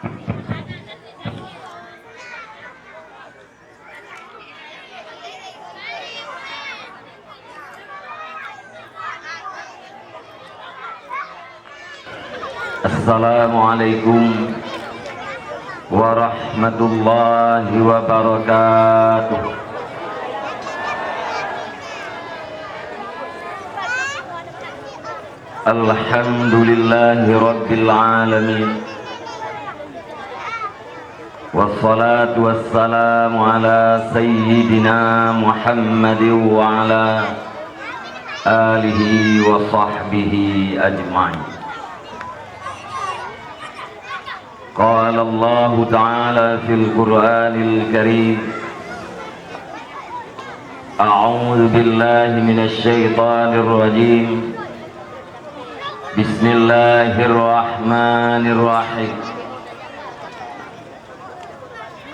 Assalamualaikum warahmatullahi wabarakatuh. Alhamdulillahi rabbil alamin. Wassalatu wassalamu ala sayyidina Muhammadin wa ala alihi wa sahbihi ajma'in. قال الله تعالى في القرآن الكريم أعوذ بالله من الشيطان الرجيم بسم الله الرحمن الرحيم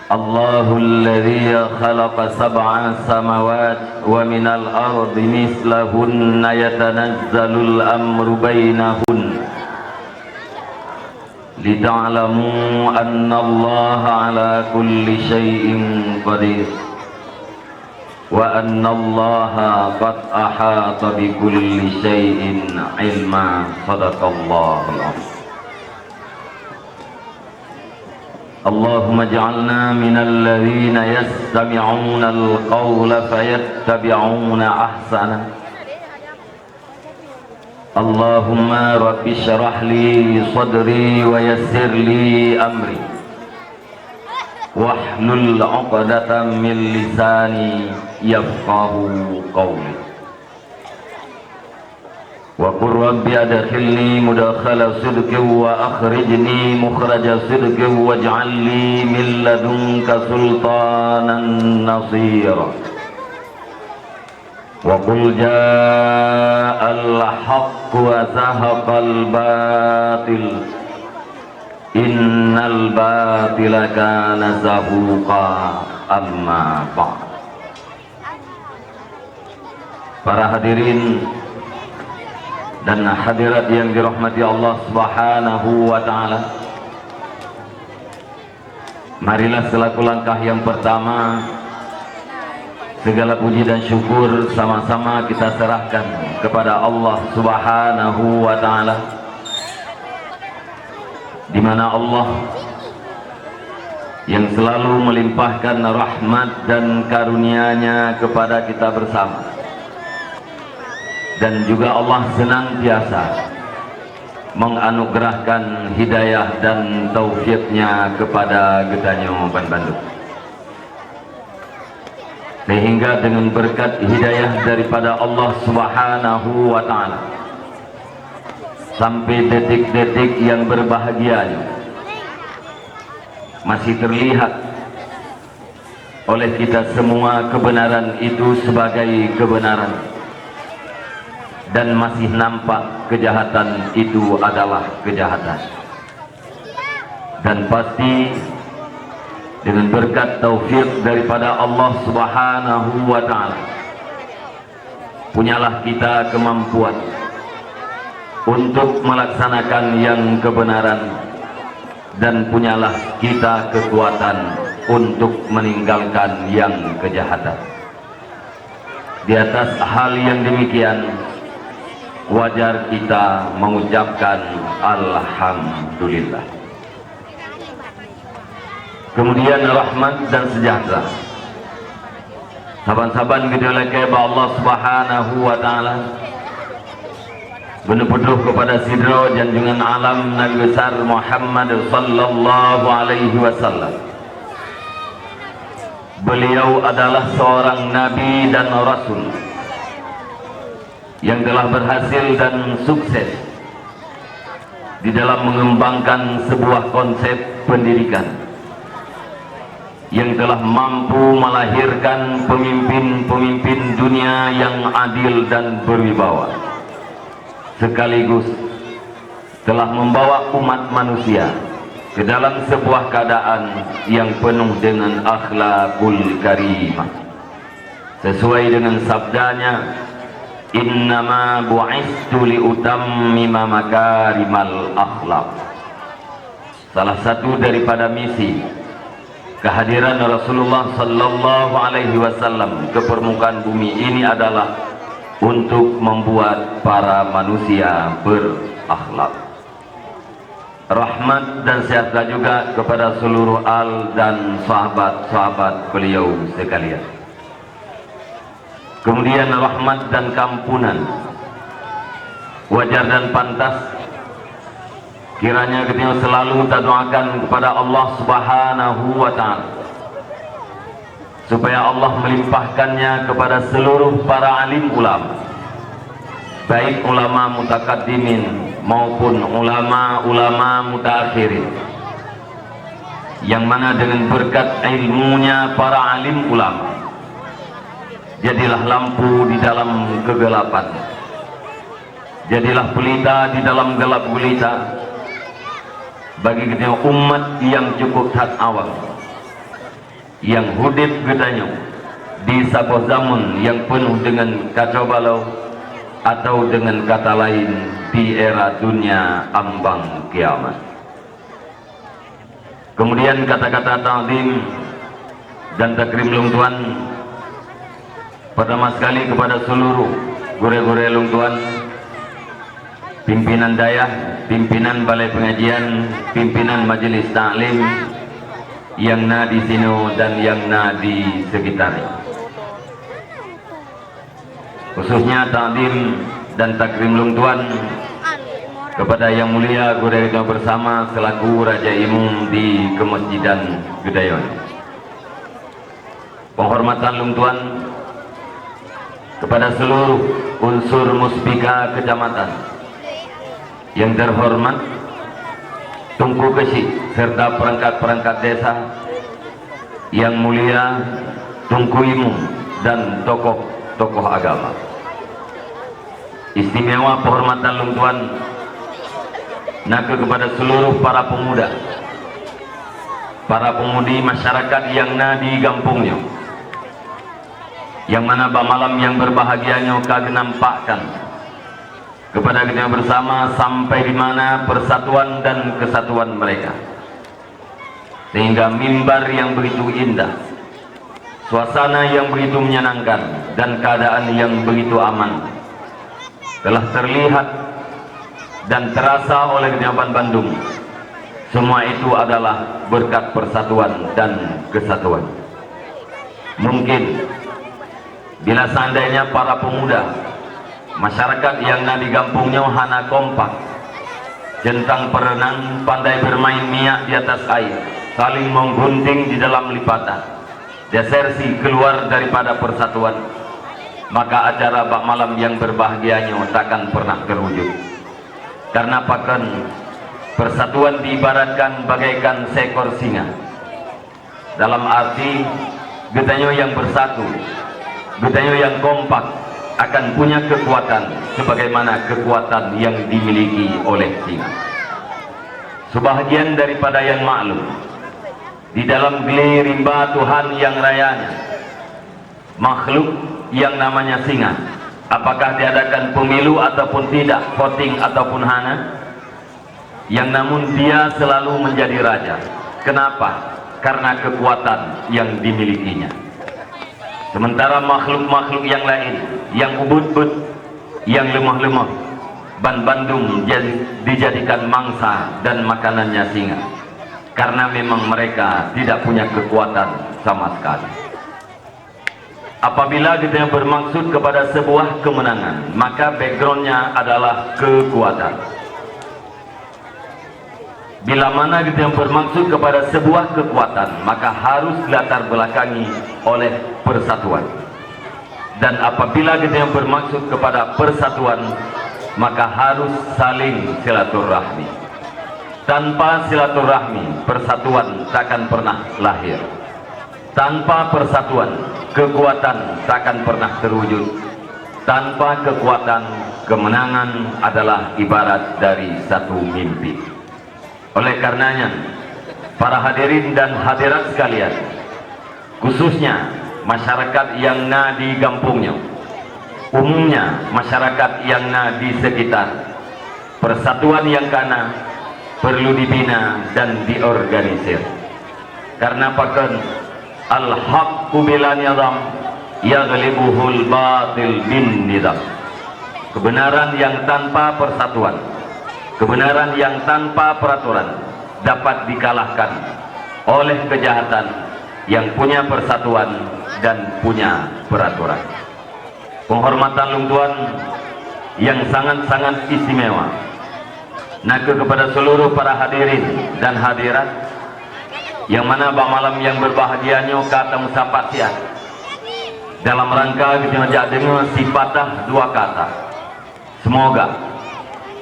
الله الذي خلق 7 سماوات ومن الأرض مثلهن يتنزل الأمر بينهن لتعلموا أن الله على كل شيء قدير وأن الله قد أحاط بكل شيء علما. صدق الله العظيم. اللهم اجعلنا من الذين يستمعون القول فيتبعون أحسنه. اللهم رب اشرح لي صدري ويسر لي أمري واحلل عقدة من لساني يفقه قولي وقل رب أدخلني مدخل صدق وأخرجني مخرج صدق واجعل لي من لدنك سلطانا نصيرا وقل جاء الحق وزهق الباطل إن الباطل كان زهوقا. أما بعد. Para hadirin dan hadirat yang dirahmati Allah Subhanahu wa taala, marilah selaku langkah yang pertama segala puji dan syukur sama-sama kita serahkan kepada Allah Subhanahu wa taala, di mana Allah yang selalu melimpahkan rahmat dan karunia-Nya kepada kita bersama, dan juga Allah senantiasa menganugerahkan hidayah dan taufiknya kepada Gedanyo Ban Bandung, sehingga dengan berkat hidayah daripada Allah Subhanahu wa taala sampai detik-detik yang berbahagia masih terlihat oleh kita semua kebenaran itu sebagai kebenaran, dan masih nampak kejahatan itu adalah kejahatan. Dan pasti dengan berkat taufik daripada Allah Subhanahu wa taala, punyalah kita kemampuan untuk melaksanakan yang kebenaran, dan punyalah kita kekuatan untuk meninggalkan yang kejahatan. Di atas hal yang demikian, wajar kita mengucapkan alhamdulillah. Kemudian rahmat dan sejahtera saban-saban gedoleke ba Allah Subhanahu wa taala bener-bener kepada sidro janjungan alam Nabi besar Muhammad sallallahu alaihi wasallam. Beliau adalah seorang nabi dan rasul yang telah berhasil dan sukses di dalam mengembangkan sebuah konsep pendidikan yang telah mampu melahirkan pemimpin-pemimpin dunia yang adil dan berwibawa, sekaligus telah membawa umat manusia ke dalam sebuah keadaan yang penuh dengan akhlakul karimah, sesuai dengan sabdanya, innama bu'istu liutammima makarimal akhlak. salah satu daripada misi kehadiran Rasulullah sallallahu alaihi wasallam ke permukaan bumi ini adalah untuk membuat para manusia berakhlak. Rahmat dan sejahtera juga kepada seluruh al dan sahabat-sahabat beliau sekalian. Kemudian rahmat dan kampunan wajar dan pantas kiranya kita selalu kita doakan kepada Allah Subhanahu wa ta'ala supaya Allah melimpahkannya kepada seluruh para alim ulama, baik ulama mutakaddimin maupun ulama mutaakhirin, yang mana dengan berkat ilmunya para alim ulama jadilah lampu di dalam kegelapan, jadilah pelita di dalam gelap gulita bagi kita umat yang cukup tak awam, yang hudip gedanya di sebuah zaman yang penuh dengan kacau balau, atau dengan kata lain di era dunia ambang kiamat. Kemudian kata-kata ta'zim dan takrim lung tuan pertama sekali kepada seluruh gure-gure lung tuan, pimpinan dayah, pimpinan balai pengajian, pimpinan majelis taklim yang na di sini dan yang na di sekitarnya. Khususnya ta'zim dan takrim lung tuan kepada yang mulia guru kita bersama selaku Raja Imum di Kemasjidan Gedayon. Penghormatan lung tuan kepada seluruh unsur muspika kecamatan yang terhormat, Tungku Kesi serta perangkat-perangkat desa yang mulia, Tungku Imum dan tokoh-tokoh agama. Istimewa penghormatan lung tuan naka kepada seluruh para pemuda, para pemudi masyarakat yang na di kampungnya, yang mana malam yang berbahagianya kami nampakkan kepada kita bersama sampai di mana persatuan dan kesatuan mereka, sehingga mimbar yang begitu indah, suasana yang begitu menyenangkan dan keadaan yang begitu aman telah terlihat dan terasa oleh Kejapan Bandung. Semua itu adalah berkat persatuan dan kesatuan. Mungkin bila seandainya para pemuda masyarakat yang ada di kampungnya hana kompak, centang berenang, pandai bermain miak di atas air, saling menggunting di dalam lipatan, desersi keluar daripada persatuan, maka acara bak malam yang berbahagianya takkan pernah terwujud. Karena pakan persatuan diibaratkan bagaikan seekor singa, dalam arti getanyo yang bersatu, getanyo yang kompak akan punya kekuatan sebagaimana kekuatan yang dimiliki oleh singa. Sebahagian daripada yang maklum di dalam geli rimba Tuhan yang rayanya, makhluk yang namanya singa, apakah diadakan pemilu ataupun tidak, voting ataupun hana, yang namun dia selalu menjadi raja. Kenapa? Karena kekuatan yang dimilikinya. Sementara makhluk-makhluk yang lain, yang ubud-ubud, yang lemah-lemah, ban Bandung dijadikan mangsa dan makanannya singa, karena memang mereka tidak punya kekuatan sama sekali. Apabila kita bermaksud kepada sebuah kemenangan, maka backgroundnya adalah kekuatan. Bila mana kita bermaksud kepada sebuah kekuatan, maka harus latar belakangi oleh persatuan. Dan apabila kita bermaksud kepada persatuan, maka harus saling silaturahmi. Tanpa silaturahmi, persatuan takkan pernah lahir. Tanpa persatuan, kekuatan takkan pernah terwujud. Tanpa kekuatan, kemenangan adalah ibarat dari satu mimpi. Oleh karenanya, para hadirin dan hadirat sekalian, khususnya masyarakat yang na di kampungnya, umumnya masyarakat yang na di sekitar, persatuan yang kana perlu dibina dan diorganisir. Karena pakan al-haqqu bila nizam yaghlibuhul batil bin nizam. Kebenaran yang tanpa persatuan, kebenaran yang tanpa peraturan dapat dikalahkan oleh kejahatan yang punya persatuan dan punya peraturan. Penghormatan Lung Tuan yang sangat-sangat istimewa naka kepada seluruh para hadirin dan hadirat, yang mana malam yang berbahagianya kata musapat siat dalam rangka kita ngajak dengar sifatah dua kata. Semoga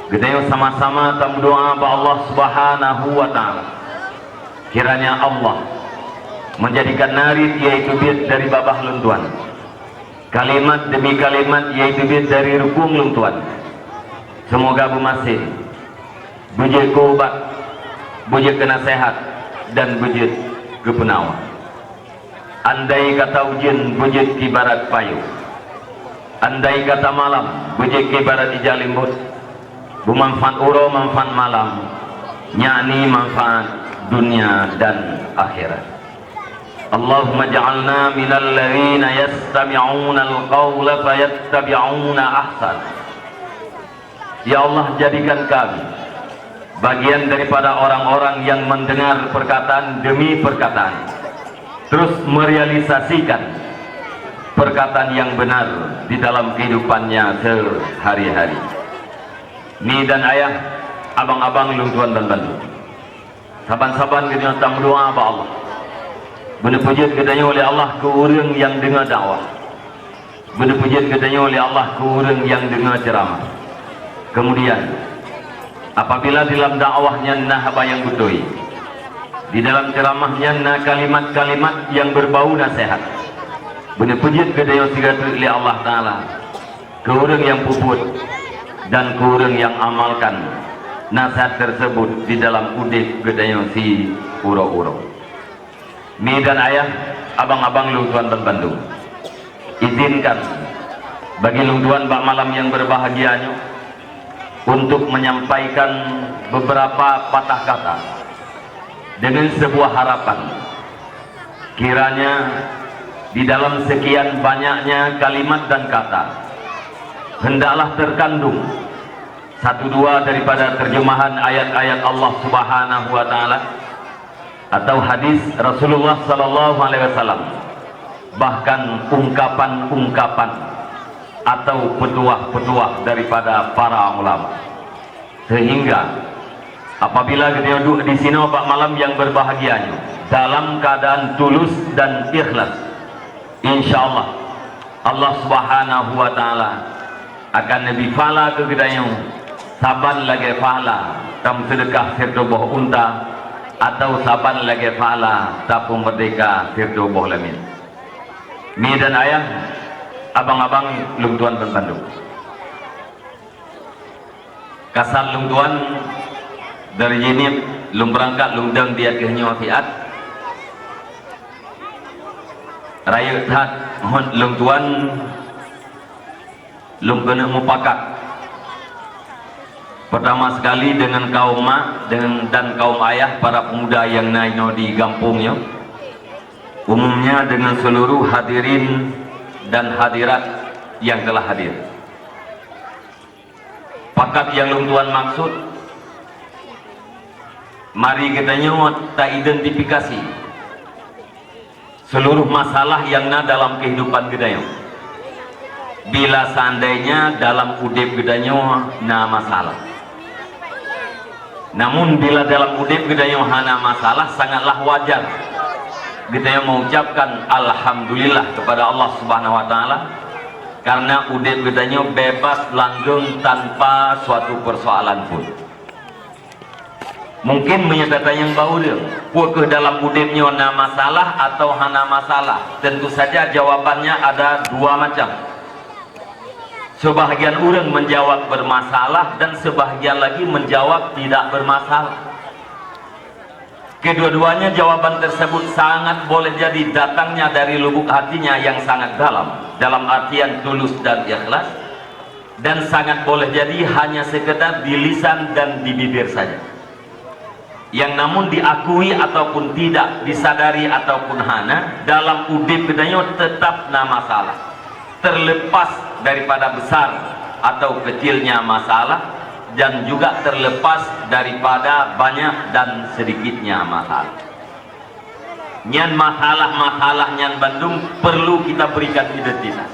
kita sama-sama tam doa ba Allah Subhanahu wa taala, kiranya Allah menjadikan narit yaitu bid dari babah Lung Tuan, kalimat demi kalimat yaitu bid dari rukung Lung Tuan. Semoga bumasih bujur kubat, bujur kenasehat dan bujud kepenawa. Andai kata ujian bujud kibarat payung, andai kata malam bujud kibarat ijalimbut, bumanfaat uro manfaat malam, yakni manfaat dunia dan akhirat. Allahumma ja'alna minal ladzina yastami'una al-qawla fayattabi'una ahsan. Ya Allah, jadikan kami bagian daripada orang-orang yang mendengar perkataan demi perkataan, terus merealisasikan perkataan yang benar di dalam kehidupannya sehari-hari. Ni dan ayah, abang-abang Lung Tuan dan bantu, saban-saban kita tam doa ba Allah, benar pujian katanya oleh Allah ke orang yang dengar dakwah, benar pujian katanya oleh Allah ke orang yang dengar ceramah. Kemudian apabila dalam dakwahnya nah apa yang butoi, di dalam ceramahnya nah kalimat-kalimat yang berbau nasihat, benar pujian kedaya sigatu oleh Allah Ta'ala ke orang yang puput dan ke orang yang amalkan nasihat tersebut di dalam udip kedaya si uro-uro. Mi dan ayah, abang-abang Lung Tuan dan Bandung, izinkan bagi Lung Tuan bak malam yang berbahagianya untuk menyampaikan beberapa patah kata dengan sebuah harapan, kiranya di dalam sekian banyaknya kalimat dan kata hendaklah terkandung satu dua daripada terjemahan ayat-ayat Allah Subhanahu wa taala atau hadis Rasulullah sallallahu alaihi wasallam, bahkan ungkapan-ungkapan atau petuah-petuah daripada para ulama, sehingga apabila kita duduk di sini pada malam yang berbahagianya dalam keadaan tulus dan ikhlas, insyaallah Allah Subhanahu wa taala akan lebih fala ke kita saban lagi fala tam sedekah serta boh unta, atau saban lagi fala tapu merdeka serta boh lamin. Mi dan ayah, abang-abang Lung Tuan dan Bandung, kasar Lung Tuan dari Jenib Lung berangkat Lung Deng dia kehnya wafiat raya hat Lung Tuan Lung kena mupakat pertama sekali dengan kaum mak dan kaum ayah, para pemuda yang naik di kampungnya, umumnya dengan seluruh hadirin dan hadirat yang telah hadir. Pakat yang Lung Tuan maksud, mari kita nyot tak identifikasi seluruh masalah yang ada dalam kehidupan kita. Bila seandainya dalam udip kita na masalah, namun bila dalam udip kita hana masalah, sangatlah wajar kita mengucapkan alhamdulillah kepada Allah Subhanahu wa taala, karena udip kita bebas langgeng tanpa suatu persoalan pun. Mungkin menyatakan yang bau dia ke dalam udipnya na masalah atau hana masalah, tentu saja jawabannya ada dua macam. Sebahagian orang menjawab bermasalah dan sebahagian lagi menjawab tidak bermasalah. Kedua-duanya jawaban tersebut sangat boleh jadi datangnya dari lubuk hatinya yang sangat dalam artian tulus dan ikhlas, dan sangat boleh jadi hanya sekedar di lisan dan di bibir saja. yang namun diakui ataupun tidak, disadari ataupun hana, dalam udip kedanyo tetap na masalah, terlepas daripada besar atau kecilnya masalah, dan juga terlepas daripada banyak dan sedikitnya masalah. Nyan masalah-masalah nyan Bandung perlu kita berikan identitas.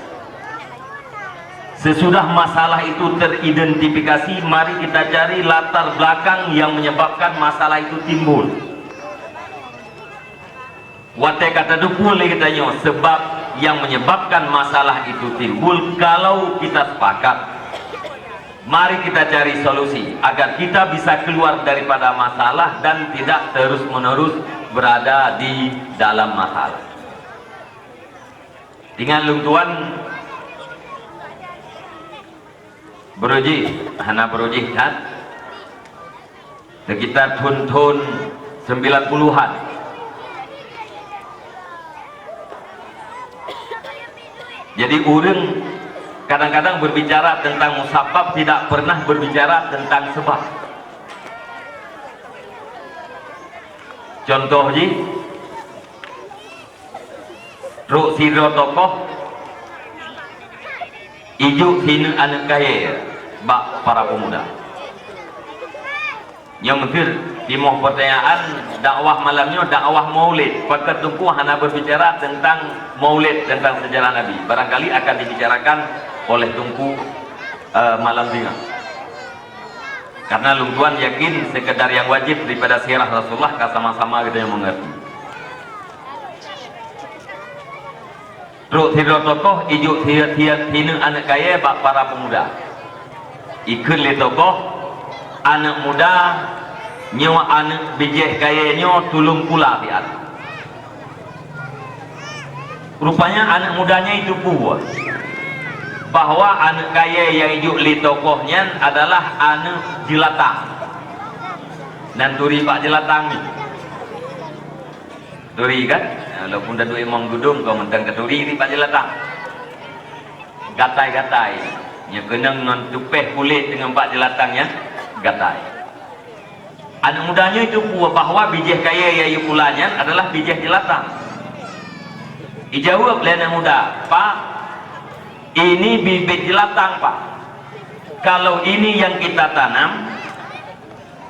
Sesudah masalah itu teridentifikasi, mari kita cari latar belakang yang menyebabkan masalah itu timbul. Wate kata dukul katanya, sebab yang menyebabkan masalah itu timbul. Kalau kita sepakat, mari kita cari solusi agar kita bisa keluar daripada masalah dan tidak terus-menerus berada di dalam masalah. Dengan lungtuan beruji, hana beruji kan? Sekitar tahun 90-an. Jadi orang kadang-kadang berbicara tentang musabab, tidak pernah berbicara tentang sebab. Contoh ji, ruk siro tokoh ijuk sini anak kaya bak para pemuda. Yang mungkin timoh pertanyaan dakwah malamnya dakwah maulid. Pakat tungku hana berbicara tentang maulid, tentang sejarah Nabi. Barangkali akan dibicarakan oleh tungku malam ini. Karena lungguan yakin sekedar yang wajib daripada sirah Rasulullah sama-sama kita yang mengerti. Ruk siro tokoh ijuk sini anak kaya bak para pemuda. Ikut le tokoh anak muda nyawa anak bijih kayanya tulung pula biar. Rupanya anak mudanya itu buah bahwa anak kaya yang ijuk li tokohnya adalah anak jelatang. Dan turi pak jelatang ni. Turi kan? Walaupun dah duit emang gudung kau mentang keturi ni pak jelatang. Gatai-gatai. Nya kena tupeh kulit dengan pak jelatangnya gatai. Anak mudanya itu bahwa bijih kaya yang pulanya adalah bijih jelatang. Dijawab oleh anak muda, Pak, ini bibit jelatang Pak. Kalau ini yang kita tanam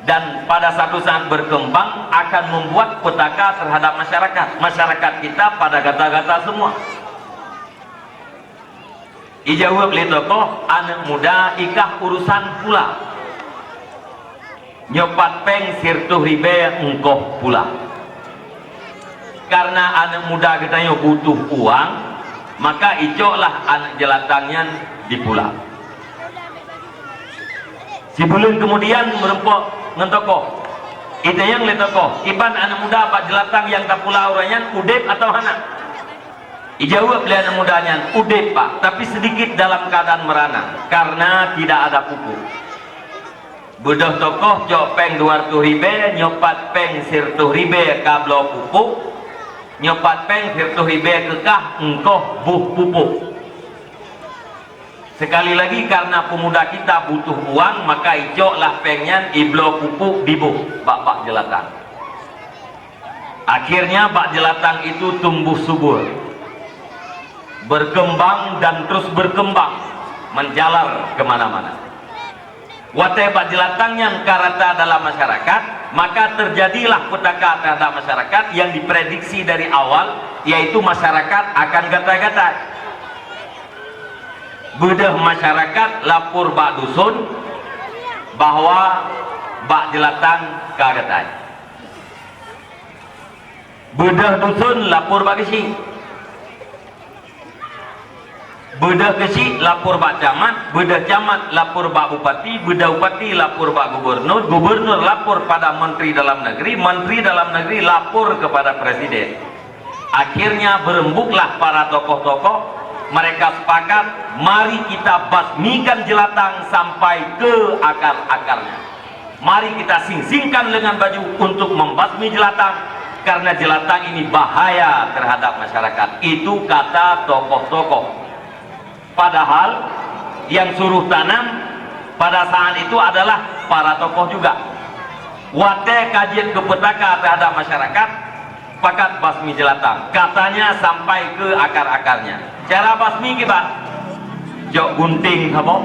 dan pada satu saat berkembang akan membuat petaka terhadap masyarakat kita pada gata-gata semua. Dijawab oleh tokoh, anak muda ikah urusan pula. Nyopat peng sirtuh ribe engkoh pula. Karena anak muda katanya butuh uang, maka icoklah anak jelatangnya dipula. Si bulan kemudian merempok ngentokoh. Itu yang le tokoh. Iban anak muda pak jelatang yang tak pula orangnya udep atau anak. Dijawab oleh anak mudanya, udep Pak, tapi sedikit dalam keadaan merana karena tidak ada pupuk. Budak tokoh jok peng 200 ribe, nyopat peng 100 ribe kablo pupuk, nyopat peng 100 ribe kekah engkoh buh pupuk. Sekali lagi karena pemuda kita butuh uang, maka ijoklah pengnya iblo pupuk dibuh bak jelatang. Akhirnya bak jelatang itu tumbuh subur, berkembang dan terus berkembang, menjalar kemana-mana. Watai bak jelatang yang karata dalam masyarakat, maka terjadilah petaka terhadap masyarakat yang diprediksi dari awal, yaitu masyarakat akan gatai-gatai. Bedah masyarakat lapor bak dusun bahwa bak jelatang kagatai. Bedah dusun lapor bak kesi. Bedah kesi lapor bak camat, bedah camat lapor bak bupati, bedah bupati lapor bak gubernur, gubernur lapor pada menteri dalam negeri, menteri dalam negeri lapor kepada presiden. Akhirnya berembuklah para tokoh-tokoh, mereka sepakat, mari kita basmikan jelatang sampai ke akar-akarnya. Mari kita sing-singkan lengan baju untuk membasmi jelatang, karena jelatang ini bahaya terhadap masyarakat. Itu kata tokoh-tokoh. Padahal yang suruh tanam pada saat itu adalah para tokoh juga. Watai kajian kepetaka terhadap masyarakat pakat basmi jelatang. Katanya sampai ke akar-akarnya. Cara basmi kita jok gunting apa?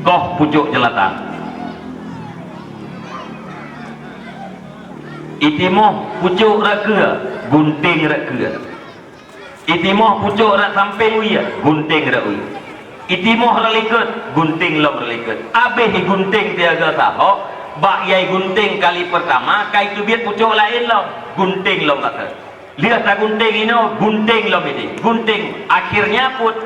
Koh pucuk jelatang. Itimoh pucuk raka, gunting raka. Itimoh pucuk rak sampai uya, gunting rak uya. Itimoh relikut, gunting lo relikut. Abih gunting tiaga tahu. Bak yai gunting kali pertama, kai tu biar pucuk lain lo, gunting lo kata. Lihat tak gunting ini, gunting lo ini, gunting. Akhirnya pun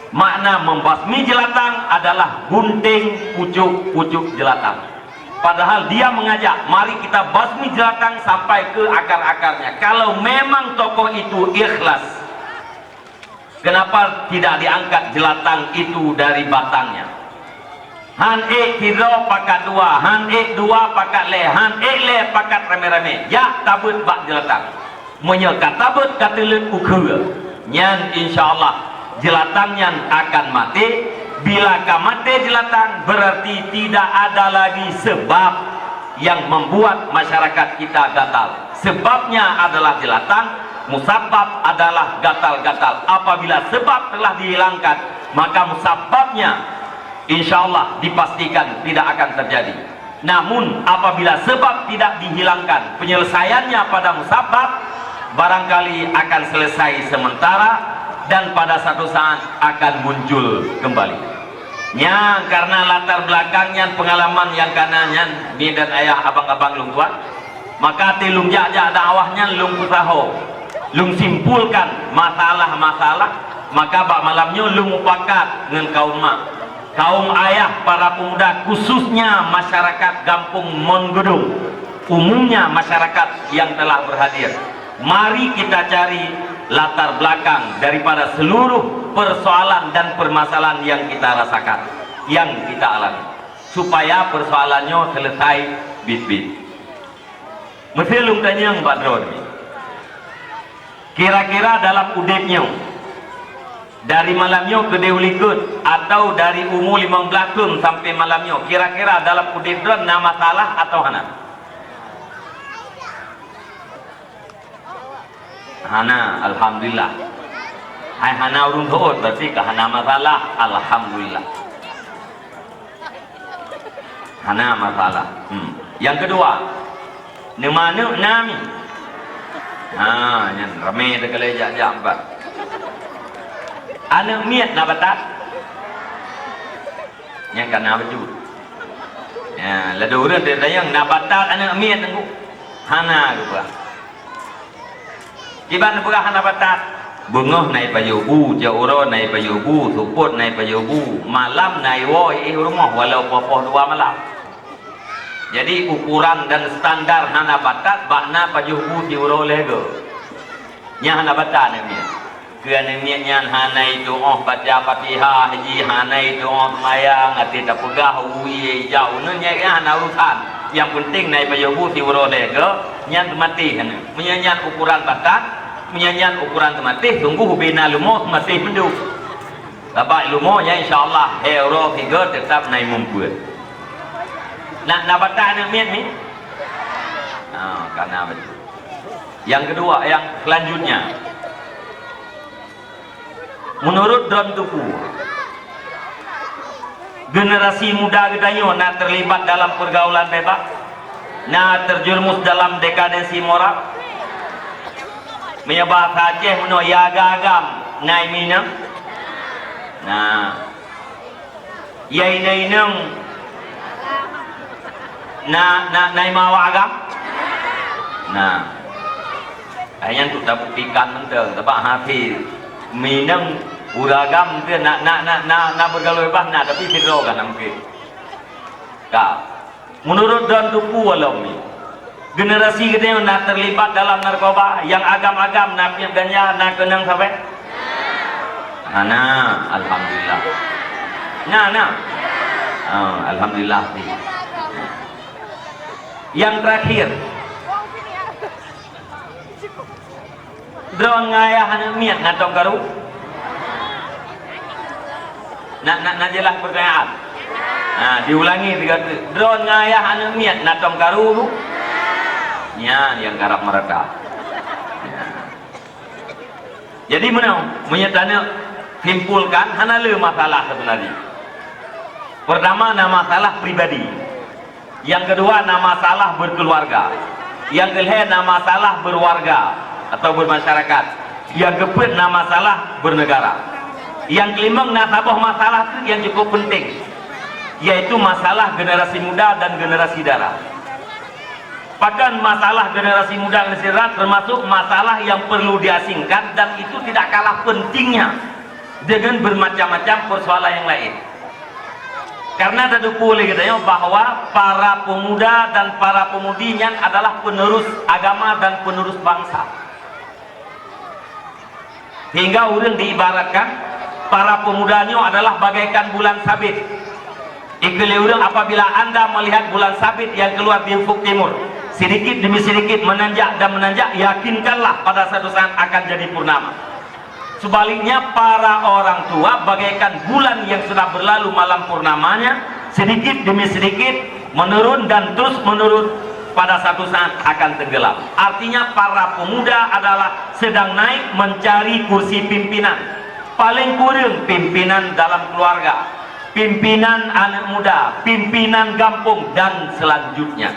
makna membasmi jelatang adalah gunting pucuk jelatang. Padahal dia mengajak, mari kita basmi jelatang sampai ke akar-akarnya. Kalau memang tokoh itu ikhlas, kenapa tidak diangkat jelatang itu dari batangnya? Han ek tiga pakat dua, han ek dua pakat le, han ek le pakat rame-rame. Ya tabut bak jelatang. Menyekat tabut katelut ukur. Nyan insyaallah jelatang nyan akan mati. Bila mati jelatang berarti tidak ada lagi sebab yang membuat masyarakat kita gatal. Sebabnya adalah jelatang, musabab adalah gatal-gatal. Apabila sebab telah dihilangkan, maka musababnya insyaallah dipastikan tidak akan terjadi. Namun apabila sebab tidak dihilangkan, penyelesaiannya pada musabab barangkali akan selesai sementara dan pada satu saat akan muncul kembali. Nya karena latar belakangnya pengalaman yang kanannya ni dan ayah abang-abang lung tua, maka tilung jak-jak dakwahnya lung usaha, lung simpulkan masalah-masalah, maka bak malamnya lung pakat dengan kaum mak, kaum ayah, para pemuda, khususnya masyarakat Kampung Monggodong, umumnya masyarakat yang telah berhadir. Mari kita cari latar belakang daripada seluruh persoalan dan permasalahan yang kita rasakan, yang kita alami, supaya persoalannya selesai bit-bit. Mesti lung tanya Pak Dron, kira-kira dalam udipnya dari malamnya ke deulikut atau dari umur 15 tahun sampai malamnya, kira-kira dalam udip Dron nama salah atau hana? Hana, alhamdulillah. Hai hana urung doot berarti ke hana masalah, alhamdulillah. Hana masalah. Yang kedua, nemanu nami. Yang ramai dekale jak-jak empat. Anak miat na batat. Yang kana baju. Ya, ladu urang dia tayang na batat anak miat ngu. Hana gua. Kiban buka hana batat. Bungoh nai payubu, jauro nai payubu, suput nai payubu, malam nai woi rumah walau popoh dua malam. Jadi ukuran dan standar hana batat bakna payubu diuro lego. Nya hana batat ni. Kerana niatnya hana itu baca Fatihah haji, hana itu semayang ati tak pegah uwi jauh nya hana urusan. Yang penting naik payobu diuro lego nyan mati hana. Menyanyian ukuran batat, menyanyian ukuran mati, tunggu bina lumo mati mendu. Babak lumo nya insyaallah hero figure tetap naik mumpul. Nak batat nak miat ni? Karena betul. Yang kedua, yang selanjutnya, menurut Don Tuku, generasi muda gedayo nak terlibat dalam pergaulan bebas, nak terjerumus dalam dekadensi moral, menyebab Aceh meno ya gagam nai minang, nah, yai nai neng, nai mawa agam, nah, ayat tu tak buktikan menteng, sebab hafiz minang uragam tu nak bergaul bebas nak, tapi hidro kan mungkin. Kak, menurut Don Tuku walau ni, generasi kita yang nak terlibat dalam narkoba, yang agam-agam nak piap ganja, nak kenang sampai? Nah, alhamdulillah. Nah. Alhamdulillah. Yang terakhir, drone ngayah anak miat ngatong garu. Nak jelas pertanyaan. Diulangi tiga drone ngayah anu miat natong karu nya yang garap mereka. Jadi menyatanya simpulkan hana le masalah sebenarnya. Pertama, nama masalah pribadi. Yang kedua, nama masalah berkeluarga. Yang ketiga, nama masalah berwarga atau bermasyarakat. Yang keempat, nama masalah bernegara. Yang kelima, nasabah masalah yang cukup penting, yaitu masalah generasi muda dan generasi darah. Bahkan masalah generasi muda dan generasi darah termasuk masalah yang perlu diasingkan, dan itu tidak kalah pentingnya dengan bermacam-macam persoalan yang lain. Karena ada boleh katanya bahwa para pemuda dan para pemudinya adalah penerus agama dan penerus bangsa. Hingga orang diibaratkan para pemudanya adalah bagaikan bulan sabit. Ikeli orang apabila anda melihat bulan sabit yang keluar di ufuk timur, sedikit demi sedikit menanjak dan menanjak, yakinkanlah pada satu saat akan jadi purnama. Sebaliknya para orang tua bagaikan bulan yang sudah berlalu malam purnamanya, sedikit demi sedikit menurun dan terus menurun, pada satu saat akan tenggelam. Artinya para pemuda adalah sedang naik mencari kursi pimpinan, paling kurang pimpinan dalam keluarga, pimpinan anak muda, pimpinan kampung, dan selanjutnya.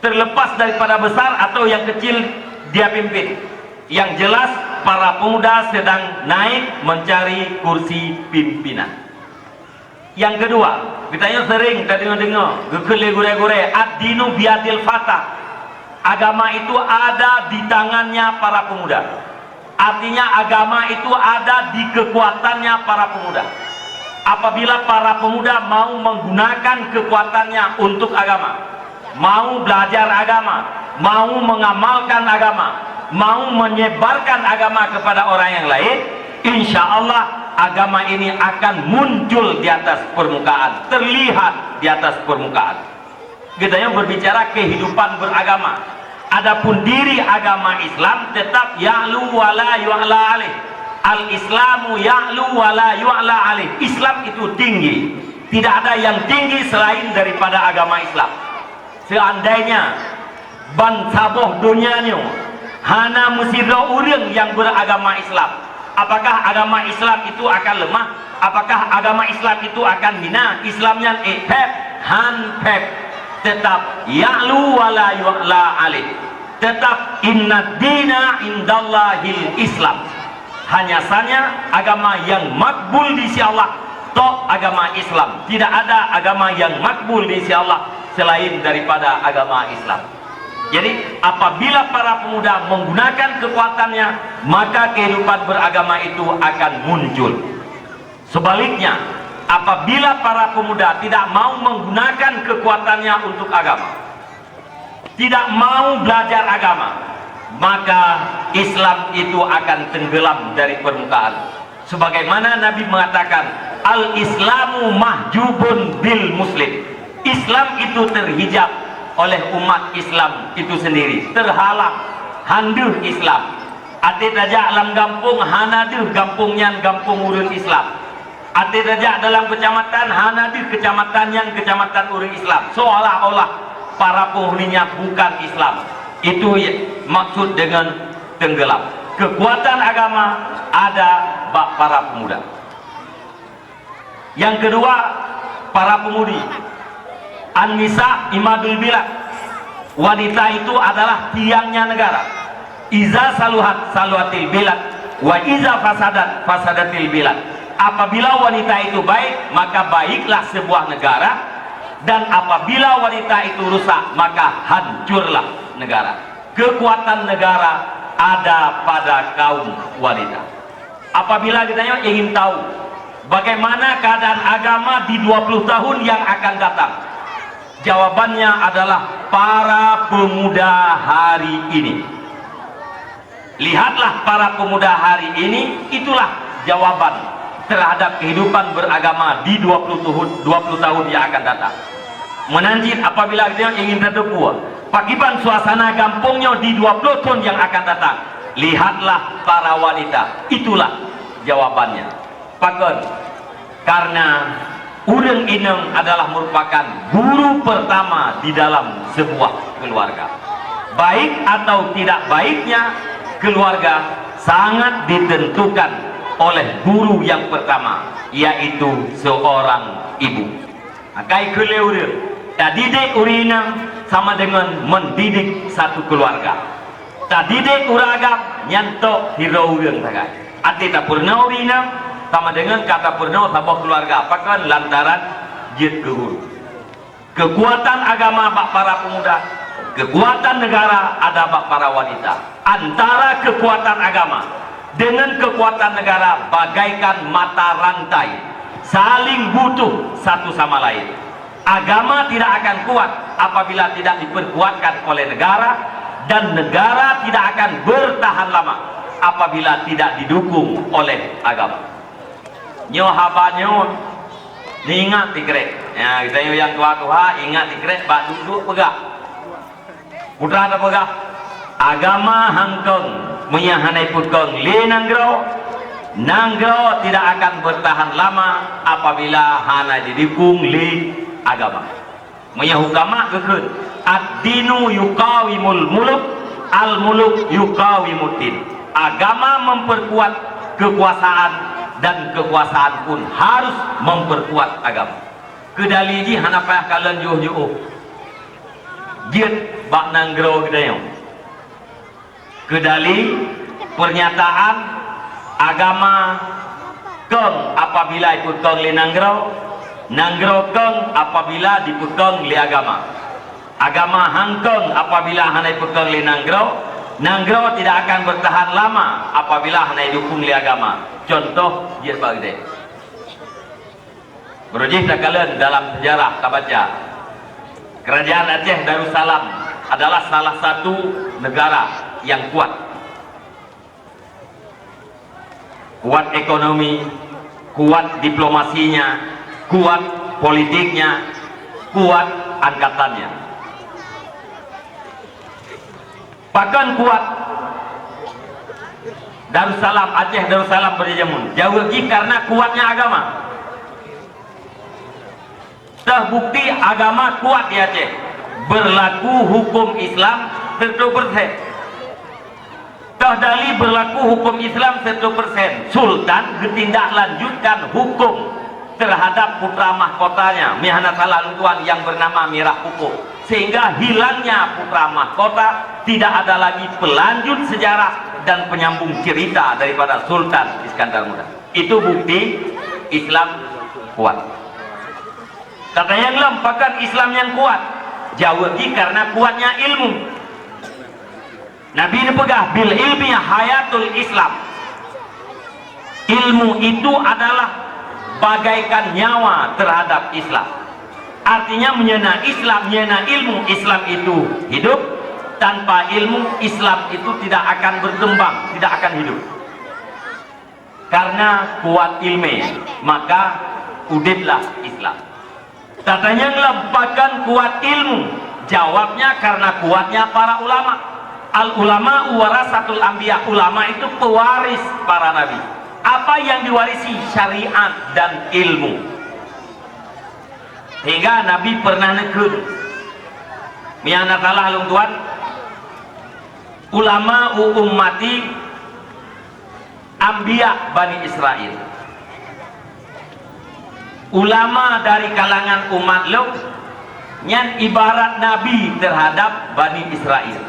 Terlepas daripada besar atau yang kecil dia pimpin, yang jelas para pemuda sedang naik mencari kursi pimpinan. Yang kedua, kita sering tadi dengar gekele gore-gore ad-dinu biadil fatah. Agama itu ada di tangannya para pemuda. Artinya agama itu ada di kekuatannya para pemuda. Apabila para pemuda mau menggunakan kekuatannya untuk agama, mau belajar agama, mau mengamalkan agama, mau menyebarkan agama kepada orang yang lain, insya Allah agama ini akan muncul di atas permukaan, terlihat di atas permukaan. Kita yang berbicara kehidupan beragama. Adapun diri agama Islam tetap ya'lu wa la yu'la alaih. Al-Islamu ya'lu wa la yu'la alaih. Islam itu tinggi, tidak ada yang tinggi selain daripada agama Islam. Seandainya bansaboh dunianya hana musiro urang yang beragama Islam, apakah agama Islam itu akan lemah? Apakah agama Islam itu akan hina? Islamnya hanpep, tetap ya'lu wa la yu'la alaih. Tetap inna dina indallahil Islam. Hanya saja agama yang makbul di sisi Allah toh agama Islam. Tidak ada agama yang makbul di sisi Allah selain daripada agama Islam. Jadi apabila para pemuda menggunakan kekuatannya, maka kehidupan beragama itu akan muncul. Sebaliknya, apabila para pemuda tidak mau menggunakan kekuatannya untuk agama, tidak mau belajar agama, maka Islam itu akan tenggelam dari permukaan. Sebagaimana Nabi mengatakan, al-Islamu mahjubun bil muslim. Islam itu terhijab oleh umat Islam itu sendiri, terhalang, handuh Islam. Ate dajak dalam kampung, hanaduh kampungnya kampung urun Islam. Ate dajak dalam kecamatan, hanaduh kecamatan yang kecamatan urun Islam. Seolah-olah para penghuninya bukan Islam. Itu maksud dengan tenggelam. Kekuatan agama ada para pemuda. Yang kedua, para pemudi. An-nisa imadul bilad. Wanita itu adalah tiangnya negara. Iza saluhat saluhatil bilad, wa iza fasadat fasadatil bilad. Apabila wanita itu baik, maka baiklah sebuah negara, dan apabila wanita itu rusak, maka hancurlah negara. Kekuatan negara ada pada kaum wanita. Apabila kita ingin tahu bagaimana keadaan agama di 20 tahun yang akan datang, jawabannya adalah para pemuda hari ini. Lihatlah para pemuda hari ini, itulah jawaban terhadap kehidupan beragama di 20 tahun yang akan datang. Menanjit apabila dia ingin terdepu pakiban suasana kampungnya di 20 tahun yang akan datang, lihatlah para wanita, itulah jawabannya. Pakon, karena urang inang adalah merupakan guru pertama di dalam sebuah keluarga. Baik atau tidak baiknya keluarga sangat ditentukan oleh guru yang pertama, yaitu seorang ibu. Makai keleu dia, tak didik urina sama dengan mendidik satu keluarga. Tak didik uragam nyantok hiro urang tagai. Ati tak pernah urina sama dengan kata pernah sebuah keluarga. Apakah lantaran jid guru. Kekuatan agama bak para pemuda, kekuatan negara ada bak para wanita. Antara kekuatan agama dengan kekuatan negara bagaikan mata rantai, saling butuh satu sama lain. Agama tidak akan kuat apabila tidak diperkuatkan oleh negara, dan negara tidak akan bertahan lama apabila tidak didukung oleh agama. Nyo habanyo ingat dikrek. Ya, kita yang tua-tua ingat dikrek bak duduk pegah. Putra ada pegah. Agama hangkong menyahanai putkong li nanggro. Nanggro tidak akan bertahan lama apabila hana didukung li agama. Menyahukama kekun. Ad-dinu yukawimul muluk, al-muluk yukawimuddin. Agama memperkuat kekuasaan, dan kekuasaan pun harus memperkuat agama. Kedali ji hana payah kalian juh-juh. Jid bak nanggro gedayong. Kedali pernyataan agama keng apabila ikut keng li nanggro, nanggro keng apabila dipukeng li agama. Agama hangkeng apabila hana ikut li nanggro, nanggro tidak akan bertahan lama apabila hana dukung li agama. Contoh jid bagde. Berujih tak kalian dalam sejarah tak baca. Kerajaan Aceh Darussalam adalah salah satu negara yang kuat. Kuat ekonomi, kuat diplomasinya, kuat politiknya, kuat angkatannya. Bahkan kuat Darussalam, Aceh Darussalam berjamun jauh lagi karena kuatnya agama. Terbukti agama kuat di Aceh, berlaku hukum Islam 100%. Tehdali berlaku hukum Islam 100%. Sultan ditindaklanjutkan hukum terhadap putra mahkotanya, mihana salah tuan yang bernama Mirah Pupuk, sehingga hilangnya putra mahkota tidak ada lagi pelanjut sejarah dan penyambung cerita daripada Sultan Iskandar Muda. Itu bukti Islam kuat. Kata yang lempakan Islam yang kuat jauh lagi karena kuatnya ilmu. Nabi ini pegah bil ilmi hayatul Islam. Ilmu itu adalah bagaikan nyawa terhadap Islam. Artinya menyena Islam, menyena ilmu. Islam itu hidup. Tanpa ilmu, Islam itu tidak akan berkembang, tidak akan hidup. Karena kuat ilmu, maka uditlah Islam. Katanya lempakan kuat ilmu. Jawabnya karena kuatnya para ulama. Al ulama warasatul anbiya. Ulama itu pewaris para nabi. Apa yang diwarisi? Syariat dan ilmu. Hingga Nabi pernah negur miana talah lung tuan, ulama ummati anbiya Bani Israel. Ulama dari kalangan umat lo nyan ibarat nabi terhadap Bani Israel.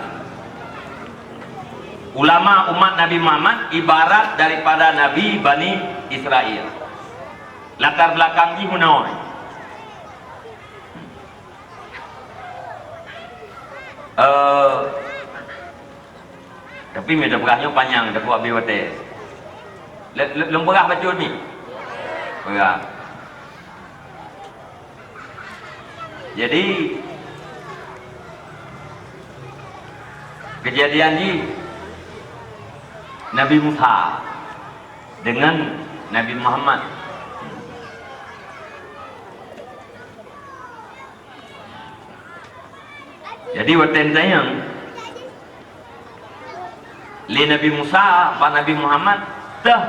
Ulama umat Nabi Muhammad ibarat daripada nabi Bani Israel. Latar belakang ini menawan. Tapi meja berahnya panjang, dah buat biwate. Lemberah baca ni. Berah. Jadi kejadian ini Nabi Musa dengan Nabi Muhammad. Jadi waktu sayang li Nabi Musa pak Nabi Muhammad teh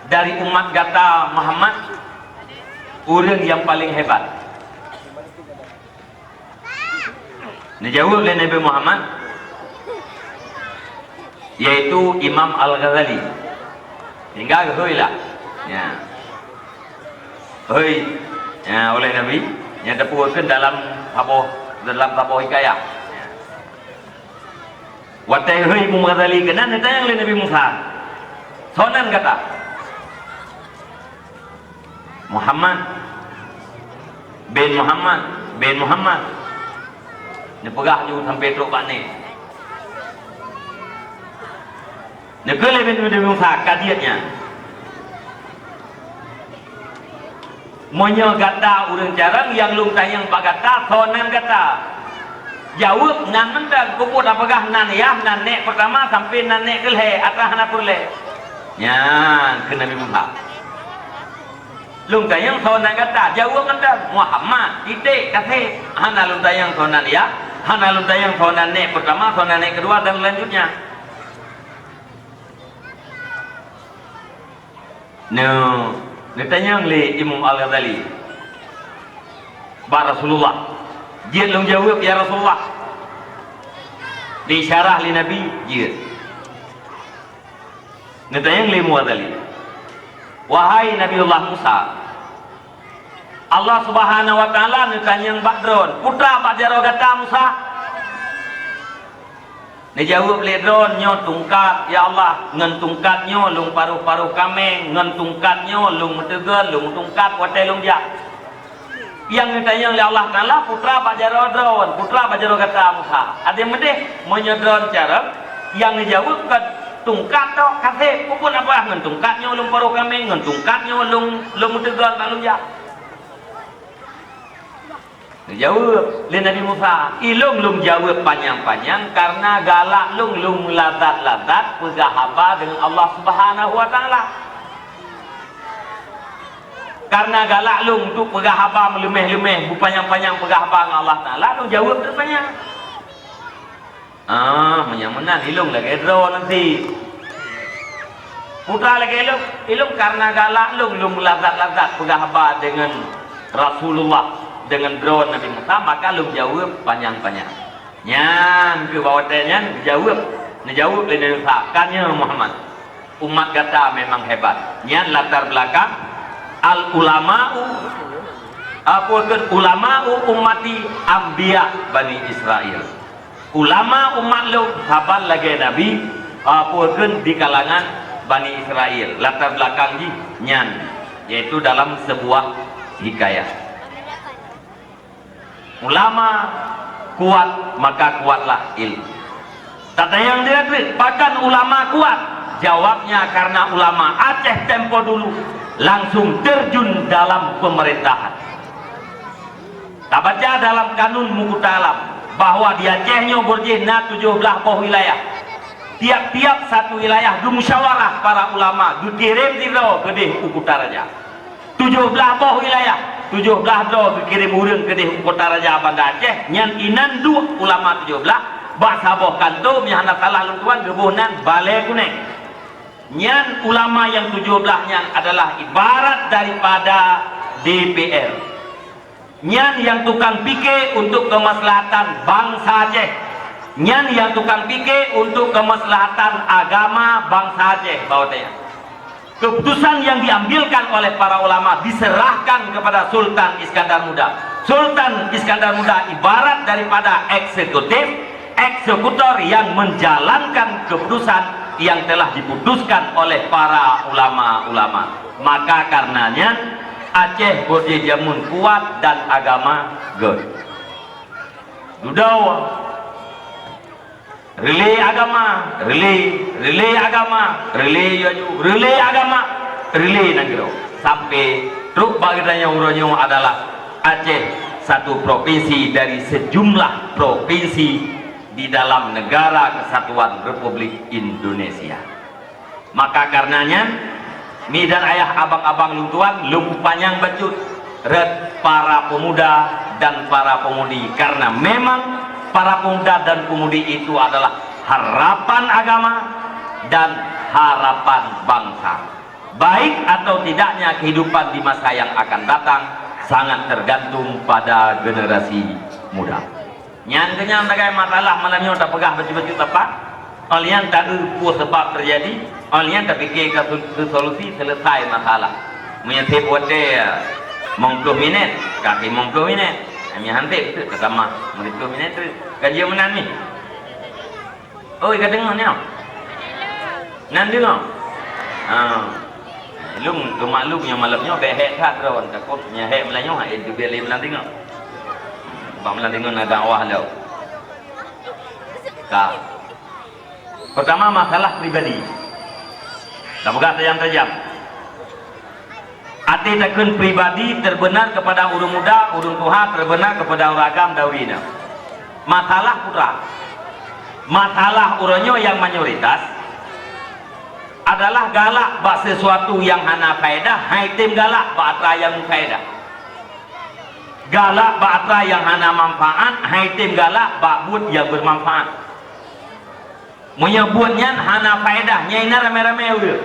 dari umat gata Muhammad orang yang paling hebat? Dijawab oleh Nabi Muhammad, yaitu Imam Al-Ghazali. Hingga lah, ya, ya, oleh Nabi yang terpukulkan dalam tabur hikayah. Watai Imam Ghazali kena ditanya oleh Nabi Musa. Sonan kata Muhammad bin Muhammad ni pegah je sampai teruk pak ni. Ni kelih bin Nabi Musa kadiatnya. Monya kata urang jarang yang lung tayang pak kata sonan kata. Jawab nan mentang kubur dah pegah nan ya nan nek pertama sampai nan nek kelih atas hana pulih. Ya, kena Nabi Musa. Lung tayang sonan kata jawab mentang Muhammad titik kasih hana lung tayang sonan ya. Hana lung tayang sonan nek pertama, sonan nek kedua dan selanjutnya. Ditanya oleh Imam Al-Ghazali, Pak Rasulullah, dia long jawab ya Rasulullah. Disyarah li Nabi, dia. Ditanya oleh Imam Al-Ghazali, wahai Nabiullah Musa, Allah Subhanahu wa taala ditanya Badron, putra Pak Jaro kata Musa. Dia jawab le drone nyo tungkat ya Allah ngan tungkat nyo lung paruh-paruh kambing ngan tungkat nyo lung metegal lung tungkat watai lung dia. Yang ditanya oleh Allah Taala putra Pak Jaro drone, putra Pak Jaro kata Musa. Ada medeh menyodron cara yang dijawab ke tungkat tu kasih pun apa ngan tungkat nyo lung paruh kambing ngan tungkat nyo lung metegal tak lung dia. Jawab oleh Nabi Musa, ilung jawab panjang-panjang karena galak lung lazat-lazat pegahaba dengan Allah Subhanahu wa taala. Karena galak lung tu pegahaba melemeh-lemeh panjang-panjang pegahaba dengan Allah taala, lung jawab terpanjang. Yang menang ilung lagi draw nanti. Putra lagi ilung karena galak lung lazat-lazat pegahaba dengan Rasulullah dengan drone Nabi Musa, maka lu jawab panjang-panjang. Nyan ke bawah tanya dijawab oleh Nabi Musa. Kannya Muhammad, umat kata memang hebat. Nyan latar belakang al ulama'u apa kan ulama'u ummati anbiya Bani Israel. Ulama umat lu sahabat lagi Nabi apa kan di kalangan Bani Israel. Latar belakang nyan yaitu dalam sebuah hikayah. Ulama kuat maka kuatlah ilmu. Tata yang dia bahkan ulama kuat. Jawabnya karena ulama Aceh tempo dulu langsung terjun dalam pemerintahan. Tak baca dalam kanun Mukutalam bahwa di Acehnya berjina 17 buah wilayah. Tiap-tiap satu wilayah musyawarah para ulama dikirim di ke Ukuta Raja. 17 buah wilayah 17 doh dikirim urang ke Kota Raja Banda Aceh nyan inan dua ulama 17 bahasa boh kantum yang hendak salah luntuan gebunan balai kuning nyan ulama yang 17 nyan adalah ibarat daripada DPR nyan yang tukang fikir untuk kemaslahatan bangsa Aceh nyan yang tukang fikir untuk kemaslahatan agama bangsa Aceh bawahnya. Keputusan yang diambilkan oleh para ulama diserahkan kepada Sultan Iskandar Muda. Sultan Iskandar Muda ibarat daripada eksekutor yang menjalankan keputusan yang telah diputuskan oleh para ulama-ulama. Maka karenanya Aceh berjamun kuat dan agama good. Dudau relay agama, relay agama, relay agama, relay negara sampai truk bagainya uronyo adalah Aceh satu provinsi dari sejumlah provinsi di dalam negara kesatuan Republik Indonesia. Maka karenanya mi dan ayah abang-abang luntuan lumpuh panjang bacut red para pemuda dan para pemudi karena memang para pemuda dan pemudi itu adalah harapan agama dan harapan bangsa. baik atau tidaknya kehidupan di masa yang akan datang sangat tergantung pada generasi muda. Yang kenyang bagai masalah malamnya tak pegah baju-baju tepat, kalian tak ada sebab terjadi, kalian tak fikir ke solusi selesai masalah. Menyetip wadah mengpuluh minit, kaki mengpuluh minit, kami hantip tu sama mengpuluh minit tu kajian menan ni. Oh, ikat dengar ni. Nan dengar. Lung maklum yang malamnya behek kat rawan takut nyahek melanyo hak itu beli melan tengok. Bang melan tengok nak dakwah lau. Ka. Pertama masalah pribadi. Dah buka tajam-tajam. Hati takun pribadi terbenar kepada urung muda, urung tuha terbenar kepada urang agam dawina. Masalah putra. Masalah uronyo yang mayoritas adalah galak bak sesuatu yang hana faedah, haitim galak bak atra yang faedah. Galak bak atra yang hana manfaat, haitim galak bak buat yang bermanfaat. Menyebutnya hana faedah, nyaina rame-rame udah.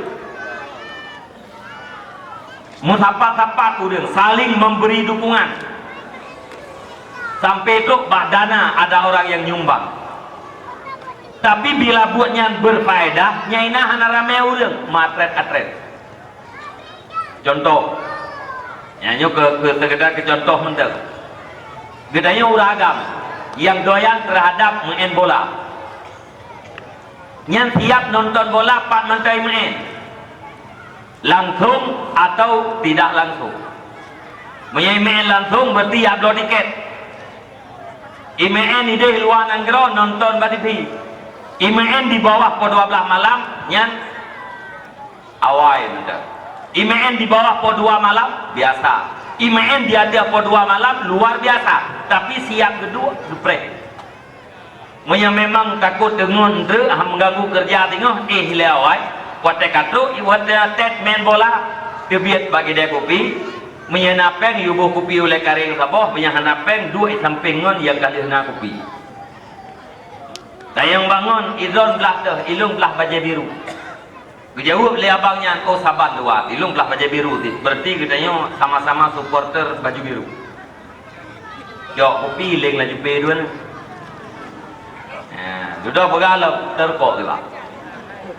Musapat-sapat udah, saling memberi dukungan. Sampai itu bak dana ada orang yang nyumbang. Tapi bila buatnya berfaedah, nyaina hana rame urang matret-atret. Contoh, nyanyo ke sekedar ke contoh mentek. Gedanya urang agam yang doyan terhadap main bola. Nyan siap nonton bola pat mentai main. Langsung atau tidak langsung. Menyai main langsung berarti upload tiket. Imain ide luar nanggro nonton ba TV. IMN di bawah po 12 malam nyan awai muda. IMN di bawah po 2 malam biasa. IMN di ada po 2 malam luar biasa. Tapi siap kedua duprek. Monya memang takut dengan dre mengganggu kerja tengok lewai. Kuate katru iwate tet main bola kebiat bagi dia kopi. Menyenapeng yubuh kopi oleh karing saboh, menyenapeng dua sampingon yang kali hena kopi. Dan yang bangun izon belah dah, ilung belah baju biru. Kejauh le abangnya oh saban dua, ilung belah baju biru tu. Berarti katanya sama-sama supporter baju biru. Yo kopi leng laju pe dua ni. Sudah bergalap terkok tiba.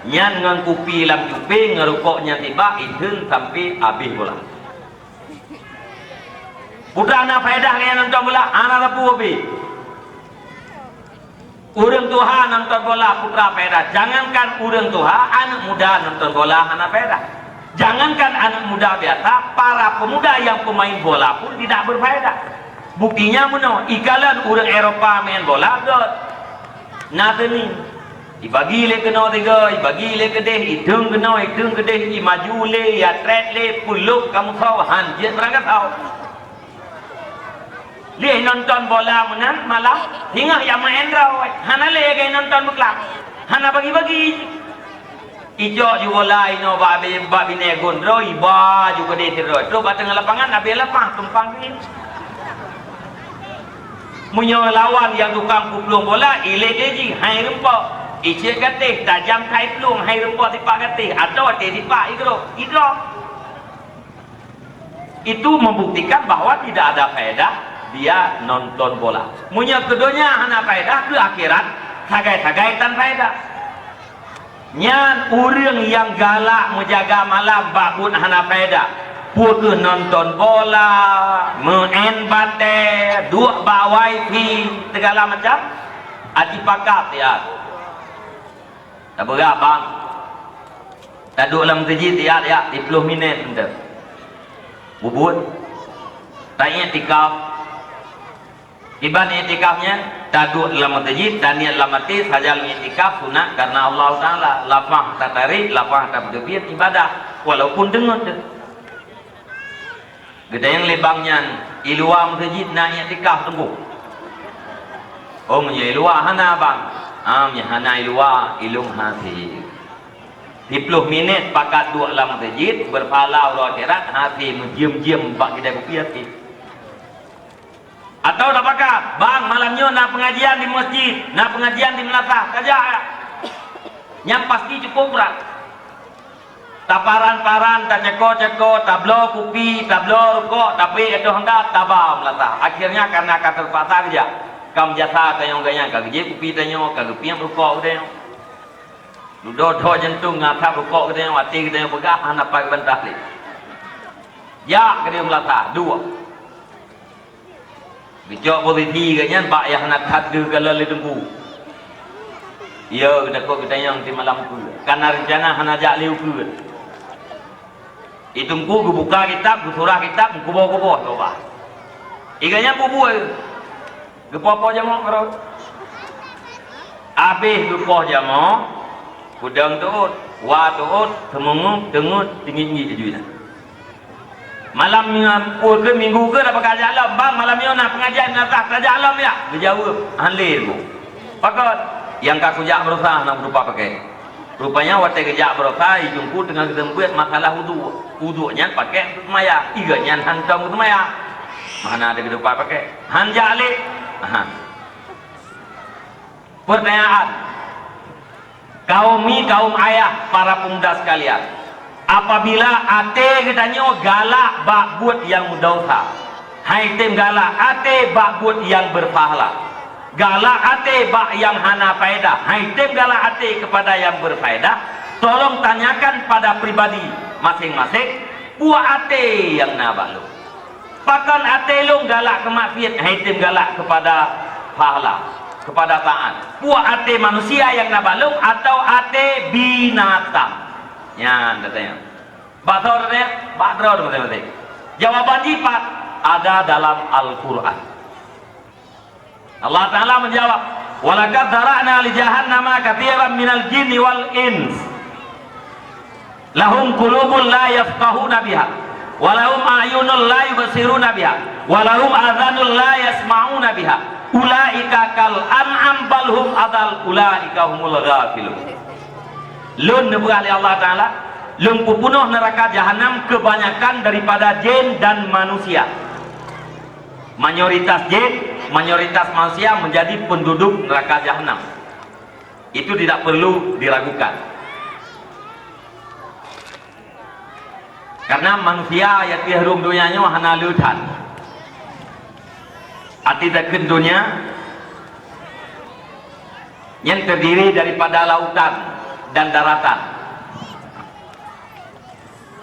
Nyan ngan kopi lam jupe ngerukoknya tiba idun sampai habis bola. Putra anak faedah kaya nonton bola, anak lepu habis. Urang tuha nonton bola putra faedah. Jangankan urang tuha, anak muda nonton bola anak faedah. Jangankan anak muda biasa, para pemuda yang pemain bola pun tidak berfaedah. Buktinya mana? Ikalan urang Eropa main bola god. Nah ni, dibagi le kena tiga, dibagi le kedeh, hidung kena, hidung kedeh, maju le, ya trek le, puluk kamu tahu, hanjit berangkat tahu. Dia nonton bola menang malam hingga yang main raw hana le gay nonton buklak hana bagi-bagi ijo juga lain no babi ne gondro iba juga de tiro tu batang lapangan abi lapang tumpang ni munyo lawan yang tukang kuplung bola ile leji hai rempo ije kate tajam kai plung hai rempo tipak kate atau te tipak igro itu membuktikan bahwa tidak ada faedah dia nonton bola. Munya keduanya hana faedah ke akhirat sagai-sagai tan faedah. Nyan urang yang galak menjaga malam babun hana faedah. Putu nonton bola, main bate, duk ba wifi segala macam. Aji pakap dia. Tak berapa bang. Tak duk dalam masjid dia 30 minit ente. Bubut. Tanya tikaf. Iban itikafnya taduk dalam masjid dan niat dalam hati saja itikaf sunat karena Allah Taala lapang tak tarik lapang tak berdebat ibadah walaupun dengar tu. Gede yang lebangnya iluar masjid nak itikaf tunggu. Oh menye iluar hana bang. Ya hana iluar ilung hati. 10 minit pakat dua dalam masjid berpahala Allah akhirat hati menjiam-jiam bak kita kopi hati. Atau tak pakat, bang malamnya nak pengajian di masjid, nak pengajian di melata, saja. Yang pasti cukup berat. taparan-paran, tak ceko-ceko, tablo kopi, tablo rokok, tapi itu hendak tabam lah. Akhirnya karena kata terpaksa kerja, kam jasa tayong gaya, kerja kopi tayong, kerja yang rokok tayong, ludo jantung ngatap rokok tayong, mati tayong pegah, anak pagi bentah ni. Ya kerja melata dua. Bijak politi katnya, pak yang nak hadir kalau ledengku. Ya, kita kok kita yang di malam ku. Karena rencana hana jak liu ku. Itu ku buka kitab, ku surah kitab, ku bawa coba. Iganya bubu. Gepo-po jamo karo. Habis gepo jamo, kudang tuut, wa tuut, temungu, tengut, tinggi-tinggi juina. Malam minggu ke dapat kerja alam, bang malam ni nak pengajian nak kerja alam ya. Dia jawab, hanlir ku. Pakot yang kaku jak berusaha nak berupa pakai. Rupanya waktu kerja berusaha jumpu dengan kesembuhan masalah wudu. Wudunya pakai untuk maya. Iganya hantam untuk maya. Mana ada berupa pakai? Hanja alik. Pertanyaan. Kaum ayah para pemuda sekalian. Apabila ate katanya galak bak buat yang dosa, hai tem galak ate bak buat yang berpahala, galak ate bak yang hana faedah, hai tem galak ate kepada yang berfaedah. Tolong tanyakan pada pribadi masing-masing, buat ate yang nabak lu, pakan ate lu galak ke maksiat, hai tem galak kepada pahala, kepada taat. Buat ate manusia yang nabak lu atau ate binatang? Ya, katanya. Bator dia, bator betul-betul. Jawaban jipat ada dalam Al-Quran. Allah Taala menjawab, "Walaqad zara'na li jahannama katsiran minal jinni wal ins. Lahum qulubun la yafqahuna biha, wa lahum a'yunun la yubsiruna biha, wa lahum adhanun la yasma'una biha. Ulaika kal an'am bal hum adal, ulaika humul ghafilun." Lun berali Allah Ta'ala, lun penuh neraka jahanam kebanyakan daripada jin dan manusia. Mayoritas jin, mayoritas manusia menjadi penduduk neraka jahanam. Itu tidak perlu diragukan. Karena manusia yang tiharum dunianya hana lutan. Arti takkan dunia yang terdiri daripada lautan dan daratan.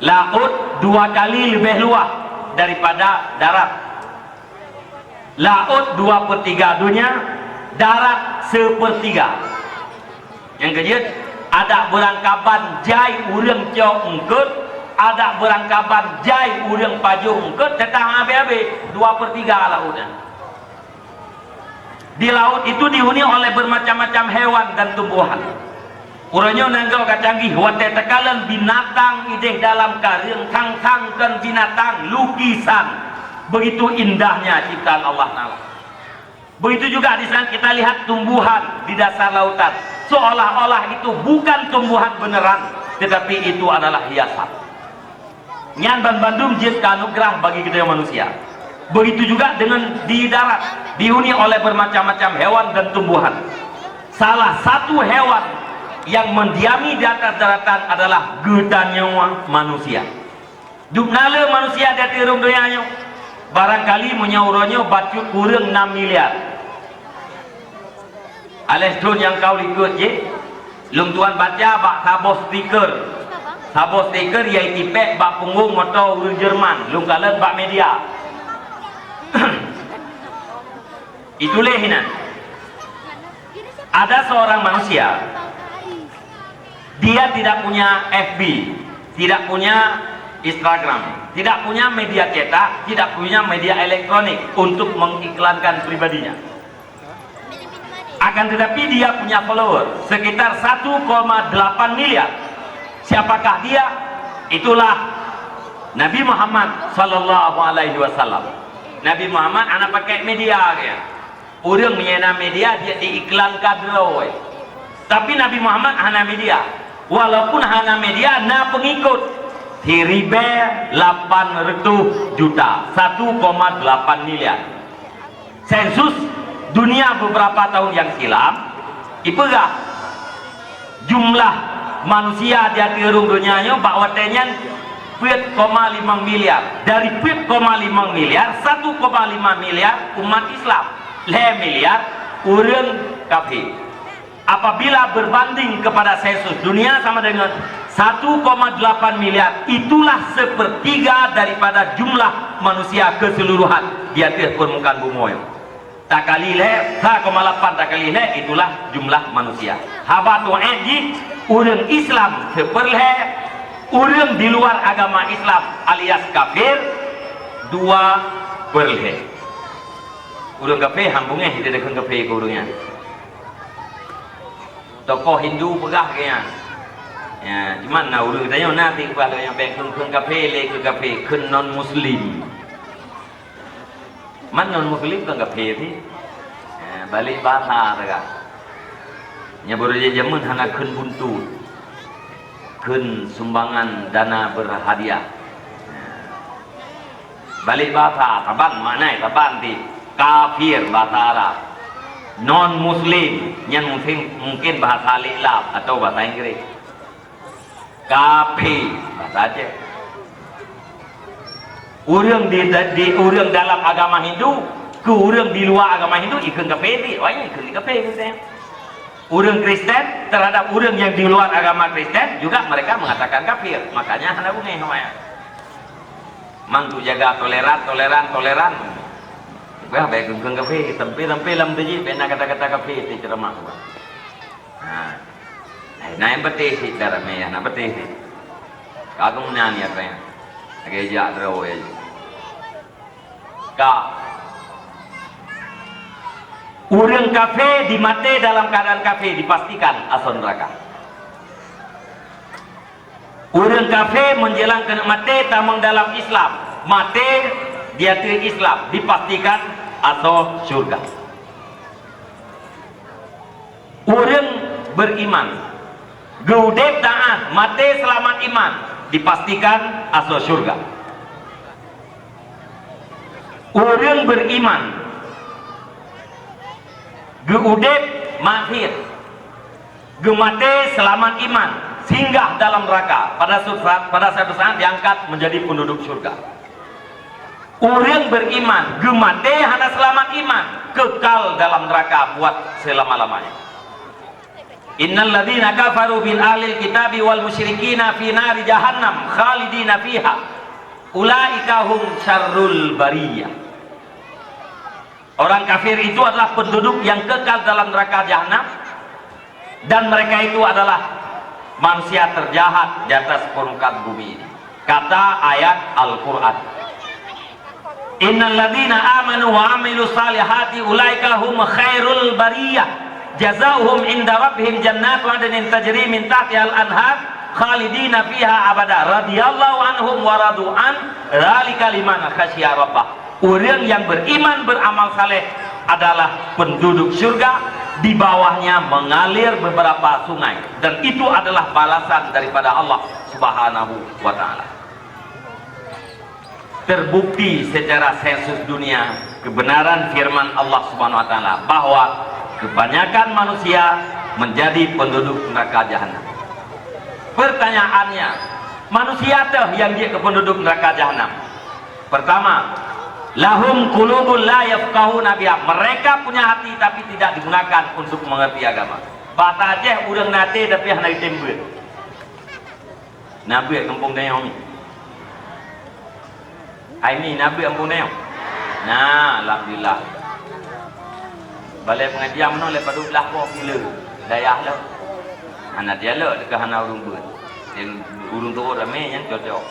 Laut 2 kali lebih luas daripada darat. Laut 2/3 dunia, darat 1/3. Yang kedua, ada berangkapan jai urang jauh engkut, ada berangkapan jai urang paju engkut, tetang habis-habis 2/3 lautnya. Di laut itu dihuni oleh bermacam-macam hewan dan tumbuhan. Urangnya nanggau kacanggih, watai tekalan binatang ideh dalam karang, kang-kangkan binatang, lukisan. Begitu indahnya ciptaan Allah Ta'ala. Begitu juga di sana kita lihat tumbuhan di dasar lautan. Seolah-olah itu bukan tumbuhan beneran, tetapi itu adalah hiasan. Nyan Bandung jin kanugerah bagi kita manusia. Begitu juga dengan di darat, dihuni oleh bermacam-macam hewan dan tumbuhan. Salah satu hewan yang mendiami di atas daratan adalah gedanyawa manusia. Duknala manusia di tirum dunianya barangkali menyaurannya bacut kurang 6 miliar. Aleston yang kau ikut je, lung tuan baca bak sabos stiker. Sabos stiker yai tipek bak punggung motor urang Jerman, lung kalan bak media. Itulah hinan. Ada seorang manusia, dia tidak punya FB, tidak punya Instagram, tidak punya media cetak, tidak punya media elektronik untuk mengiklankan pribadinya. Akan tetapi dia punya follower sekitar 1,8 miliar. Siapakah dia? Itulah Nabi Muhammad sallallahu alaihi wasallam. Nabi Muhammad anak pakai media dia. Orang menyena media dia diiklankan dulu. Tapi Nabi Muhammad hana media. Walaupun hana media, na pengikut hiribe 800 juta, 1,8 miliar. Sensus dunia beberapa tahun yang silam, ipegah jumlah manusia dia terung dunianya bahwa tenyan 4,5 miliar. Dari 4,5 miliar 1,5 miliar umat Islam, 5 miliar orang kafir. Apabila berbanding kepada sensus dunia sama dengan 1,8 miliar, itulah sepertiga daripada jumlah manusia keseluruhan di atas permukaan bumi. Tak kali le 3,8 tak kali le, itulah jumlah manusia. Haba tu eji orang Islam seperle orang di luar agama Islam alias kafir 2 perle. Orang kafir hambungnya tidak ada kafir ke orangnya. Tokoh Hindu pegah kayaknya. Ya, cuman nak urut tanya nanti kepada yang pengkun kafir le ke kafir ke non muslim. Man non muslim ke kafir ni? Ya, balik bahasa dekat. Nya baru je jamun hana kun buntu. Kun sumbangan dana berhadiah. Ya. Balik bahasa taban makna taban di kafir bahasa Arab. Non muslim yang mungkin bahasa Arab atau bahasa Inggris. Kafir bahasa Aceh. Orang di orang dalam agama Hindu ke orang di luar agama Hindu ikut kafir ni, wah ikut kafir kita. Orang Kristen terhadap orang yang di luar agama Kristen juga mereka mengatakan kafir. Makanya hendak bunyi namanya. Mantu jaga toleran. Wah baik geng kafe tempe lam tadi bena kata-kata kafe ti ceramah. Nah yang betul sih cara meh, nah betul sih. Kagum nyanyi apa ya? Agak jak draw ya. Orang kafe dimate dalam keadaan kafe dipastikan asal neraka. Orang kafe menjelangkan mate tamang dalam Islam, mate dia tu Islam dipastikan atau surga. Orang beriman gaudep taat mati selamat iman dipastikan atau surga. Orang beriman gaudep mahir gemate selamat iman singgah dalam neraka pada satu saat diangkat menjadi penduduk surga. Orang beriman gemate hanya selamat iman kekal dalam neraka buat selama-lamanya. Innal ladzina kafaru bil ahlil kitabi wal musyrikina fi nari jahannam khalidina fiha ulaika hum syarrul bariyah. Orang kafir itu adalah penduduk yang kekal dalam neraka jahanam dan mereka itu adalah manusia terjahat di atas permukaan bumi ini. Kata ayat Al-Qur'an. Innal ladzina amanu wa amilus salihati ulaika hum khairul bariyah jazaohum inda rabbihim jannatu adnin tajri min tahtihal anhar khalidina fiha abada radhiyallahu anhum wa radu an dzalika liman khasyiya rabbah. Orang yang beriman beramal saleh adalah penduduk surga, di bawahnya mengalir beberapa sungai dan itu adalah balasan daripada Allah Subhanahu wa taala. Terbukti secara sensus dunia kebenaran firman Allah Subhanahu wa taala bahwa kebanyakan manusia menjadi penduduk neraka jahanam. Pertanyaannya, manusia tuh yang jadi penduduk neraka jahanam. Pertama, lahum qulubun la yafqahuna biha. Mereka punya hati tapi tidak digunakan untuk mengerti agama. Bata Aceh urang nate tapi hana ditembel. Nabi kampung Dayong. Ini Nabi kampung Dayong. Nah, alhamdulillah. Balai pengajian mana lepas 12 kau gila. Dayah lah. Anak dia lah dekat hana urung ber. Dan urung tu ramai yang cocok.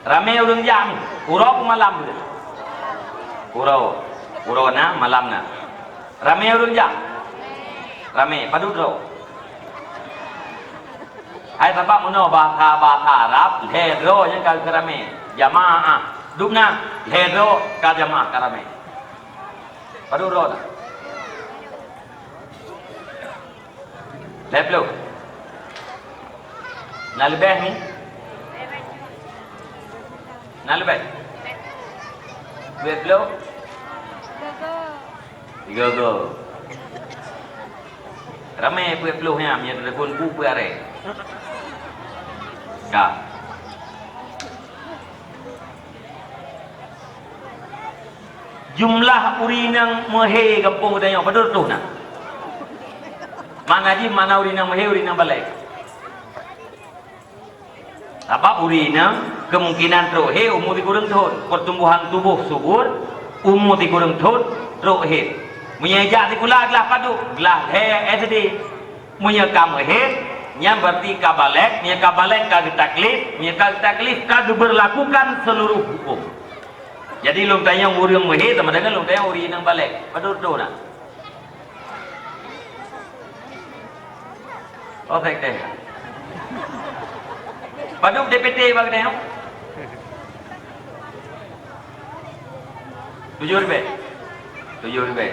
Ramai urung jam. Urau malam ber. Urau na malam na. Ramai urung jam. Ramai padu draw. Hai sebab mana bahasa Arab hedro yang kau ramai. Jamaah. Dukna hedro ka jamaah ka ramai. Padu draw na. Lebih nak lebih ni nak lebih lebih tiga go ramai peluh-peluhnya yang telepon ku perare. Kak. Jumlah urinang mehe kampung dayang pada tu nak. Mana ji mana urinang mehe urinang balik. Apa urinang kemungkinan terhe umur dikurang tahun, pertumbuhan tubuh subur umur dikurang tahun terhe. Menyejak dikula gelah padu, gelah he tadi. Menyekam he yang berarti kabalek, kabalek kagak taklif, kagak taklif kagak berlakukan seluruh hukum. Jadi lom tanya uring mehe sama dengan lom tanya urinang balik. Padu tu nak. Oh tak deh. Padu DPT bagi tengok. 7 ribu. 7 ribu.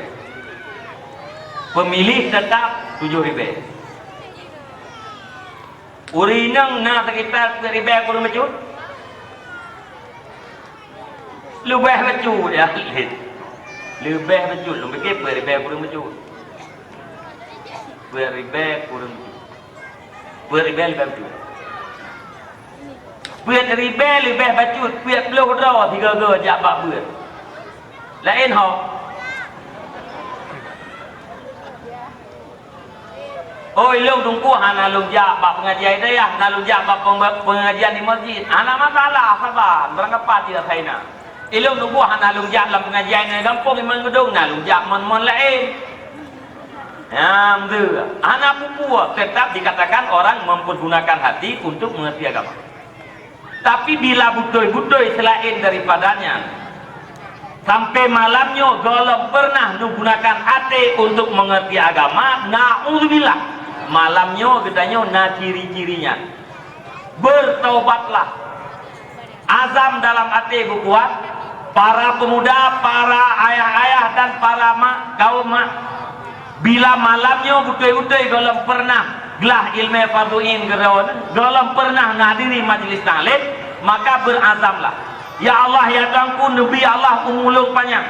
Pemilih tetap 7 ribu. Urinang nak sekitar 7 ribu kurang macam. Lebih macam dia lihat. Lebih macam. Lebih ke 7 ribu kurang macam. 7 ribu kurang. 7 ribu lebih macam. 7 ribu lebih bacut, 10 dah 3 ge jak bak beut. Lain hok. Oi long tungku hana long jak bak pengajian dia ya, na long jak bak pengajian di masjid. Ana masalah sabar, berangkat dia saina. Ilong tungku hana long jak dalam pengajian di kampung memang gedung na long jak mon lain. Anak pupu tetap dikatakan orang mempergunakan hati untuk mengerti agama. Tapi bila butoy-butoy selain daripadanya, sampai malamnya golong pernah menggunakan hati untuk mengerti agama, na'udzubillah, malamnya gedanya na ciri-cirinya. Bertaubatlah. Azam dalam hati kuat, para pemuda, para ayah-ayah dan para mak, kaum mak, bila malamnya butoy-butoy golong pernah gelah ilmu farduin gerawan, golong pernah menghadiri majlis taklim, maka berazamlah. Ya Allah ya Tuhanku, Nabi Allah umulung panjang,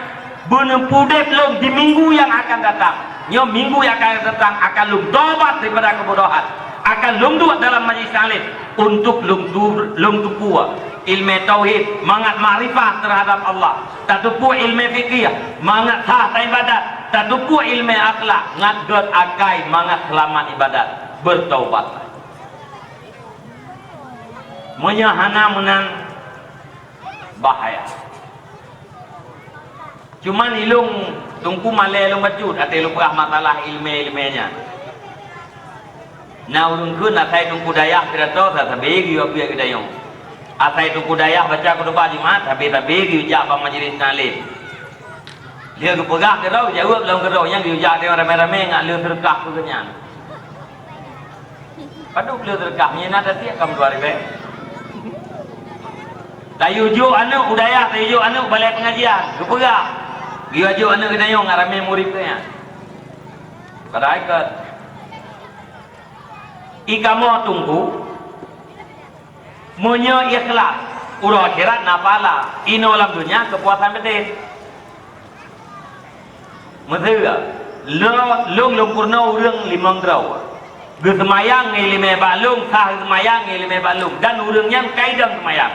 benempudet long di minggu yang akan datang. Nyo minggu yang akan datang akan lung tobat daripada kebodohan, akan lung duat dalam majlis taklim untuk lung tupua ilmu tauhid, mangat makrifah terhadap Allah, tatupu ilmu fikih, mangat sah ibadat, tatupu ilmu akhlak, ngagot akai mangat selamat ibadat. Bertaubat. Menyahana menang bahaya. Cuman ilung tungku malai ilung bacut atau ilung perah masalah ilmu-ilmunya. Na ulun kun atai tungku dayah tidak tahu tak bagi apa yang dayong. Atai tungku dayah baca khutbah Jumat tapi tak bagi ujak pada majlis taklim. Dia kepegah kerau jawab dalam kerau yang diujak dia ramai-ramai ngak leu terkah tu kenyan. Padu beliau terkahnya nak tadi akan 2 ribu. Tayujuk anak udaya, tayujuk anak balai pengajian. Kepegah. Dia ajuk anak kena yang ramai murid tu ya. Pada ikat. Ikamo tunggu. Munyo ikhlas. Urang akhirat nafala. Ino alam dunia kepuasan betul. Maksudnya, long purna urang 5 grau. Gesemayang ilmu balung, sah gesemayang ilmu balung, dan urangnya kaidang semayang.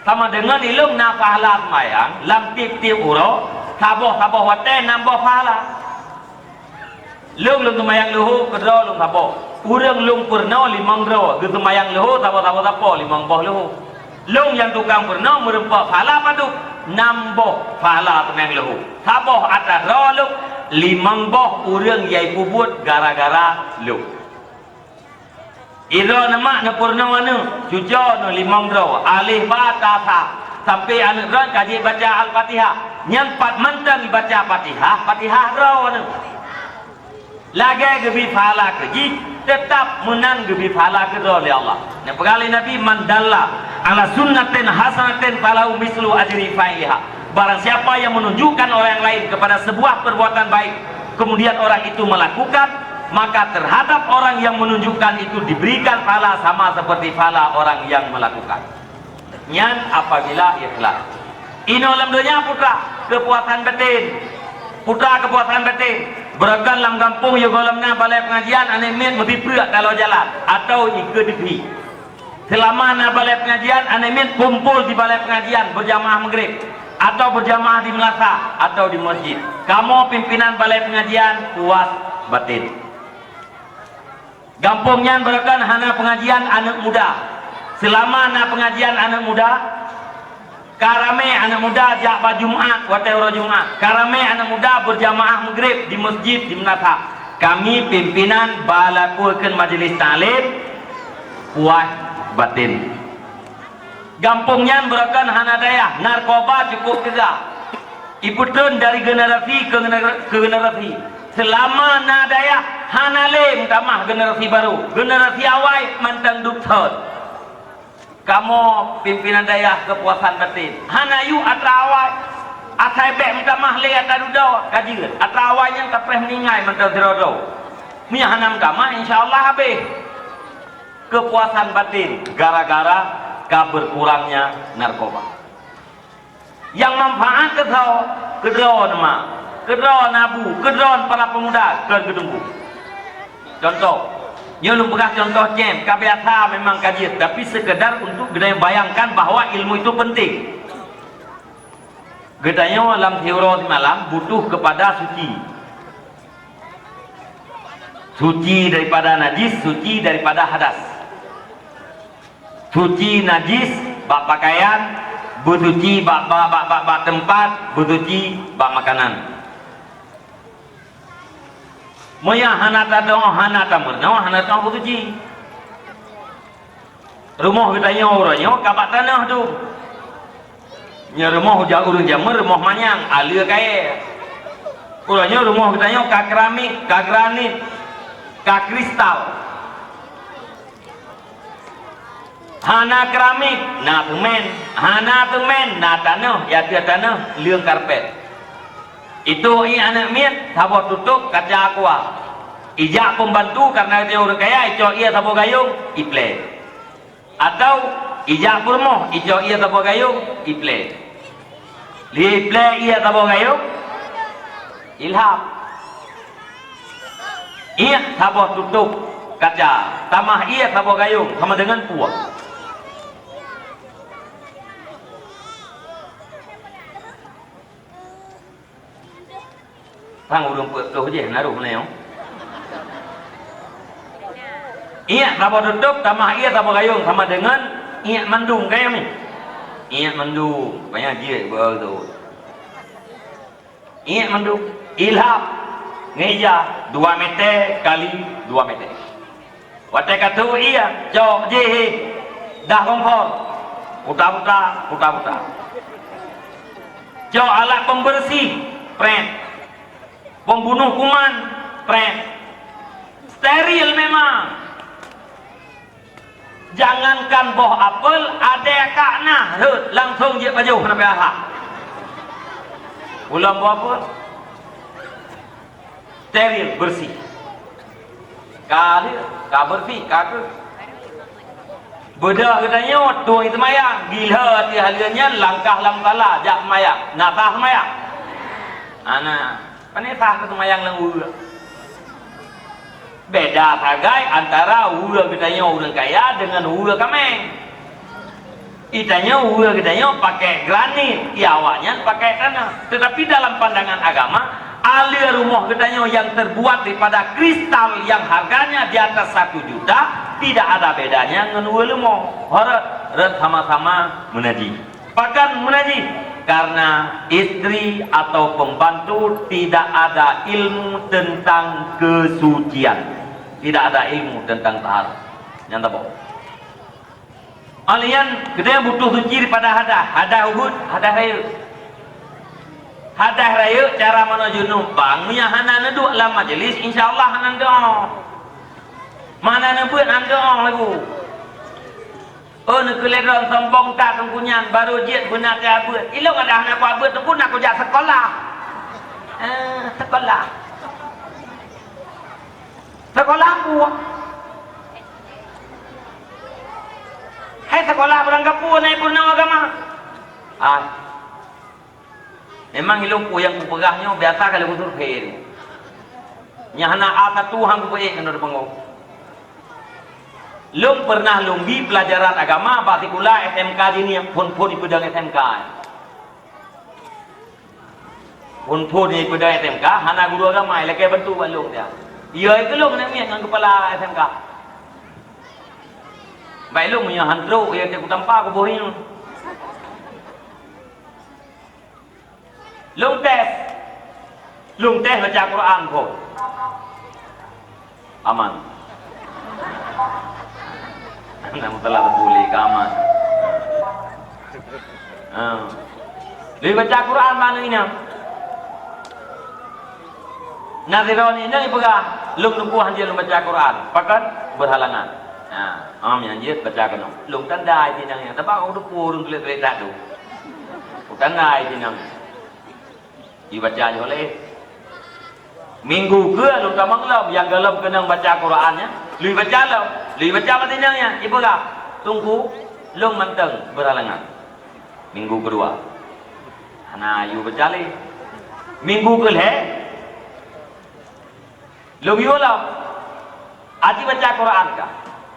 Sama dengan ilmu na pahala semayang, lam tip-tip uro, saboh wate nambah pahala. Lung semayang luhu, kedua lung saboh. Urang lung purna 5 grau, gesemayang luhu, saboh 5 boh luhu. Lung yang tukang purna merempak pahala padu, nambah pahala semayang luhu. Saboh atas roh 5 boh urang yai bubut gara-gara lu. Ira nama na purna mana? Cujo no 5 draw. Alif ba ta sa. Sampai anak ran kaji baca Al-Fatihah. Yang 4 mantan baca Fatihah draw na. Lagi gebi pahala keji, tetap menang gebi pahala kedua oleh Allah. Yang pegali Nabi mandalla ala sunnatin hasanatin falahu mislu ajri fa'iliha. Barang siapa yang menunjukkan orang lain kepada sebuah perbuatan baik, kemudian orang itu melakukan, maka terhadap orang yang menunjukkan itu diberikan pahala sama seperti pahala orang yang melakukan. Nyan apabila ikhlas. Ino alam dunia putra kepuasan batin. putra kepuasan batin berakan dalam kampung yo golamna balai pengajian ane min mesti perak kalau jalan atau ikut dipi. Selama na balai pengajian ane min kumpul di balai pengajian berjamaah maghrib atau berjamaah di melasa atau di masjid. Kamu pimpinan balai pengajian puas batin. Kampungnya berakan hana pengajian anak muda. Selama na pengajian anak muda karame anak muda jak ba Jumat watai ora Jumat. Karame anak muda berjamaah maghrib di masjid di menata. Kami pimpinan balakukeun majelis taklim puas batin. Gampungnya berakan hana daya narkoba cukup tegak. Iputun dari generasi ke generasi. Selama nadaya hana le tamah generasi baru. Generasi awal mantang dukthot. Kamu pimpinan daya kepuasan batin. Hana yu atrawai. Asai bek minta mahle atadudo kaji. Atrawai yang tak pernah meninggai minta zerodo. Mia hana minta mah insyaallah habis. Kepuasan batin gara-gara berkurangnya narkoba. Yang manfaat kedron mak, kedron abu, kedron para pemuda ke gedungku. Contoh. Dia belum pernah contoh jem, kebiasa memang kajian, tapi sekedar untuk kita bayangkan bahawa ilmu itu penting. Gedanya dalam teori malam butuh kepada suci. Suci daripada najis, suci daripada hadas. Suci najis, bak pakaian, bersuci bak tempat, bersuci bak makanan. Moya hana tadong hana tamur, nawa hana tong bersuci. Rumah kita nyo orangnya kabat tanah tu. Nya rumah hujang urang jamur, rumah manyang, alir kaya. Orangnya rumah kita nyo ka keramik, ka granit, ka kristal. Hana keramik, na temen, hana temen, na tanah, ya dia tanah, liang karpet. Itu anak miet sabot tutup kaca aqua. Ijak pembantu karena dia orang kaya, ijo ia sabot gayung, iple. Atau ijak purmoh, ijo ia sabot gayung, iple. Iple ia sabot gayung, ilham. Ia sabot tutup kaca, tamah ia sabot gayung sama dengan puak. Sang urung tu je naruh mana? Iya sabot tutup tambah iya sabot gayung sama dengan iya mandung kaya ni. Iya mandung banyak je betul. Iya mandung ilham ngeja 2 meter kali 2 meter. Watai kata iya jauh je dah kompor putar. Jauh alat pembersih pren. Pembunuh kuman, steril memang. Jangankan boh apel, ada kakna, langsung je baju kena pihak. Ulang boh apel, steril bersih. Kali, bersih, kaki. Beda katanya, tuang itu mayang, gila hati haliannya langkah lamkala, jak mayang, natah mayang. Anak. Ini sah kesemayang lang ura. Beda sagai antara ura kitanya orang kaya dengan ura kameng. Itanya ura kitanya pakai granit, iawanya pakai tanah. Tetapi dalam pandangan agama, alir rumah kitanya yang terbuat daripada kristal yang harganya di atas 1 juta, tidak ada bedanya dengan ura rumah. Harap sama-sama menaji. Bahkan menaji. Karena istri atau pembantu tidak ada ilmu tentang kesucian, tidak ada ilmu tentang taharah. Yang tak boleh. Alian kita butuh suci daripada hadah uhud, hadah raya. Hadah raya cara menuju numpang, punya hana neduk dalam majlis, insyaallah hana doa. Mana nebut hana doa lagu. Oh nak keledron sombong tak tengkunyan baru jit guna ke abut. Ilok ada anak abut tu pun aku jak sekolah. Sekolah. Sekolah aku. Hai sekolah beranggapu naik purna agama. Memang ilmu yang kupegahnya biasa kalau ku survei. Nya hana A1 hang ku baik kena pengau. Lung pernah lumbi pelajaran agama partikular SMK ini pun di pedang SMK. Pun di pedang SMK hana guru agama lagi bantu balung dia. Ia itu lung nak dengan kepala SMK. Baik lung punya handro yang dia kutampa ku boring. Lung tes baca Quran kau. Aman. Nama telah boleh ke aman. Dia baca Quran mana ini? Nazironi ini pegah. Lung nunggu hanjir baca Quran. Pakat berhalangan. Hanjir baca kena. Lung tandai tinangnya. Tapi aku tu purung tulis-tulis tak tu. Tandai tinang. Dibaca je oleh. Minggu ke lung kamang lam yang galam kena baca Qurannya. Lui baca lam. Lui baca apa tinangnya? Ibu kah? Tunggu. Lung manteng berhalangan. Minggu kedua. Hana you baca le. Minggu ke le. Lung you lam. Aji baca Quran kah?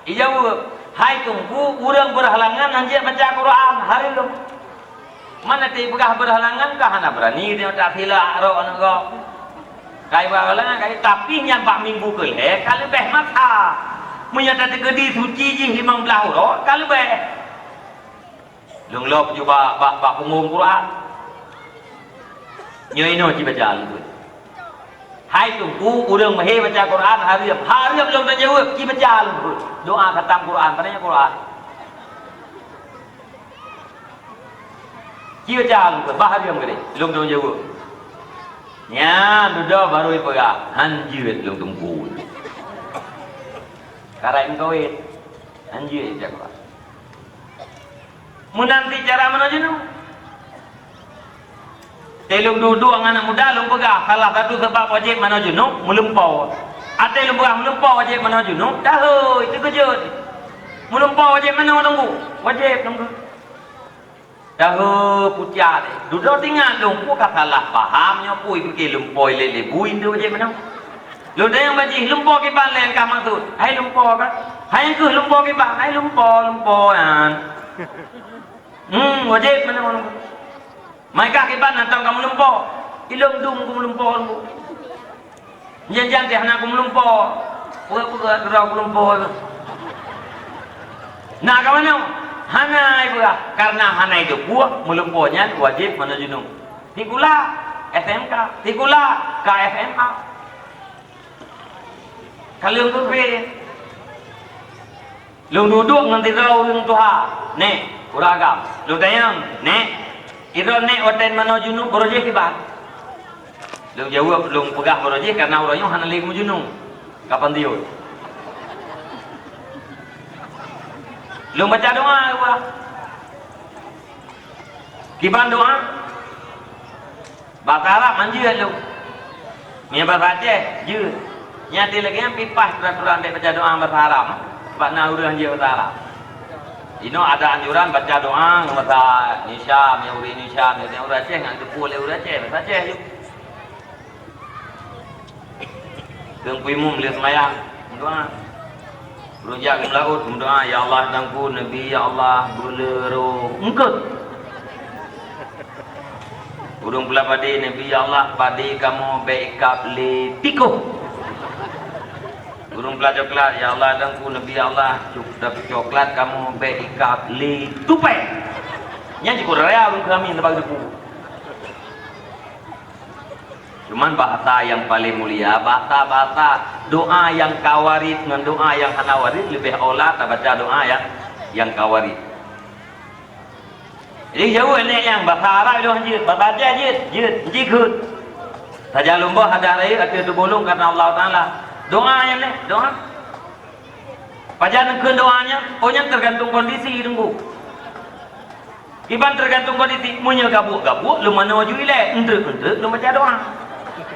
Ijau hai tunggu urang berhalangan anjir baca Quran hari lum. Mana ti begah berhalangan kah hana berani dia tak sila ro anak go. Kai berhalangan kai tapi yang bak minggu ke le kalau beh mata. Munya tak tegedi suci ji 15 ro kalau beh. Lung lop juga bak umum Quran. Nyoi no ci baca lu. Hai tunggu urang mahe baca Quran hari belum tak jawab ci baca lu. Doa khatam Quran padanya Quran. Ci baca lu bahari yang gede belum tak jawab. Nya duduk baru ipegah hanjir belum tunggu. Karai engkau hanjir baca Quran. Menanti cara mana je nu? Telung duduk anak muda lung pegah salah satu sebab wajib mana junub melumpau. Ate lung pegah melumpau wajib mana junub dah itu kejut. Melumpau wajib mana tunggu? Wajib tunggu. Dah pucat duduk tinggal lung pegah salah fahamnya pui pergi lumpau lele buin tu wajib mana? Lu dah yang baji lumpau ke balen kah maksud? Hai lumpau kan? Hai ke lumpau ke bang? Hai lumpau kan. Wajib mana orang? Mereka kibat nantang kamu lumpur. Ilung dung kamu lumpur. Jangan teh nak kamu lumpur. Pura-pura terau kamu lumpur. Nak ke mana? Hana ibu lah. Karena hana itu buah melumpurnya wajib mana junub. Tikulah SMK, tikulah KFMA. Kalau tu be. Lung duduk nanti terau lung tuha. Nek, uragam. Lung tayang, nek. Iro nek oten mano junub boroje kibat. Lung jawab lung pegah boroje karena orangnya hana lagi mu junub. Kapan dia? Lung baca doa gua. Kiban doa. Bahasa Arab manjir lung. Nya bahasa Aceh, je. Nya ti lagi yang pipah peraturan baca doa bahasa Arab. Sebab na urang je bahasa Arab. Ino ada anjuran baca doa bahasa Indonesia, Melayu Indonesia, Melayu Aceh, ngan tepul Melayu Aceh, bahasa Aceh je. Keung pimum lihat semayang, doa. Berujak ke laut, doa ya Allah tangku Nabi ya Allah bulero engkut. Burung pula padi Nabi ya Allah padi kamu baikap le tiko. Burung pula coklat, ya Allah dangku Nabi Allah dapat coklat kamu baikap li tupai. Yang cukup raya burung kami tempat depu. Cuman bahasa yang paling mulia, bahasa doa yang kawarit dengan doa yang hanawarit lebih olah tak baca doa yang kawarit. Jadi jauh ini yang bahasa Arab itu hanya bahasa Aceh jikut. Saja lumba ada raya ada tu bolong karena Allah Taala. Doa yang ni, doa. Pajan ke doanya, ohnya tergantung kondisi tunggu. Iban tergantung kondisi, munya gabuk, lu mana waju ile, untuk, lu baca doa.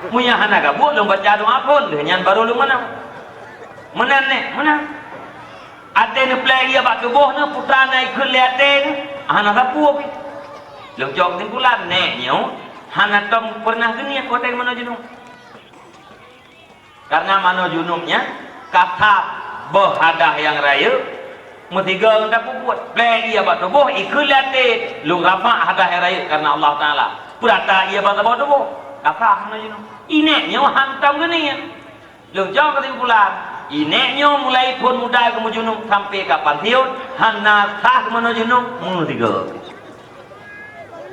Munya hana gabuk, lu baca doa pun, dengan baru lu mana. Mana ni, mana? Ate ni play ia bak kebuh ni, putra naik ke liatin, hana gapu api. Lu jok tingkulan, ni, nyo, Hanatom pernah geniat kota yang mana junub. Karena mana junubnya kata berhadah yang raya metiga hendak buat play ia batu boh ikulate lu rafa hadah yang raya karena Allah Taala purata ia batu boh kata mana junub ineknya hantam gini ya lu jauh kesimpulan ineknya mulai pun muda ke junub sampai kapan tiut hana sah mana junub mutiga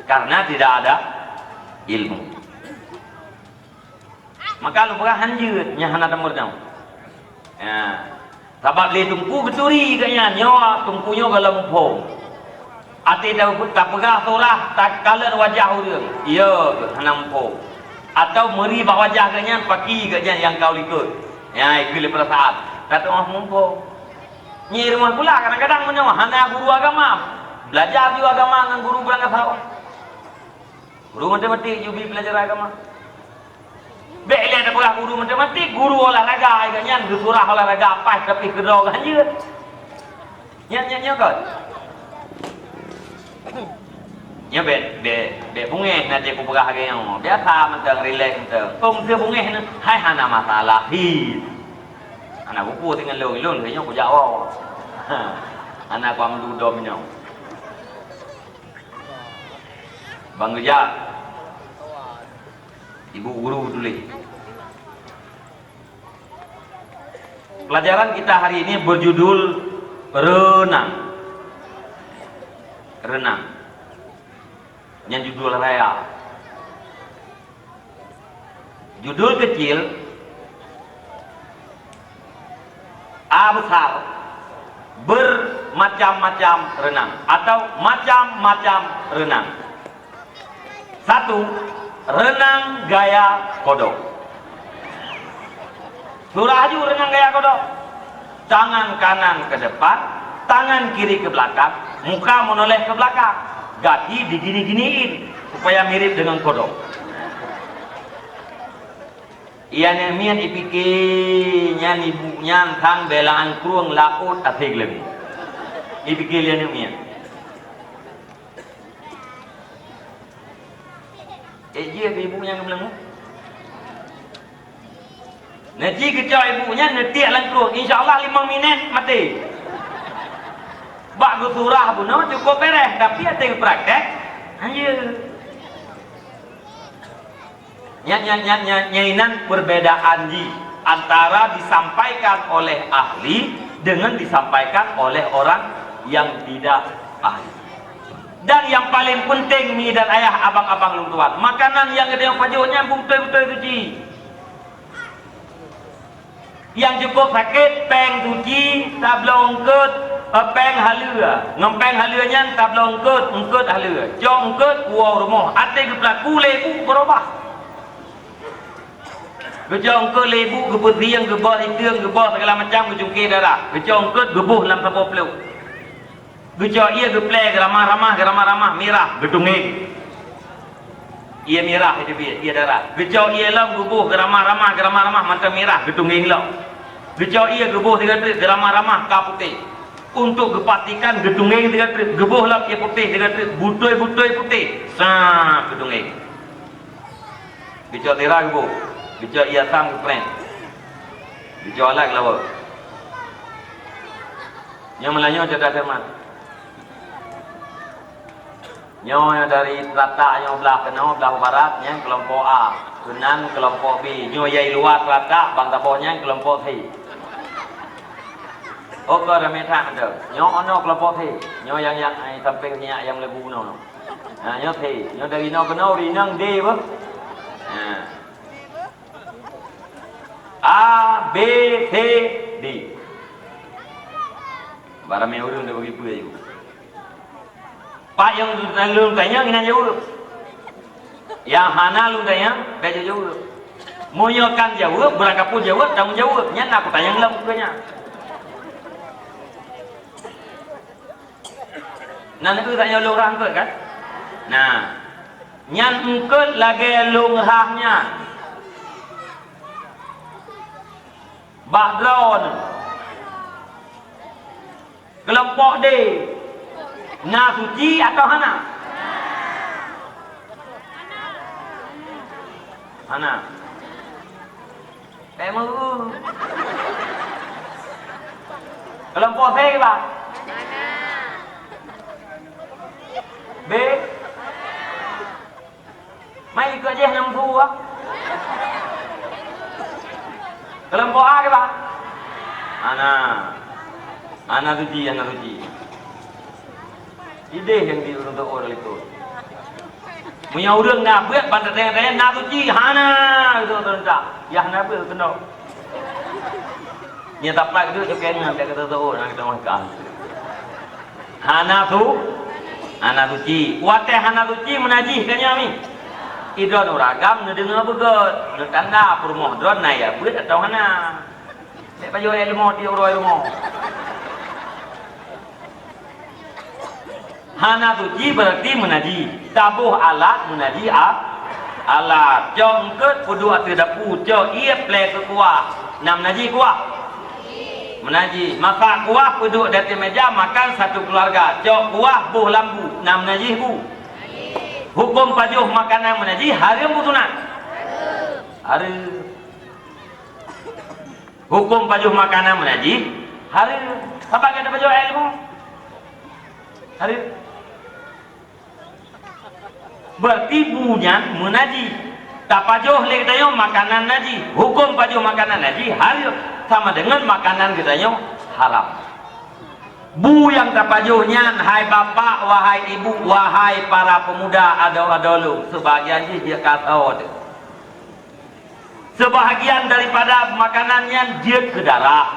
karena tidak ada ilmu. Maka lu pernah hanjut nya hana temur tau. Ya. Sebab le tungku beturi kanya nyawa tungkunya galam pom. Ate dah tak pegah sorah tak kalan wajah dia. Ya hana pom. Atau meri bak wajah kanya paki kanya yang kau likut. Ya ikut perasaan. Kata orang mumpung. Nyi rumah pula kadang-kadang menyawa hana guru agama. Belajar juga agama dengan guru berangkat sawah. Guru matematik juga belajar agama. Baik lihat apa guru matematik, guru olahraga agaknya, surah olahraga apa tapi kedau kan je. Nya kan. Nya be bungeh nanti aku pegah agaknya. Biasa mentang relax mentang. Tom dia bungeh ni, hai hana masalah hi. Anak buku tinggal lon kayaknya aku jawab. Anak aku amdu domino. Bang Gejak ibu guru tulis pelajaran kita hari ini berjudul renang yang judul raya judul kecil A besar bermacam-macam renang atau macam-macam renang. Satu, renang gaya kodok. Surah juga renang gaya kodok. Tangan kanan ke depan, tangan kiri ke belakang, muka menoleh ke belakang, kaki digini-giniin supaya mirip dengan kodok. Ia mian ipikirnya ibunya tang belaan kruang laut atik lagi. Ipikirnya mian. Dia ke ibunya ke belakang. Nanti kecau ibunya netiak langkruang. InsyaAllah 5 minit mati. Bak surah pun cukup beres. Tapi ada yang praktek. Hanya. Nyainan perbedaan antara disampaikan oleh ahli dengan disampaikan oleh orang yang tidak ahli. Dan yang paling penting mi dan ayah abang-abang long tuan, makanan yang ada yang pajoknya betul-betul suci. Yang cukup sakit peng suci, tablong ungkut, peng halua. Ngempeng haluanya tablong ungkut halua. Jong ungkut wow rumah. Ate ke pelaku lebu berubah. Kejong ungkut lebu ke putih ke bawah itu ke bawah segala macam ke jungkir darah. Kejong ungkut gebuh dalam sapau peluk. Gejau ia geplek ramah-ramah merah gedunging. Ia merah itu ia darah. Gejau ia lam gebuh ramah-ramah mata merah gedunging lau. Gejau ia gebuh 3 trik ramah-ramah ka putih. Untuk kepastikan gedunging 3 trik gebuh lam ia putih 3 trik butoi putih. Sa gedunging. Gejau tira gebuh. Gejau ia sam gepren. Gejau alak lawa. Yang melanyo cerdas cermat. Nyo dari Telatak nyo belah kena belah barat nya kelompok A, Kenan kelompok B. Nyo yai luar Telatak bang tabohnya kelompok C. Oh ke remetan ada. Nyo ono kelompok C. Nyo yang sampai nya yang lebu no. Nah nyo C. Nyo dari no kena rinang D apa? Nah. A B C D. Barang urung dah bagi punya juga. Pak yang lu tanya ngina jauh. Yang hana lu tanya baca jauh. Monyokan jauh, berangkat pun jauh, tanggung jauh. Nya nak tanya ngelam kanya. Nah itu tanya lu orang ke kan? Nah. Nyan engkeut lagi lungrahnya. Background. Kelompok D. Na suci atau hana? Hana. Mau. Kelompok C Pak. B. Mai ikut aja 6 thu á. Kelompok A ke Pak? Ana tuji. Ide yang diurut orang itu. Punya orang nak buat bantat dengan nak tuji hana itu tentang. Ya nak buat kena. Nya tapak itu juga dengan dia kata tu nak kita makan. Hana tuji. Wate hana tuji menajih kan ya mi. Idron ragam ngedengar begot, ngetanda permohon naik ya buat atau hana. Saya baju ilmu dia uroi ilmu. Hana tuji berarti menaji. Tabuh alat menaji alat. Jongket kedua tidak pujo ia plek kuah. Nam menaji kuah. Menaji. Masak kuah duduk di atas meja makan satu keluarga. Jok kuah buh lambu. Nam menaji bu. Hukum pajuh makanan menaji haram butunan. Haram. Hukum pajuh makanan menaji haram. Apa kata pajuh ilmu? Haram. Berarti bunyan menaji. Tak pajuh lek kita makanan naji. Hukum pajuh makanan naji haram sama dengan makanan kita haram. Bu yang tapajuhnya, hai bapak, wahai ibu, wahai para pemuda adol-adolu, sebagian dia kata sebahagian daripada makanannya dia ke darah,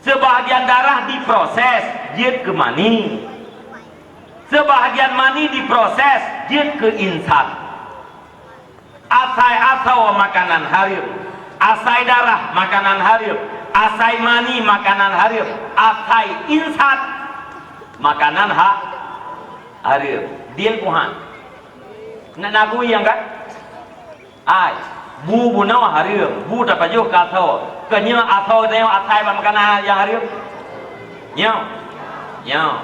sebahagian darah diproses dia ke mani, sebahagian mani diproses dia ke insan. Asai makanan haram, asai darah makanan haram, asai mani makanan haram, asai insan makanan haram. Dia Tuhan nak nagui yang kan ai bu bunau haram bu tak pajuh katau kenya atau tengok asai makanan yang haram nyo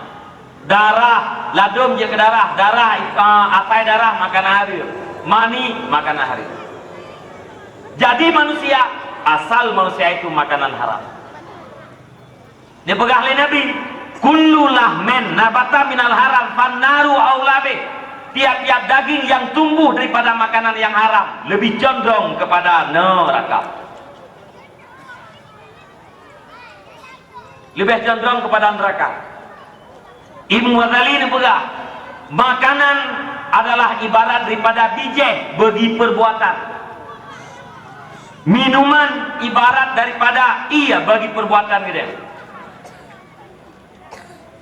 darah ladum je ke darah asai darah makanan haram, mani makanan haram. Jadi manusia asal manusia itu makanan haram. Dia pegah oleh Nabi, kullu lahmin nabata minal haram fannaru aulabe. Tiap-tiap daging yang tumbuh daripada makanan yang haram lebih condong kepada neraka. Lebih condong kepada neraka. Ibnu Ghazali ini pegah, makanan adalah ibarat daripada bijih bagi perbuatan. Minuman ibarat daripada ia bagi perbuatan kita.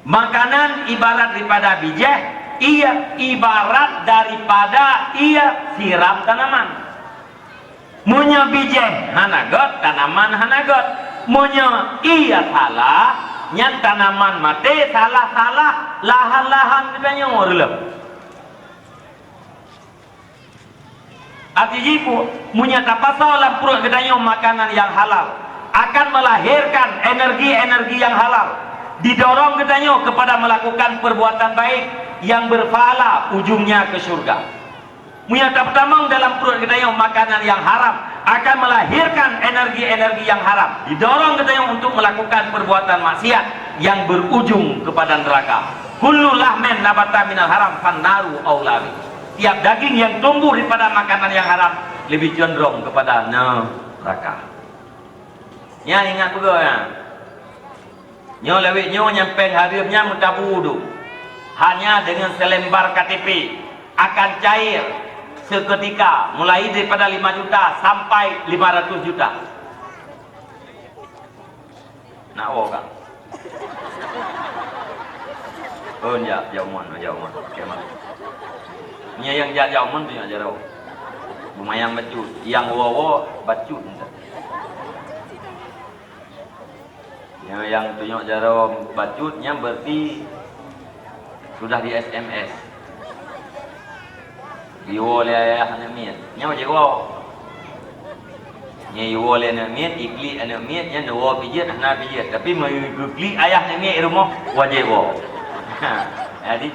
Makanan ibarat daripada bijih, ia ibarat daripada ia siram tanaman. Munya bijih hanagot, tanaman hanagot. Munya ia salah, nya tanaman mati, salah lahan-lahan kita nyorlep. Arti jiku menyata pasal dalam perut kita makanan yang halal akan melahirkan energi-energi yang halal, didorong kita kepada melakukan perbuatan baik yang berpahala ujungnya ke surga. Menyata pertama dalam perut kita makanan yang haram akan melahirkan energi-energi yang haram, didorong kita untuk melakukan perbuatan maksiat yang berujung kepada neraka. Kullu lahmin nabata minal haram fannaru aulabi. Tiap daging yang tumbuh daripada makanan yang haram lebih cenderung kepada neraka. Nya ingat juga ya. Nyo lewit nyo nyampe harimnya mutabudu. Hanya dengan selembar KTP akan cair seketika mulai daripada 5 juta sampai 500 juta. Nak kan? Oh ya, jauh mon. Kemana? Nya yang jauh mon tu yang jauh. Lumayan bacut, yang wawo bacut. Yang tunjuk jauh bacutnya berarti sudah di SMS. Iwo le ayah namiat. Nya macam ko. Nya iwo le namiat, ikli namiat, nya dua pijat, na pijat. Tapi mengikli ayah namiat rumah wajib wo. Jadi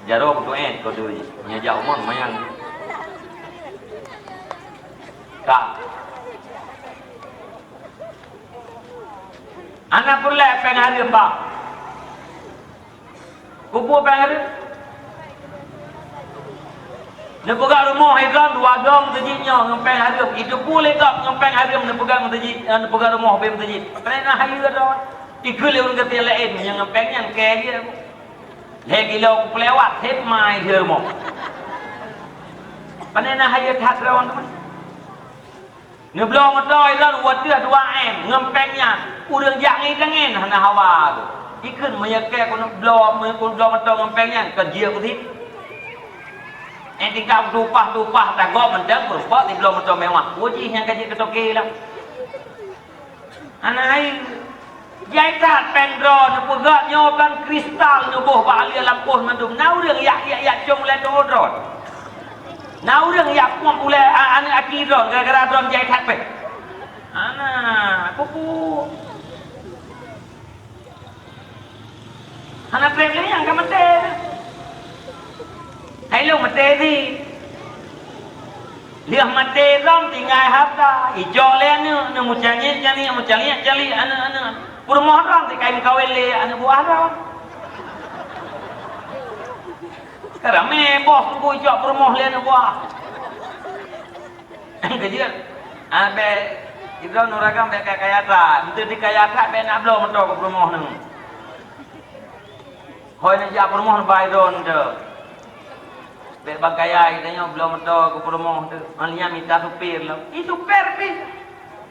jarum tu kau tu nya jauh mon mayang. Anak pula pengen hari apa? Kupu pengen hari. Nepegak rumah hidran dua dom terjitnya ngempeng hari. Itu boleh tak ngempeng hari nepegak terjit, nepegak rumah bem terjit. Pernah hari dah. Ikut lewat kata lain yang ngempeng yang kaya dia. Lagi lo pelewat hep mai dia rumah. Pernah hari tak rawan teman. Nebelong motor hidran dua M ngempengnya. Urang jangan jangan hana hawa tu. Ikut menyekek kono blom motor ngempengnya kerja betul. Tinggal tupah tak gop mendang berbuat di belum macam mewah. Wajih yang kaji ketoke lah. Anai jaitat pendro nepegat nyoban kristal nubuh bali lampuh mandum. Nau deung yak jom le dodron. Nau deung yak puang ule ane akidron gara-gara dron jaitat pe. Ana kuku. Ana tremle yang kamate. Hai lu mati di lihat mati ram tinggal hafta hijau le anu mucanya cali anu purmoh ram tikai kawin le anu buah ram sekarang bos ku hijau purmoh le anu buah kejian abe itu nuragam be kayata itu di kayata be nak belum mentok ke purmoh nu hoi nak jak purmoh baidon tu bek bagaya itanya belum ada ke promo tu. Alia minta supir lah. Itu supir pi.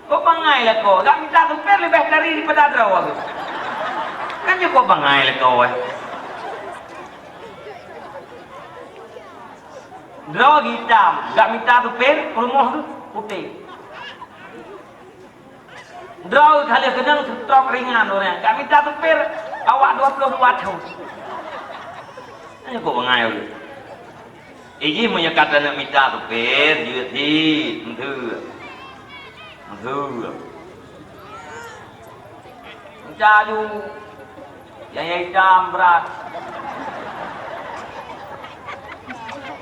Kau bangai lah kau. Gak minta supir lebih dari daripada draw aku. Kan je kau bangai lah kau Draw hitam, gak minta supir promo tu putih. Draw kali kenang stroke ringan orang. Gak minta supir awak 22 tahun. Kan je kau bangai lu. Ini menyatakan nak minta supir juga sih, mentu, mencaju, yang hitam berat,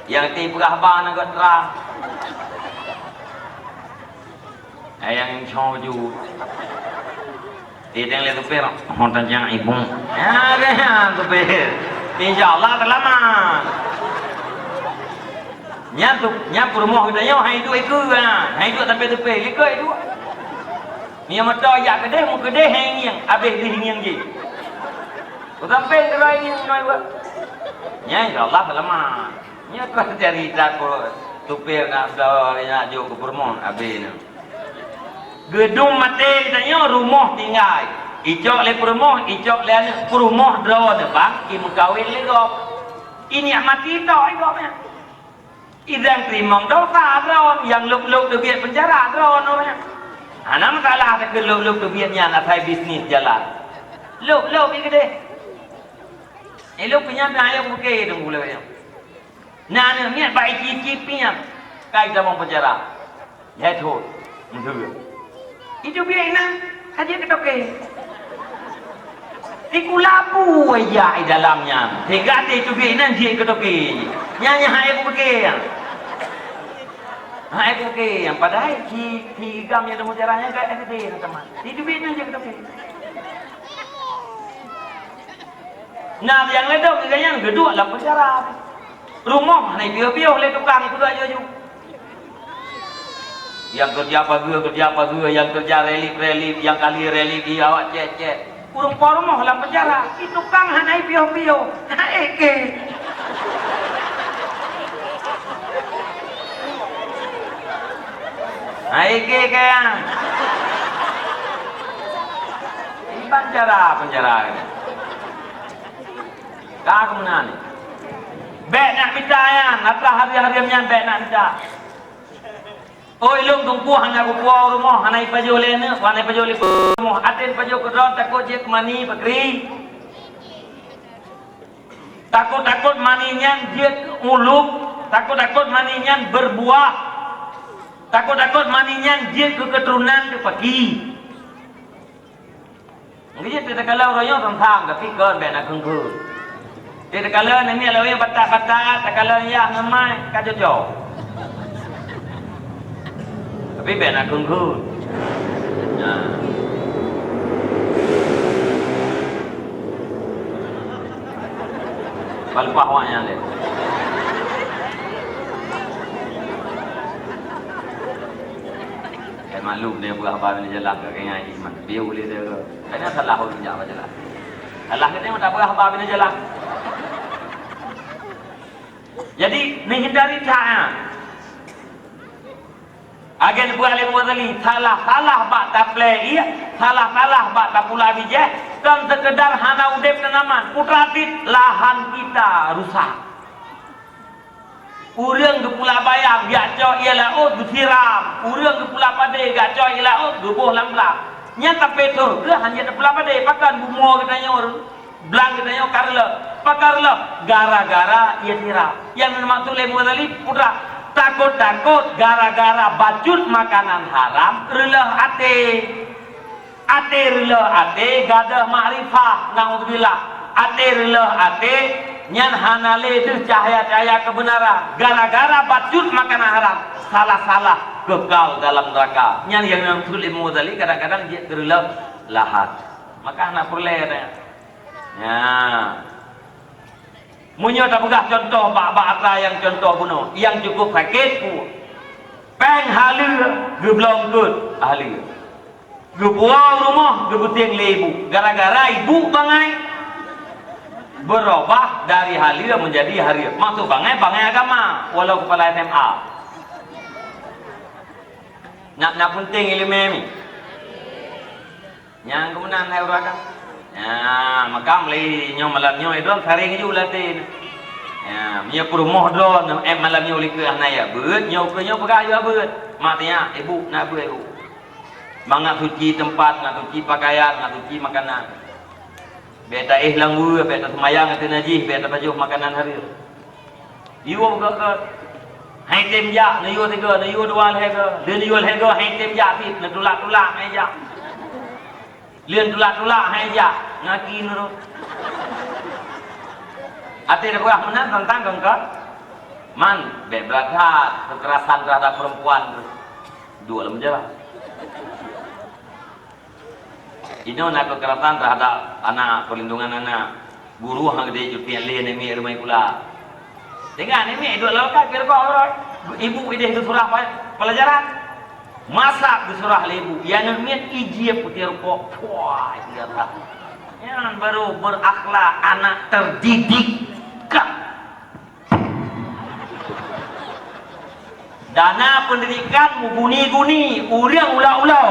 yang tipe kahban agak terang, yang caju, dia yang lihat supir, hontan jangan ibu, kan supir, insyaallah terlama. Nyap rumah kita nyo hai tu ikut hai tu sampai tepi ikut itu ni motor yak kedeh mu kedeh hai ngiang habis di ngiang je tu sampai kerai ngiang noi buat nya insyaallah selamat nya kau cari tak tupir nak nak jo ke rumah habis ni gedung mati kita nyo rumah tinggal ijok le rumah ijok le rumah draw de bang ki mengkawin le go ini mati tok igopnya Idang terima dosa drone yang luk-luk tu biar penjara drone orang. Ana masalah tak luk-luk tu biarnya nak saya bisnis jalan. Luk ni gede. Luk punya ayam buke tu boleh. Nah ni baik cipnya kai sama penjara. Ya tu. Itu biar ina saja ketoke. Ikulapu aja di dalamnya. Tiga itu biar ina dia ketoke. Nyanyi hai buke. Hai buke yang padahal tiga yang temu caranya gak ada dia teman. Itu biar ina dia ketoke. Nah yang ledok yang geduk lah penjara. Rumah ni biar-biar oleh tukang itu aja ju. Yang kerja apa yang kerja relif, yang kali relif dia awak cek. Kurung rumah lah penjara. Itu tukang hanai biar-biar. Hai ke. Hai ke kan. Ini penjara ini. Kau kemana ni? Bek nak minta ya, natlah hari-harinya bek nak minta. Oh ilung tungku hanya buku rumah, hanya paju lena, hanya paju le rumah. Aten paju kedon takut je kemani bakri. Takut maninya dia uluk, takut maninya berbuah. Takut maninya dia keturunan ke pagi. Mungkin kita kalau royo tentang tapi kan bek nak kengku. Dia kalau ni kalau yang batak-batak, kalau yang ngemai kajojo. Tapi ben nak kungkun. Nah. Lepas awaknya dia. Maklum dia buat apa ni jalan kat kaya iman. Dia boleh dia. Kena salah orang jalan jalan. Salah kita tak buat apa ni jalan. Jadi ni hindari tak. Agen buat lewat tadi salah bak tak play iya, salah bak tak pula bijak dan sekedar hana udep tanaman. Putratit lahan kita rusak. Urang ke pula bayang dia cok ialah bersiram. Urang ke pula padai gak cok ialah gebuh lamblak. Nya tapi tu ke hanya ke pula padai pakan bumo katanya orang. Belang katanya karla. Pakarla gara-gara ia siram. Yang maksud lemu tadi putra takut gara-gara bacut makanan haram relah ate relah ate gadah makrifah naudzubillah ate relah ate nyan hanale itu cahaya-cahaya kebenaran gara-gara bacut makanan haram salah kekal dalam neraka nyan yang maksud ilmu tadi kadang-kadang dia terlelap lahat maka anak perler ya munyo tak pegah contoh bak-bak yang contoh bunuh yang cukup sakit pun peng halu geblong good ahli gebuang rumah gebuting lebu gara-gara ibu bangai berubah dari halia menjadi haria maksud bangai agama walau kepala SMA nak penting ilmu ni yang kemudian hai urakan ya maka mulai nyo malam nyo itu sering je ulatin ya punya perumoh don malam nyo lik anaya beut nyo pegah yo beut matnya ibu nak beut ibu mangat suci tempat ngat suci pakaian ngat suci makanan beta ihlang wu beta semayang ate najis beta baju makanan hari yo buka hai tem ja ne yo tiga ne yo dua hega de yo hega hai tem ja pit ne tulak hai ja lian tulak hai ja ngaki nurut ate dah mana tentang kengkak man beberapa kekerasan terhadap perempuan dua dalam jalan ini nak kekerasan terhadap anak perlindungan anak guru hang gede cuti lian ni rumah kula tengah ni dua lawan kira kau ibu ide itu surah pelajaran masak di surah lebu yang mian iji putih rokok wah dia tak yang baru berakhlak anak terdidik dana pendidikan guni-guni uriang ulau-ulau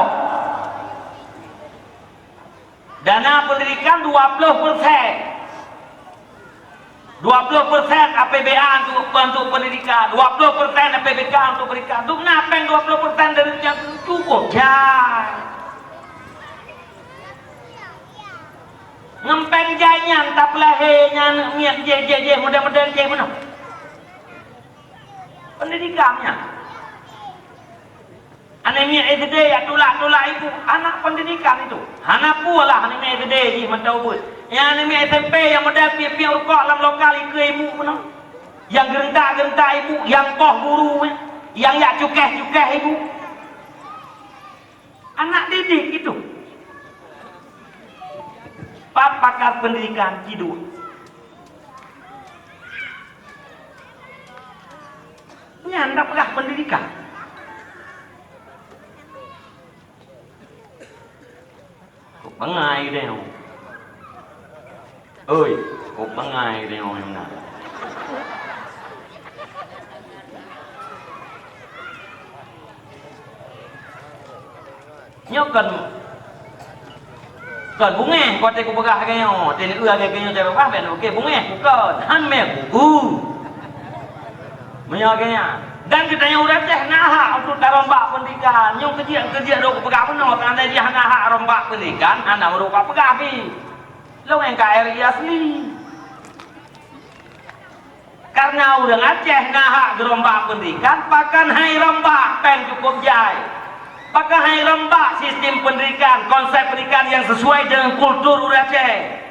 dana pendidikan 20% APBA untuk pendidikan 20% APBK untuk pendidikan untuk ngapain 20% dari yang cukup ya ngempen janyan tak pelahnya mian je mudah-mudahan je mana pendidikannya anemia SD ya tulak ibu anak pendidikan itu anak pula anemia SD ji mentau bus yang anemia SMP yang modal piap-piap rokok dalam lokal itu ibu mana yang gerenta ibu yang koh guru yang ya cukeh ibu anak didik itu pakar pendidikan tidur ini anda pernah pendidikan kok pengai deh oi kok pengai deh mana nyokan còn bún nghe có thể cũng bạc cái nhau thì ưa cái nhau chạy vào bên ok bún nghe cũng có han mẹ cũng mấy cái nhà dan kita yang udah ceh naha untuk rombak pendidikan nyong kerja do pegah penuh anda dia naha rombak pendidikan anda merupakan pegah pi lo yang KRI asli karena udah ngaceh naha gerombak pendidikan pakan hai rombak pen cukup jai pakai rembak sistem pendidikan, konsep pendidikan yang sesuai dengan kultur Aceh.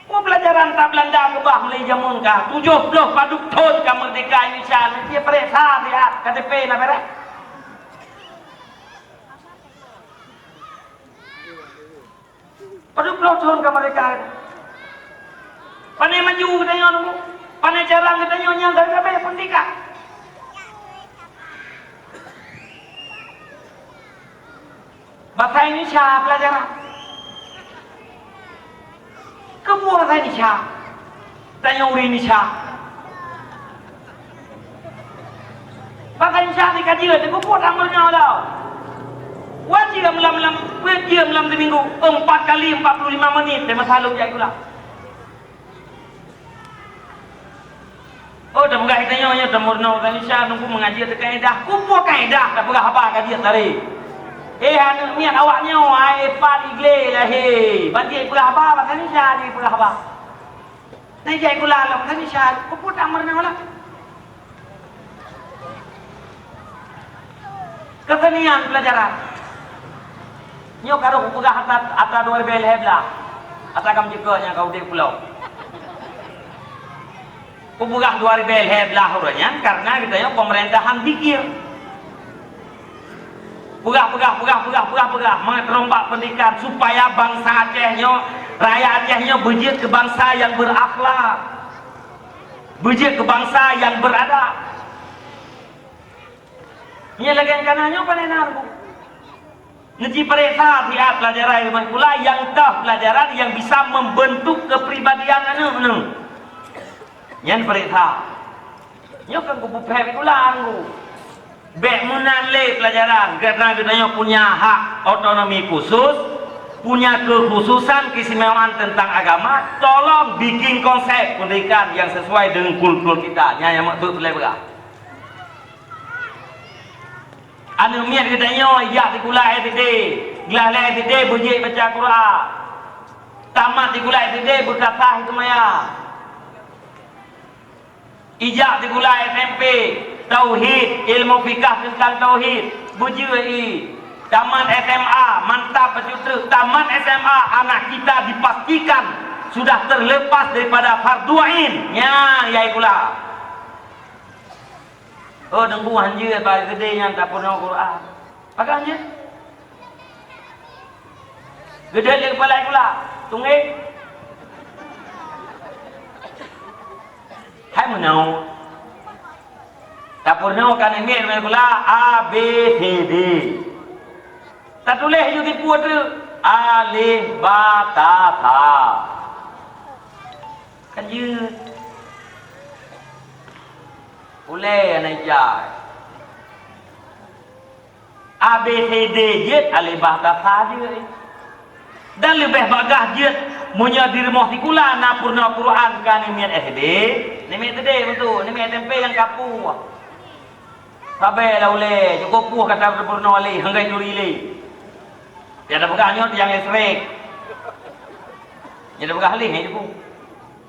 Mau pelajaran tak Belanda ke bah mulai jamun kah? 70 paduk ton kemerdekaan Indonesia. Dia periksa lihat KTP nak beres. Paduk ton kemerdekaan. Pandai maju katanya nunggu. Pandai jarang katanya yang dari pendidikan. Bahasa Indonesia pelajaran. Kepu bahasa Indonesia. Tanya uri Indonesia. Bahasa Indonesia dikaji itu kepu amalnya tau. Wajib melam di minggu 4 kali 45 menit. Dia masalah ujak itulah. Oh, dah pegah tanya temurna bahasa Indonesia nunggu mengaji tu kaedah. Kepu kaedah dah pegah apa kaji tadi. Anak miat awaknya pat igle lah Banti pula apa bahasa Indonesia ni pula apa. Nai jai pula lah bahasa Indonesia. Puput amar na wala. Kesenian pelajaran. Nyo karo ku pegah atas 2 bel heblah. Atas kam jekanya kau dek pulau. Ku pegah 2 bel heblah uranya karena kita yo pemerintahan dikir. Pegah mengerombak pendidikan supaya bangsa Acehnya, rakyat Acehnya berjaya ke bangsa yang berakhlak, berjaya ke bangsa yang beradab. Ini lagi yang kanannya panen aku. Ngaji perintah tiap pelajaran rumah pula yang dah pelajaran yang bisa membentuk kepribadian anak. Yang perintah. Nyo kan kupu peh pula aku. Bek menanle pelajaran kerana kita punya hak otonomi khusus, punya kekhususan keistimewaan tentang agama. Tolong bikin konsep pendidikan yang sesuai dengan kultur kita. Yang maksud berlebar. Anu miat kita ya di kulai FD, gelah FD bunyi baca Quran. Tamat di kulai FD berkata itu maya. Ijak di kulai SMP. Tauhid, ilmu fikah tentang tauhid, bujui. Tamat SMA, mantap berjuta. Tamat SMA, anak kita dipastikan sudah terlepas daripada fardu ain. Ya, yai pula. Oh, nunggu hanja pada gede yang tak pernah Quran. Pakai hanja. Gede dia kepala pula. Tunggu. Hai menau. Tak pernah kan email pula A B C D. Tak tulis juga buat tu alif ba ta tha. Kan je. Boleh anak jai. A B C D je alif ba ta tha je. Dan lebih bagah je punya diri mohti kula na purna Quran kan email SD. Email tadi betul, email tempe yang kapu. Sabar lah boleh. Cukup puh kata berpurna wali. Hanggai juri li. Dia ada pegahnya yang listrik. Dia ada pegah li.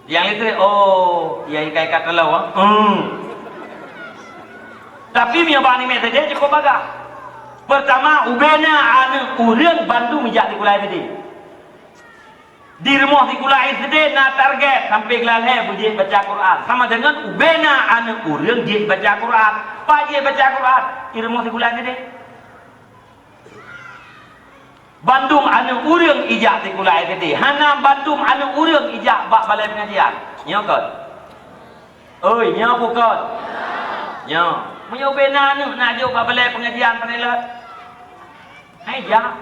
Yang listrik. Oh. Dia ikai kata lau. Tapi miabang ni saja cukup bagah. Pertama. Ubena anu urang bantu mijak di kulai tadi. Di rumah di kulai tadi na target sampai gelalhe bujik baca Quran. Sama dengan ubena anu urang jik baca Quran. Pak je baca Quran di rumah di kulai tadi. Bandung anu urang ijak di kulai tadi. Hana Bandung anu urang ijak bak balai pengajian. Nyokot. Oi, nyokot kot. Nyok. Munyo ubena anu nak jo bak balai pengajian panelat. Hai jak.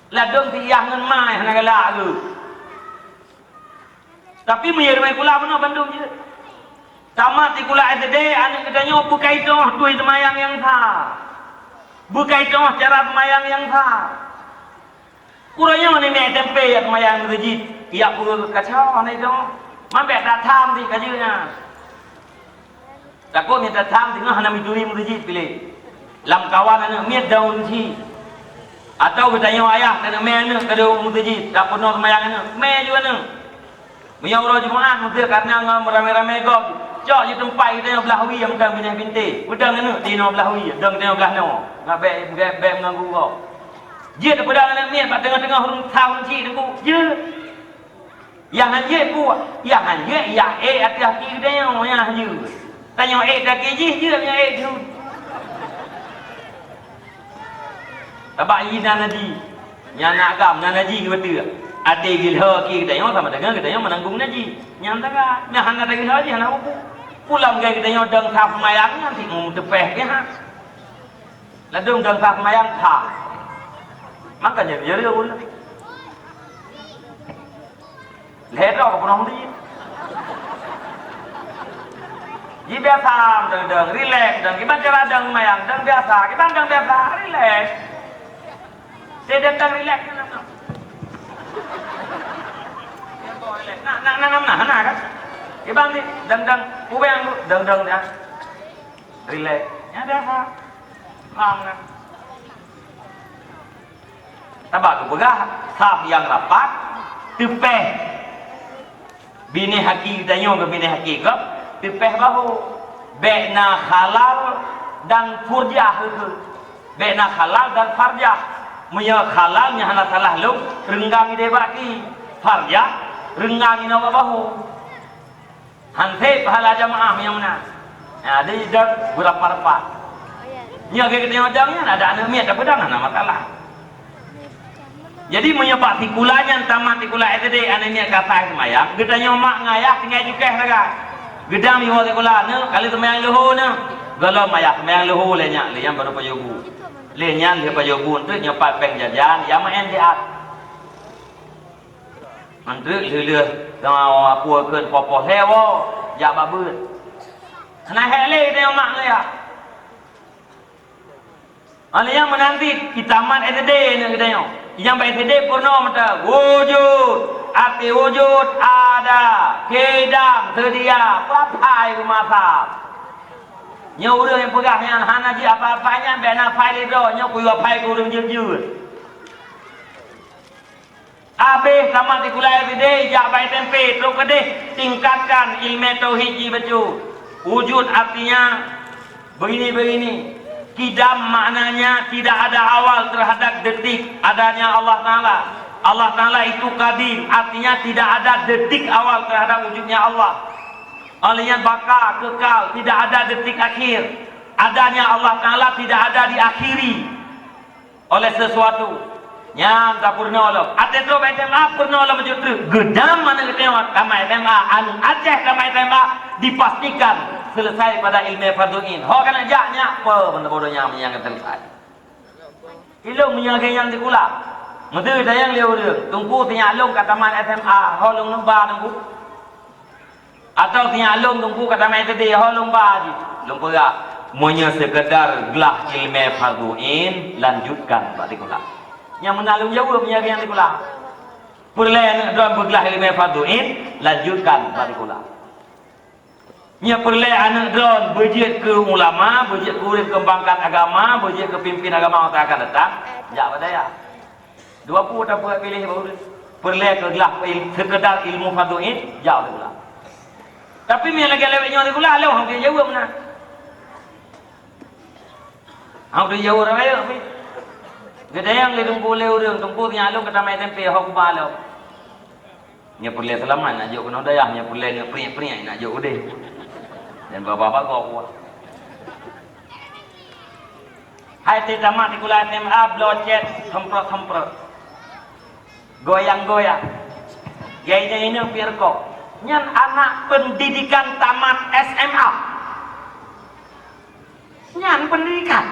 Ladung tiang ngan mai hana galak tu. Tapi menyermai kula mana Bandung je. Tamat di kula SD anak katanya bukai toh duit semayang yang sah. Bukai toh cara semayang yang sah. Kurangnya mana ni SMP yang semayang masjid. Ia pun kacau ni tu. Mambek tak tham di kajunya. Takut ni tak tham tengah hana mituri masjid pilih. Lam kawan anak miat daun si. Atau bertanya ayah kena mana kada masjid. Tak pernah semayang anak. Me juga anak. Menyang orang Jumaat mesti karena ngam ramai-ramai gok. Cok je tempat kita yang belah wi yang bukan binah binti. Pedang anak di no belah wi, dang tengok belah no. Ngabek bek mengganggu kau. Je tak pedang anak ni pak tengah-tengah hurung tahun ci tu. Je. Yang hanje ku, yang hanje yang hati-hati dia yang hanje. Tanya dah keji je punya tu. Tabak ina nadi. Yang nak agam nan nadi ke betul. Ati gilha ki kita yang sama dengan kita yang menanggung naji. Nyam taga, nah hana tak gilha je hana upu. Pulang gaya kita yang deng sah mayang nanti tepeh ke ha. Ladung deng sah mayang tha. Makanya dia dia ulah. Lehra ko pernah di. Ji biasa deng relax deng kita cara deng mayang deng biasa kita deng biasa relax. Saya datang relax kan. Nah kan. Ibang ni dang kubeng dang ya. Relax. Ya biasa. Paham kan? Tabak tu begah saf yang rapat tepeh. Bini haki danyo ke bini haki ke tepeh bahu baina halal dan furjah ke. Baina halal dan farjah. Munya halalnya hana salah lu renggang ide baki. Farjah renggang ina bahu. Hanse pahala jamaah yang mana? Nah, dia dah berapa-apa. Nya ke kita jangnya ada anak miat apa dah nama masalah. Jadi menyebab tikulanya tamat tikula itu deh anak miat kata semayang. Gedanya mak ngayak tinggal juga raga. Gedam yo tikula ne kali semayang luhu ne. Galau mayak semayang luhu lenya le yang baru payogu. Lenya le payogu tu nyepat peng jajan yang main dia. Antri lele dengan apa ke popo hewo jak babut. Kena hele dia mak ngaya. Ani yang menanti kita mat SD ni katanya. Yang baik SD purna mata wujud, arti wujud ada, kedam sedia, papai rumah. Nya urang yang pegah yang hana ji apa-apanya bena file do nya kuyu pai ku urang jujur. Habis sama di kulai bide jak baik tempe terus kedeh tingkatkan ilmu tauhid ji betul. Wujud artinya begini. Kidam maknanya tidak ada awal terhadap detik adanya Allah Ta'ala. Allah Ta'ala itu kadim, artinya tidak ada detik awal terhadap wujudnya Allah. Aliyah baka, kekal, tidak ada detik akhir. Adanya Allah Ta'ala tidak ada diakhiri oleh sesuatu. Yang tak purna Allah. Ada tu baca maaf purna Allah macam tu. Gedam mana kita tengok kamai tema anu Aceh kamai tema dipastikan selesai pada ilmu farduin. Ho kena jaknya apa benda bodohnya yang selesai. Ilmu yang yang dikula. Mesti dayang liu dia. Tunggu tiang long kat taman SMA, ho long numba tunggu. Atau tiang long tunggu kat taman SD, ho long ba ji. Long perak. Monya sekedar gelah ilmu farduin lanjutkan pak dikula. Yang menalung jauh punya yang dikula. Perlahan dalam bergelah ilmu farduin lanjutkan pak dikula. Nya perle anak drone berjit ke ulama, berjit ke urip kembangkan agama, berjit ke pimpin agama yang akan datang. Jak pada ya. 20 tak buat pilih baru. Perle ke gelah sekedar ilmu farduin, jak pula. Tapi mi lagi lewatnya di pula lalu hang dia jauh mana? Hang dia jauh ramai tapi. Gede yang lidung boleh urang tunggu nya lalu kata mai tempe hok balau. Nya perle selamat nak jauh kena dayah, nya perle nya priak nak jauh deh. Dan bapak-bapak kau hai tamat di kuliah SMA blocet semprot goyang-goyang gaya ini pirko nyan anak pendidikan tamat SMA nyan pendidikan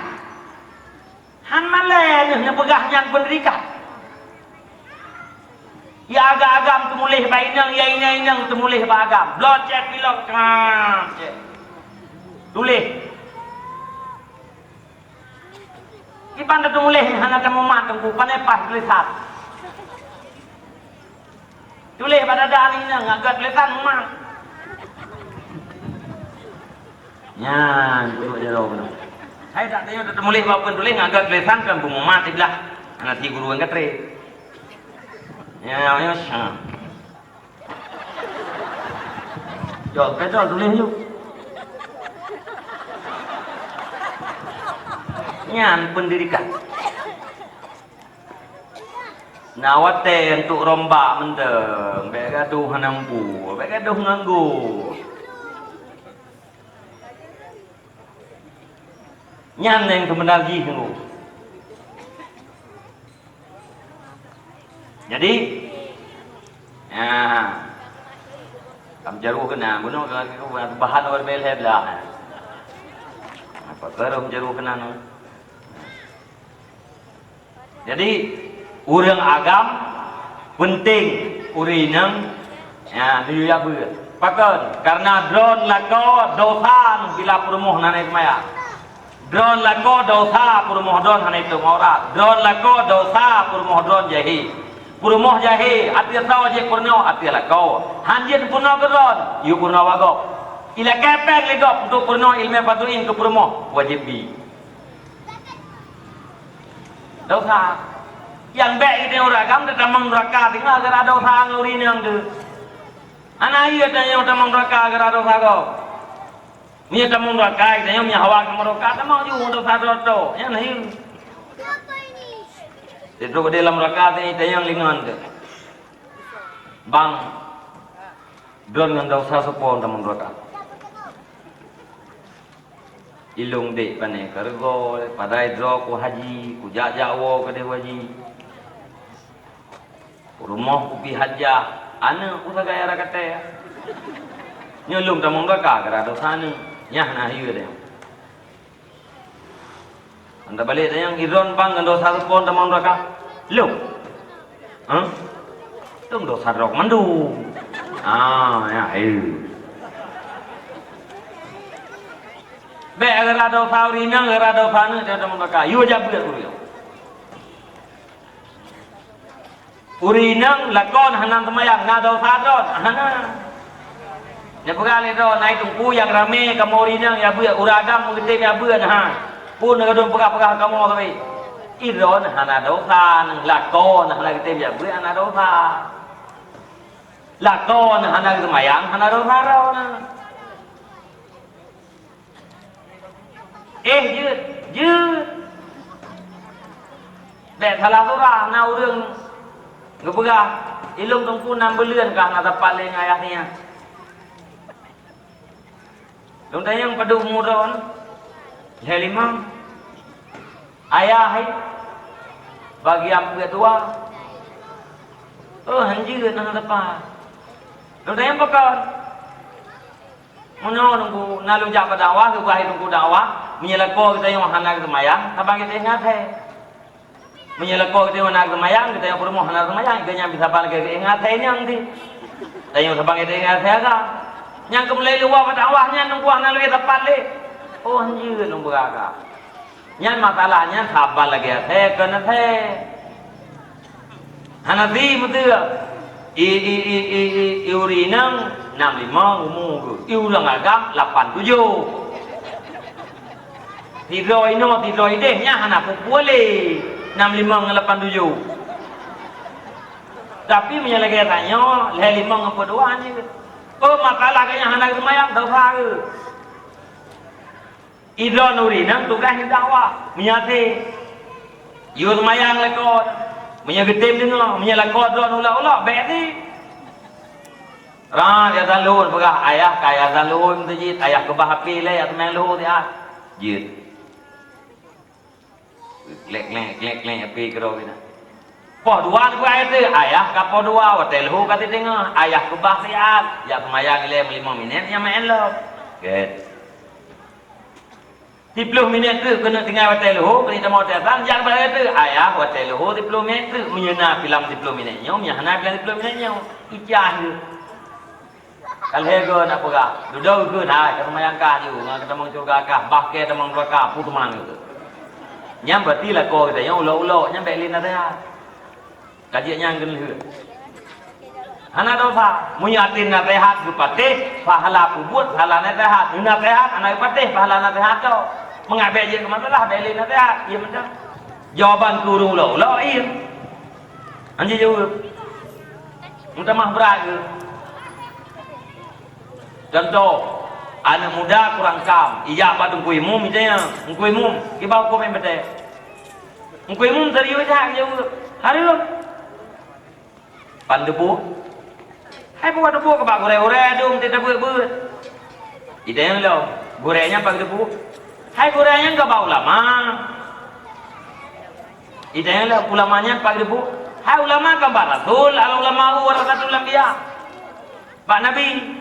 han malen yang pegah nyan pendidikan ya agam temulih bainang ya inang temulih bagam blocet pilok tulis ipan dah tulis hana kamu mat tunggu pandai pas tulisan tulis pada dah ni agak tulisan mak nyan duduk jauh benar saya tak tanya dah tulis apa tulis agak tulisan kan bu mat sebelah anak si guru yang katre ya jauh pedal tulis yuk nyan pendidikan nawate untuk rombak mendeng baik gaduh hanampu baik gaduh nganggu nyan yang kemenagi nganggu jadi Kamu jaru kena, bunuh bahan orang belai belah. Apa kerum jaru kena no. Jadi orang agam penting urinang dia ber. Pakai karena drone lako dosa bila perumuh nanai maya. Drone lako dosa perumuh drone nanai itu maurat. Drone lako dosa perumuh drone jahi. Perumuh jahi atir tahu je purno atir lako. Hanjin purno drone, you purno wagok. Ila kepeng legok untuk purno ilmu patuin ke perumuh wajib bi. Dosa. Yang baik kita orang agam tamang neraka tinggal ada dosa nguri yang tu. Anak iya tanya tamang neraka ada dosa kau. Ni tamang neraka tanya punya hawa kamu neraka tamang juga dosa dosa. Yang ni. Itu ke dalam neraka tanya yang lingan tu. Bang don dengan dosa sepon tamang neraka. Ilung dek pane kergo padai dro ku haji ku jajawo ke dewa haji. Rumah upi hajah, ana usa gaya rakate ya. Nyolong tamong raka kara dosa ni, nyah nah hiu dia. Anda balik dia yang iron bang dosa sepon tamong raka. Lung. Tum dosa rok mandu. Ya hiu. Be agar dosa urina agar dosa ni dia tamong raka. Yu aja buat uriu. Urinang lakon hanang temayang ngado sadon hana ya pegali do naik tungku yang rame kamu urinang ya buat uragam mengete ya buat pun ngadon pegah-pegah kamu tapi iron hana dosa nang lakon hana kete ya buat hana dosa lakon hana temayang hana dosa ron jut dek salah surah na urang Gepegah, ilung tungku 6 bulan kah nak dapat leng ayahnya. Lung tayang padu muron. Helimang. Ayah bagi ampu tua. Hanjir nak dapat. Lung tayang pakar. Muno nunggu nalu jak dakwah ke bahai nunggu dakwah, menyelako kita yang hana kemayang, tabang kita ingat menyelako kita nak semayang kita yang permoh nak semayang kita yang bisa balik ke ingat saya yang di saya yang sebang kita ingat saya kan yang kemulai luar pada awalnya nunggu nak lebih tepat le anjir nunggu agak yang masalahnya sabar lagi saya kena saya hanabi betul urinang 65 umur ke urang agam 87 tidoi no tidoi deh nya hana boleh 65 dengan 87 tapi menyelagi tanya 5 dengan 42 ni masalah kayaknya hendak semayang dosa ke idron urinang tugas dakwah menyati yu semayang lekot menyagetim dengar menyelakot dron ulak-ulak baik ni dia zalun pegah ayah kaya zalun tu jit ayah kebah api le atau main luhur dia jit Glek api kero kita. Poh dua tu ayah kapo dua hotel hu kata dengar ayah kebah siat ya semayang le 5 minit yang main lo. Get. 30 minit tu kena tinggal hotel hu kena temu hotel san yang ber tu ayah hotel hu 30 minit tu menyena film 10 minit nyo menyena film 10 minit nyo icah tu. Kalau hego nak pegah duduk ke nah semayang kah ju ketemu surga kah bah ke temang neraka putu mang tu. Nyam berarti lah kau kita yang ulo-ulo nyam belin ada kajian yang genleh hana dosa munyatin na rehat gupate pahala kubut pahala na rehat na rehat anak gupate pahala na rehat kau mengabai je ke masalah belin na rehat iya betul jawaban kurung ulo iya anjir jawab minta mah berat ke contoh anak muda kurang kam iya badung kui mum misalnya kui mum kibau kau main betul kui mum serius aja jauh hari lu pandebu hai buat debu ke bak gore-gore dong tidak buat ide yang lo gorenya bak debu hai gorenya enggak bau lama ide yang lo ulamanya bak debu Hai ulama kan Pak Rasul, al-ulama warasatul anbiya. Pak Nabi.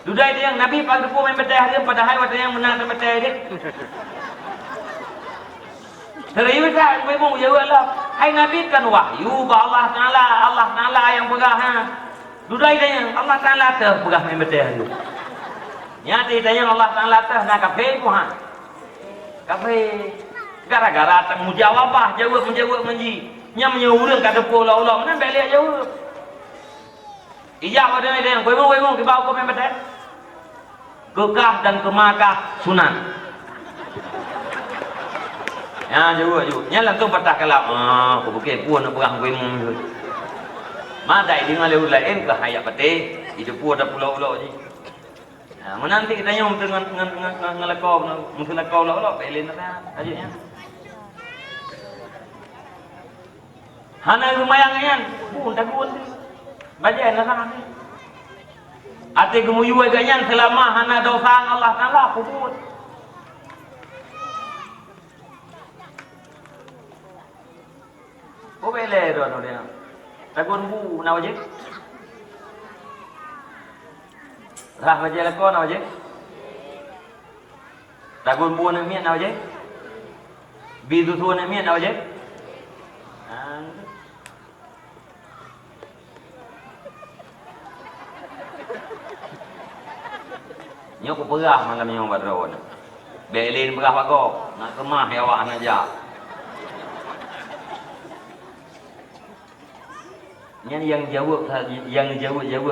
Dudai dia yang Nabi pagi depu main betah dia padahal waktu yang benar betah dia. Serius tak memang jawablah. Hai Nabi kan wahyu ba Allah Taala yang pegah ha. Dudai dia yang Allah Taala tu pegah main betah dia. Nyati dia yang Allah Taala tu nak kafe ku ha. Kafe gara-gara tak mujawabah jawab menji. Nya menyurung kat depu Allah mana balik jawab. Ijab ada dia yang wemong ke bawah komen betul. Kekah dan kemakah sunan. Ya jawab. Nya langsung patah kalam. Aku bukan puan nak perang wemong tu. Madai dengan leul lain ke hayat pete, hidup puan dah pulau-pulau je. Menanti kita nyom dengan ngelakau, mungkin lakau lah, pelin dah aja. Hana lumayan kan? Tak kuat. Baca nak ni. Ate gemuyu ganyan selama hana dosa Allah Taala puput. Ko bele do dia. Takun bu na wajib. Rah wajib lakon na wajib. Takun bu na miat na wajib. Bidu tu na miat na wajib. Nyok perah malam yang badron. Belin perah bago, nak kemah ya awak nak jak. Yang jawab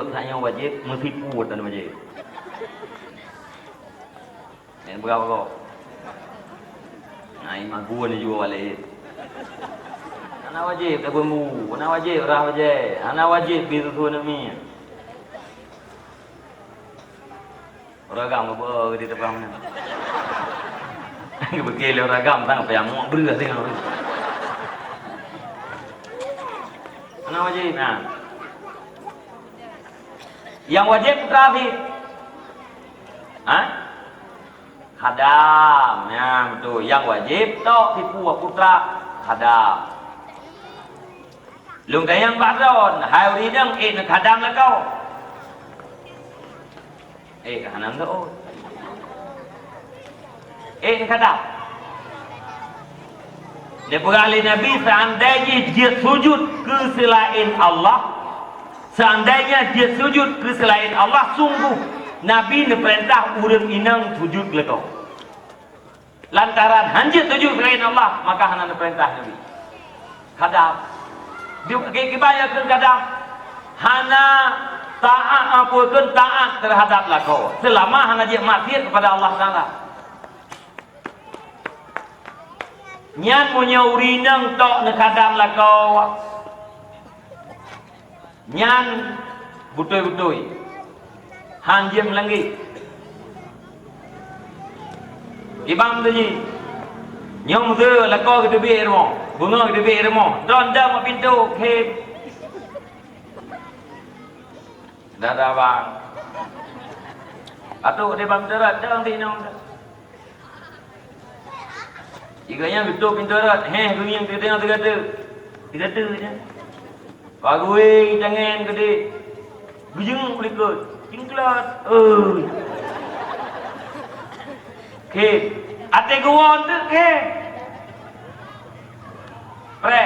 tak yang wajib mesti puut dan wajib. Yang perah bago. Nah, imam gua ni juga balik. Anak wajib tak bermu, anak wajib rah wajib, anak wajib bisu tu nami. Ragam apa di depan mana? Begini ragam tak apa yang mau berulah tengok. Mana wajib? Nah, yang wajib terakhir, khadam, ya betul. Yang wajib tok tipu putra khadam. Lung tayang badron, hai ridang nak khadam lah kau. Kanan tu. Kata. Dia beralih Nabi seandainya dia sujud ke selain Allah. Seandainya dia sujud ke selain Allah, sungguh Nabi ni perintah urang inang sujud lekau. Lantaran hanya sujud selain Allah, maka hana perintah Nabi. Kadang dia kibaya ke kadang hana taat apa pun taat terhadap lakau selama hana dia maksiat kepada Allah Taala. Nyan punya urinang tok nak kadam lakau. Nyan butoi-butoi. Han dia melanggi. Ibam tu ji. Nyong tu lakau ke tebi remo. Bunga ke tebi remo. Don dah pintu ke dah bang. Atuk dia bang terat dah nanti nong. Jika yang betul pintu terat, dunia yang kita tengok kata. Kita tu je. Bagui jangan gede. Bujung pelikut. Tingklat. Ke. Ate gawon tu ke. Pre.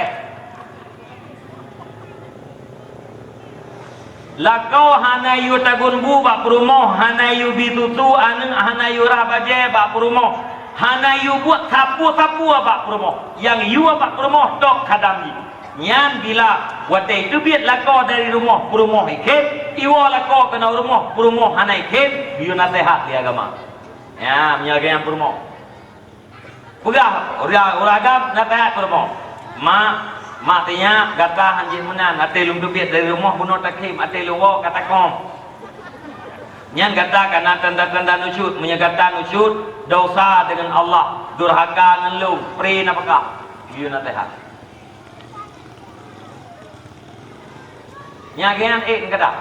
Lakau hanayu tagun bu bak perumoh, hanayu bitutu aneng hanayu rabaje bak perumoh, hanayu buat sapu-sapu bak perumoh, yang yu bak perumoh tok kadami. Nyan bila wate itu biat lakau dari rumah perumoh iket, iwa lakau kena rumah perumoh hanai iket, biu nasihat di agama. Ya, menjaga yang perumoh. Pegah, uragam nasihat perumoh. Matinya kata hanjin menan ate lum dubiat dari rumah bunuh takim ate luwa kata kom nyan kata kana tanda-tanda nusyud menyegatan nusyud dosa dengan Allah durhaka dengan lum pri napakah biu nasihat nyagean kata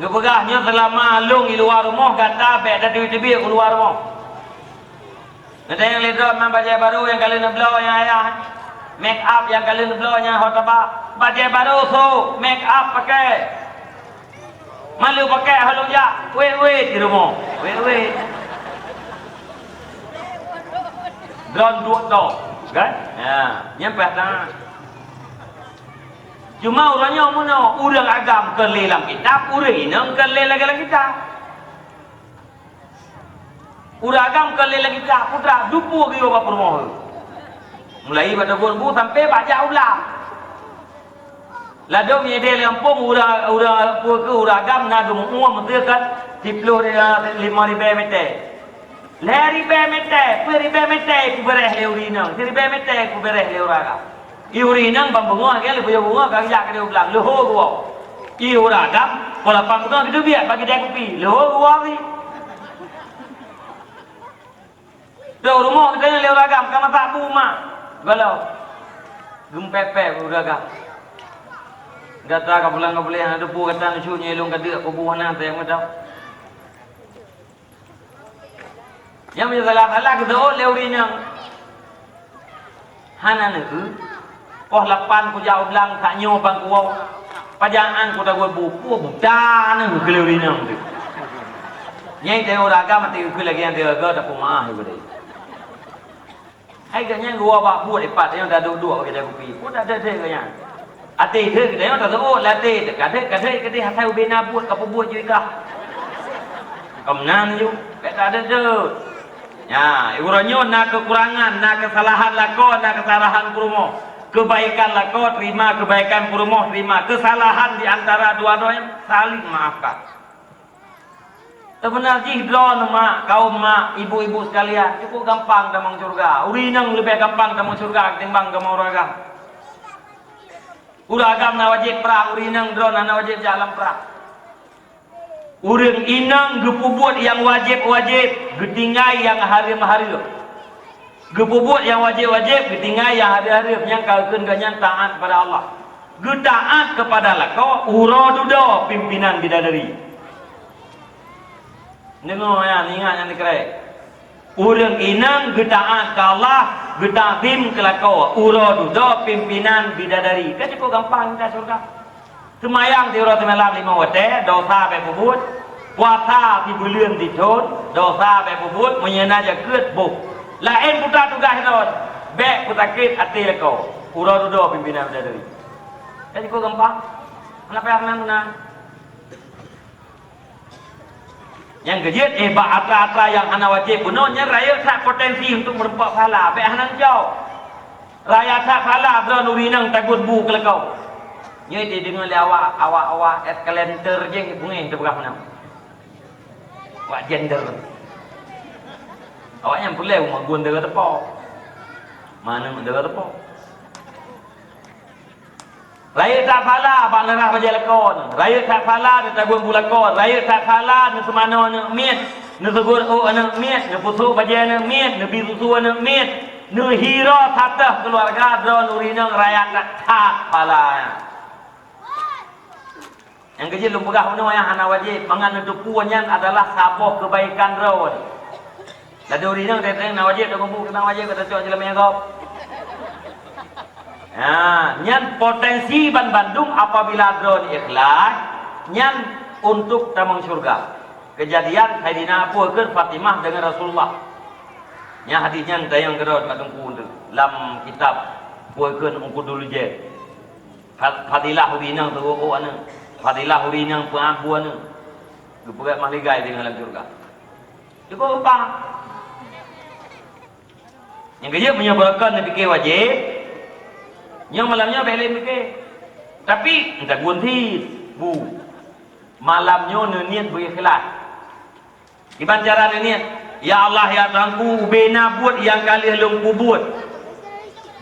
ngepegahnya selama lung di luar rumah kata bek dah duit-duit keluar rumah. Nanti yang ledot membaca baru yang kalian belau yang ayah make up yang kalian belanya hotaba baju baru so make up pakai malu pakai halung ya weh di rumah weh drone dua to kan ya nyampe dah cuma orangnya mana urang agam kelelang kitab urang inang kelelang kitab urang agam kelelang kitab putra dupu ke apa rumah mulai pada bu sampai baca ulang ladom ye de lampung urang agam na gum uam kan tiplo 5,000 meter Leri bemete, peri bemete, kubereh leurinang, peri bemete, kubereh leuraga. Iurinang bambunga ke lebih bunga kang jak dia ulang, leho gua. Iuraga, pola panggungan itu biar bagi dia kopi, leho gua ni. Tuh rumah kita leuraga, kama tak buma, galau. Gempepe uraga. Gata ka pulang ka boleh ada pu kata nucu nyelong kada ko buhana teh macam. Yang menjaga kita oh leurinya hana nu oh lapan ku jauh belang tak nyo bang ku pajaan ku dah buku buta nu ke leurinya tu nyai teh orang agama mati ku lagi yang dia ga tak pemah ibu deh hai ganya gua bak buat ipat yang dah dua bagi dia kopi pun ada ganya ate dia kita yang tak tahu late kadai hatai ubena buat apa buat juga kamnan ju tak ada tu. Ya, iburanyo nak kekurangan, nak kesalahan lako, nak kesalahan kurumo. Kebaikan lako, terima kebaikan kurumo, terima kesalahan di antara dua-duanya saling maafkan. Sebenarnya jihdron mak, kaum mak, ibu-ibu sekalian, cukup gampang damang surga. Urinang lebih gampang damang surga ketimbang damang uragam. Uragam na wajib perang, urinang drone na wajib jalan perang. Urang inang gepubut yang wajib-wajib, getingai yang haram-haram. Gepubut yang wajib-wajib, getingai yang haram-haram yang kalkeun ganyan taat kepada Allah. Getaat kepada lako uradudo pimpinan bidadari. Dengar ya, ingat yang dikerek. Urang inang getaat ke Allah, getatim ke lako uradudo pimpinan bidadari. Kan cukup gampang kita surga. Semayang di orang malam 5 waktu, dosa berpubut. Puasa di bulan ditun, dosa berpubut, menyenaja ket buk. Lain putra tugas itu, bek putakit hati leko. Urau dua pimpinan bidadari. Jadi kau gampang. Kenapa yang mana? Yang kejut, atra-atra yang anak wajib. Benarnya raya tak potensi untuk merempak pahala. Bek hanang jauh. Raya tak pahala, bro nurinang takut bu ke lekau. Nya dia dengar le awak escalator je bunyi tu berapa nama? Awak gender. Awak yang boleh rumah gun dekat tepo. Mana dekat tepo? Raya tak pala abang lerah baca lakon. Raya tak pala dia tagun bulakon. Raya tak pala ni semana nak miet. Ni tegur anak miet, ni pusu baca anak miet, ni bisu anak miet. Ni hero tatah keluarga drone urinang raya tak pala. Yang kecil lumpugah mana yang hana wajib mangan untuk puannya adalah sabuh kebaikan rawon. Lalu orang yang datang nak wajib, dah kumpul kena wajib kata cuak jelam yang kau. Nyan potensi ban Bandung apabila drone ikhlas, nyan untuk tamang surga. Kejadian Sayyidina Abu Bakar Fatimah dengan Rasulullah. Nya hadisnya tayang kedua kat tungku dalam kitab Abu Bakar ungku dulu je. Fadilah hubinang tu ana. Fadilah urinang pengabuan ni. Kepegat mahligai dengan dalam surga. Cukup apa? Yang kerja menyebabkan nak fikir wajib. Yang malamnya boleh fikir. Tapi entah guntis. Bu. Malamnya niat berikhlas. Gimana cara niat? Ya Allah ya Tuhanku, ubena buat yang kali helung kubut.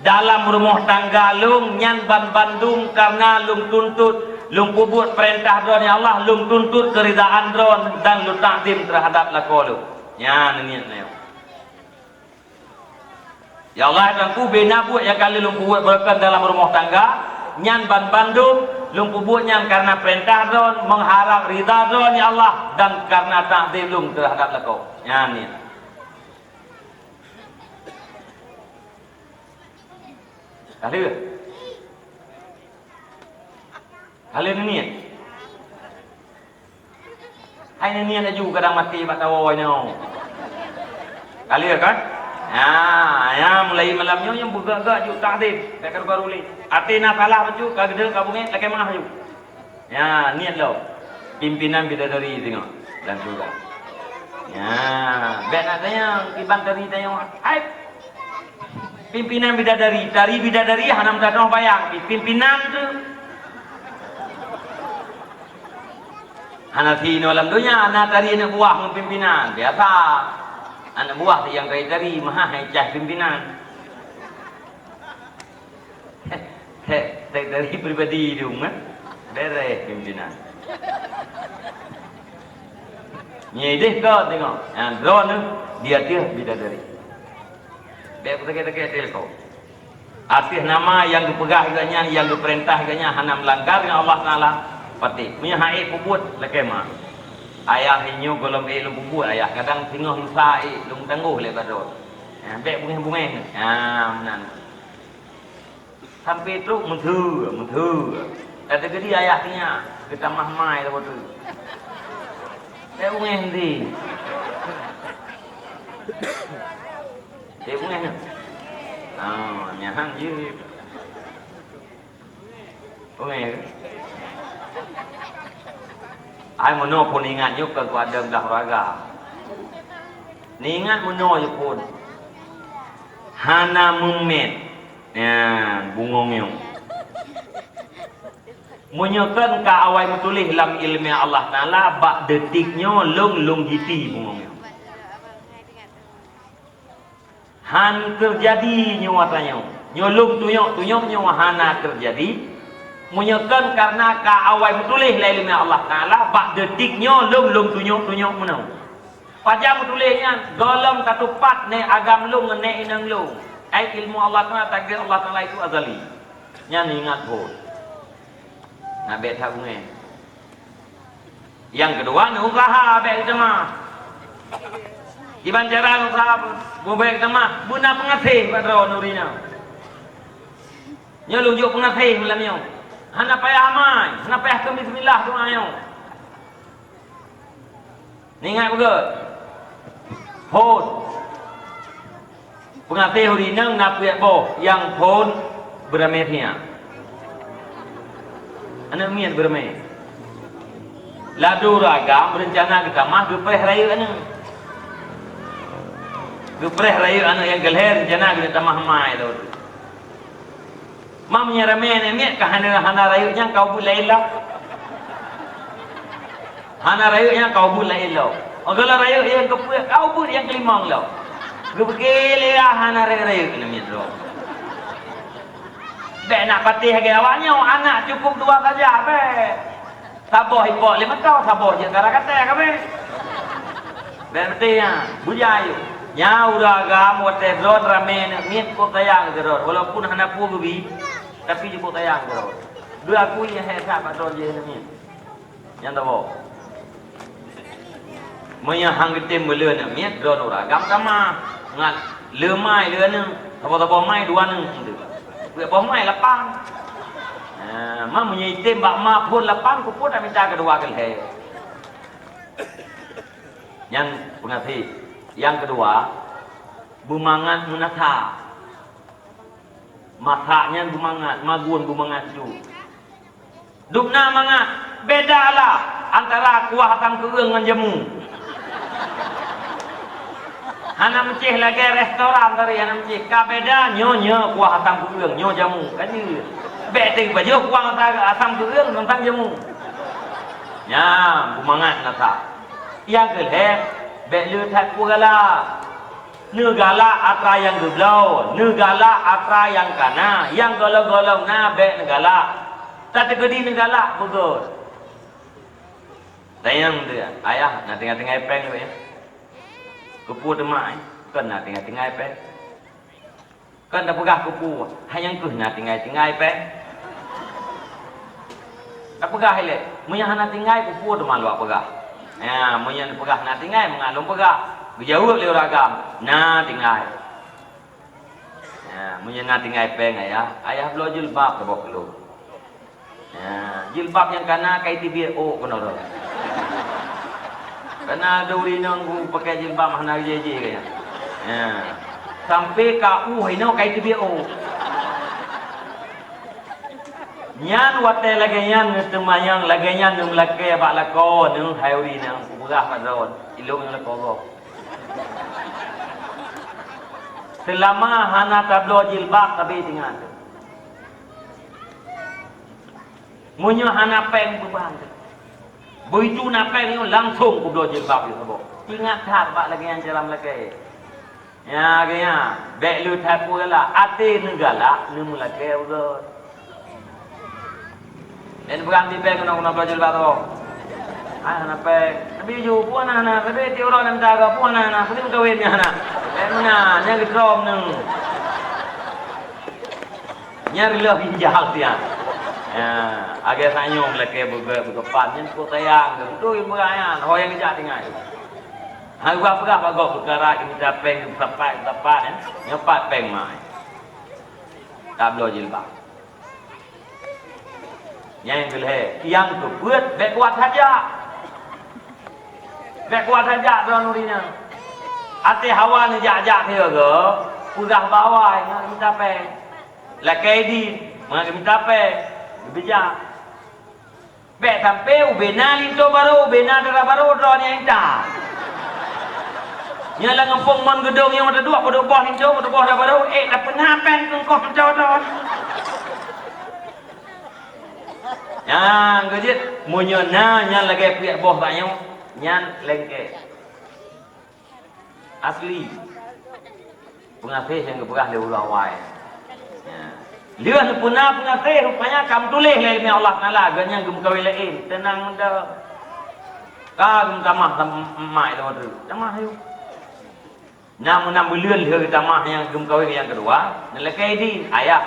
Dalam rumah tangga lung nyan Bandung karena lung tuntut lung kubut perintah drone ya Allah, lung tuntut keridaan drone dan lung takdim terhadap lakolu. Ya niatnya. Ya Allah Tuhanku, bena buat yang kali lung kubut berkan dalam rumah tangga nyan Bandung lung kubutnya karena perintah drone mengharap ridha drone ya Allah dan karena takdim lung terhadap lakolu. Ya niat. Kala ni. Hai ni laju kadang mati bat tawoi ni. Kali kan? Ya mulai malamnya yang bergerak juk takdim, tak baru ni. Atina kalah baju kagede kabunge tak kemah juk. Ya, niat lo. Pimpinan bidadari tengok dan juga. Ya, bet nak tanya ibang dari tanya. Hai. Pimpinan bidadari, tari bidadari hanam tanoh bayang. Pimpinan tu anak tino alam dunia, anak tari anak buah pimpinan biasa. Anak buah yang kaya tari maha hecah pimpinan. Dari pribadi dong, beres pimpinan. Nyedeh kau tengok, drone dia bidadari. Biar kita telko. Artis nama yang dipegang iganya, yang diperintah iganya, hanam langgar dengan Allah Taala. Pati punya haid puput lekema ayah hinyo golom lum puput ayah kadang tengah lusa lum tangguh le badot bek bunga menan sampai tu menthu ada gedi ayah nya kita mahmai tu betul bek bunga ndi bek bunga nyahan je bunga ai mono pun ingat yuk ke kuada dah raga. Ni ingat mono je pun. Hana mumet. Ya, bungong yo. Munyokan ka awai mutulih dalam ilmu Allah Taala bak detiknya long giti bungong yo. Han terjadi nyawatanya. Nyolong tuyok nyawa hana terjadi. Munyakan karena ka awai mutulih la ilmu Allah Taala bak detiknya long tunyok menau. Pajak mutulihnya golong tatupat ne agam long ne inang long. Ai ilmu Allah Taala takdir Allah Taala itu azali. Nya ingat pun. Nah bet ha bunge. Yang kedua nu usaha bet jemaah. Iban jaran usaha bobek jemaah buna pengasih padro nurina. Nya lunjuk pengasih malamnya. Hana payah amai, hana payah ke bismillah tu ayo. Ningat betul. Phone. Pengasih hari nang napiak boh yang phone beramethnya. Anak mian berameh. Ladu ragam berencana kita mah gepreh raya anu. Gepreh raya anu yang gelher rencana kita mah mai tu. Mamnya ramai ni ke hana rayunya kau boleh elok. Hana rayunya kau boleh elok. Kalau rayu yang kepuak kau pun yang kelimang lo. Gepegele hana rayu ni mitro. Dek nak patih ke awaknya anak cukup dua saja be. Sabar ipok 5 tahun sabar je cara kata kami. Berarti bujayu. Nya uraga mote drone ramen mit ko tayang drone walaupun hana pugubi tapi jemput tayang drone. Dua aku yang hesa drone je ni. Yang tahu. Monya hang getem beleun mit drone uraga sama ngat lemai leun apa-apa mai dua nang tu. Apa mai lapang. Mam punya item bak mak pun lapang ku pun minta kedua kali. Yang pengasih. Yang kedua, bumangat munasa. Masaknya bumangat, magun bumangat tu. Dukna mangat, bedalah antara kuah asam keung dengan jamu. Hana mencih lagi restoran tadi, hana mencih. Ka beda nyonya kuah asam keung, nyo jamu. Kan dia. Beting baju kuah asam keung tentang jamu. Ya, bumangat nasa. Yang kelih, belu tak pugala. Negala atra yang geblau, negala atra yang kana, yang golong-golong na be negala. Tak tegedi negala betul. Tayang dia, ayah nak tengah-tengah epeng tu ya. Kupu demak kan nak tengah-tengah epeng. Kan dah pegah kupu, hanya ku nak tengah-tengah epeng. Tak pegah ile, munya nak tinggal kupu demak luak pegah. Ya, munya pegah nak tinggal mengalung pegah. Berjauh oleh ragam. Nah tinggal. Ya, Menyengat tinggal peng ayah. Ayah belah jilbab ke bawah keluar. Jilbab yang kanan kai tibir kena dah. Kena duri nanggu pakai jilbab mana je kaya. Sampai ka hino kai tibir Nyan wate lagayan temayang lagayan nung lake bak lako nung hayuri nang kubah padron ilung yang lako. Selama hana tablo jilbab tapi tinggal. Munyo hana peng kubang. Begitu na peng itu langsung kublo jilbab itu sabo. Ingat tak bak lagayan jalan lake. Ya gaya, bek lu tapu lah ate negala nung lake udah. Dan bukan di peng nak belajar baru. Anak peng, tapi ju puan anak, tapi ti orang nak jaga puan anak, tapi kawin ni anak. Mana yang ditrom neng. Nyari lebih jahal dia. Agak sanyong leke berkepan, yang kau tayang, tu yang berayan, orang yang kerja tinggal. Aku apa perkara kita peng tepat, nyepat peng mai. Tak belajar jilbab. Yang kelih, yang kebuat bekuat saja. Bekuat saja tuan nurinya. Ate hawa ni jak-jak dia ke, udah bawah yang minta pe. Lakai di, mengaku minta pe, bijak. Bek sampai ubena linto baru, ubena darah baru tuan yang tak. Yang lah ngempung mon gedung yang ada dua, pada bawah linto, pada bawah dah baru. Dah pernah pen kengkau macam tuan. Yang kejut munyo nyan lagi pihak boh banyak nyan lengke asli pengasih yang keberah le ulah wai lihat sempurna pengasih rupanya kamu tulis le Allah Taala ganyan gum kawin lain tenang dah ka tamah mai dah tu tamah ayo nam bulan he tamah yang gum kawin yang kedua lelaki din ayah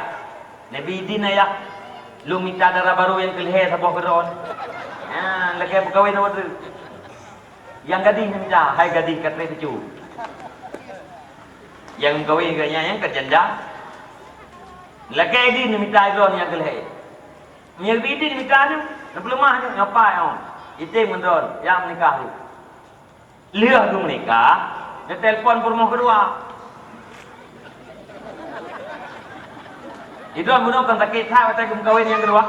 nabi din ayah lu minta darah baru yang kelih sabah beron. Lagi berkahwin sama tu. Yang gading minta, hai gading kata cucu. Yang berkahwin kanya yang kerjanda. Lagi ini minta beron yang kelih. Yang bidin minta tu, sebelum mah tu ngapai on. Itu menron, yang menikah tu. Lihat tu menikah, dia telefon rumah kedua. Itu amun kan sakit tak kata kawin yang kedua.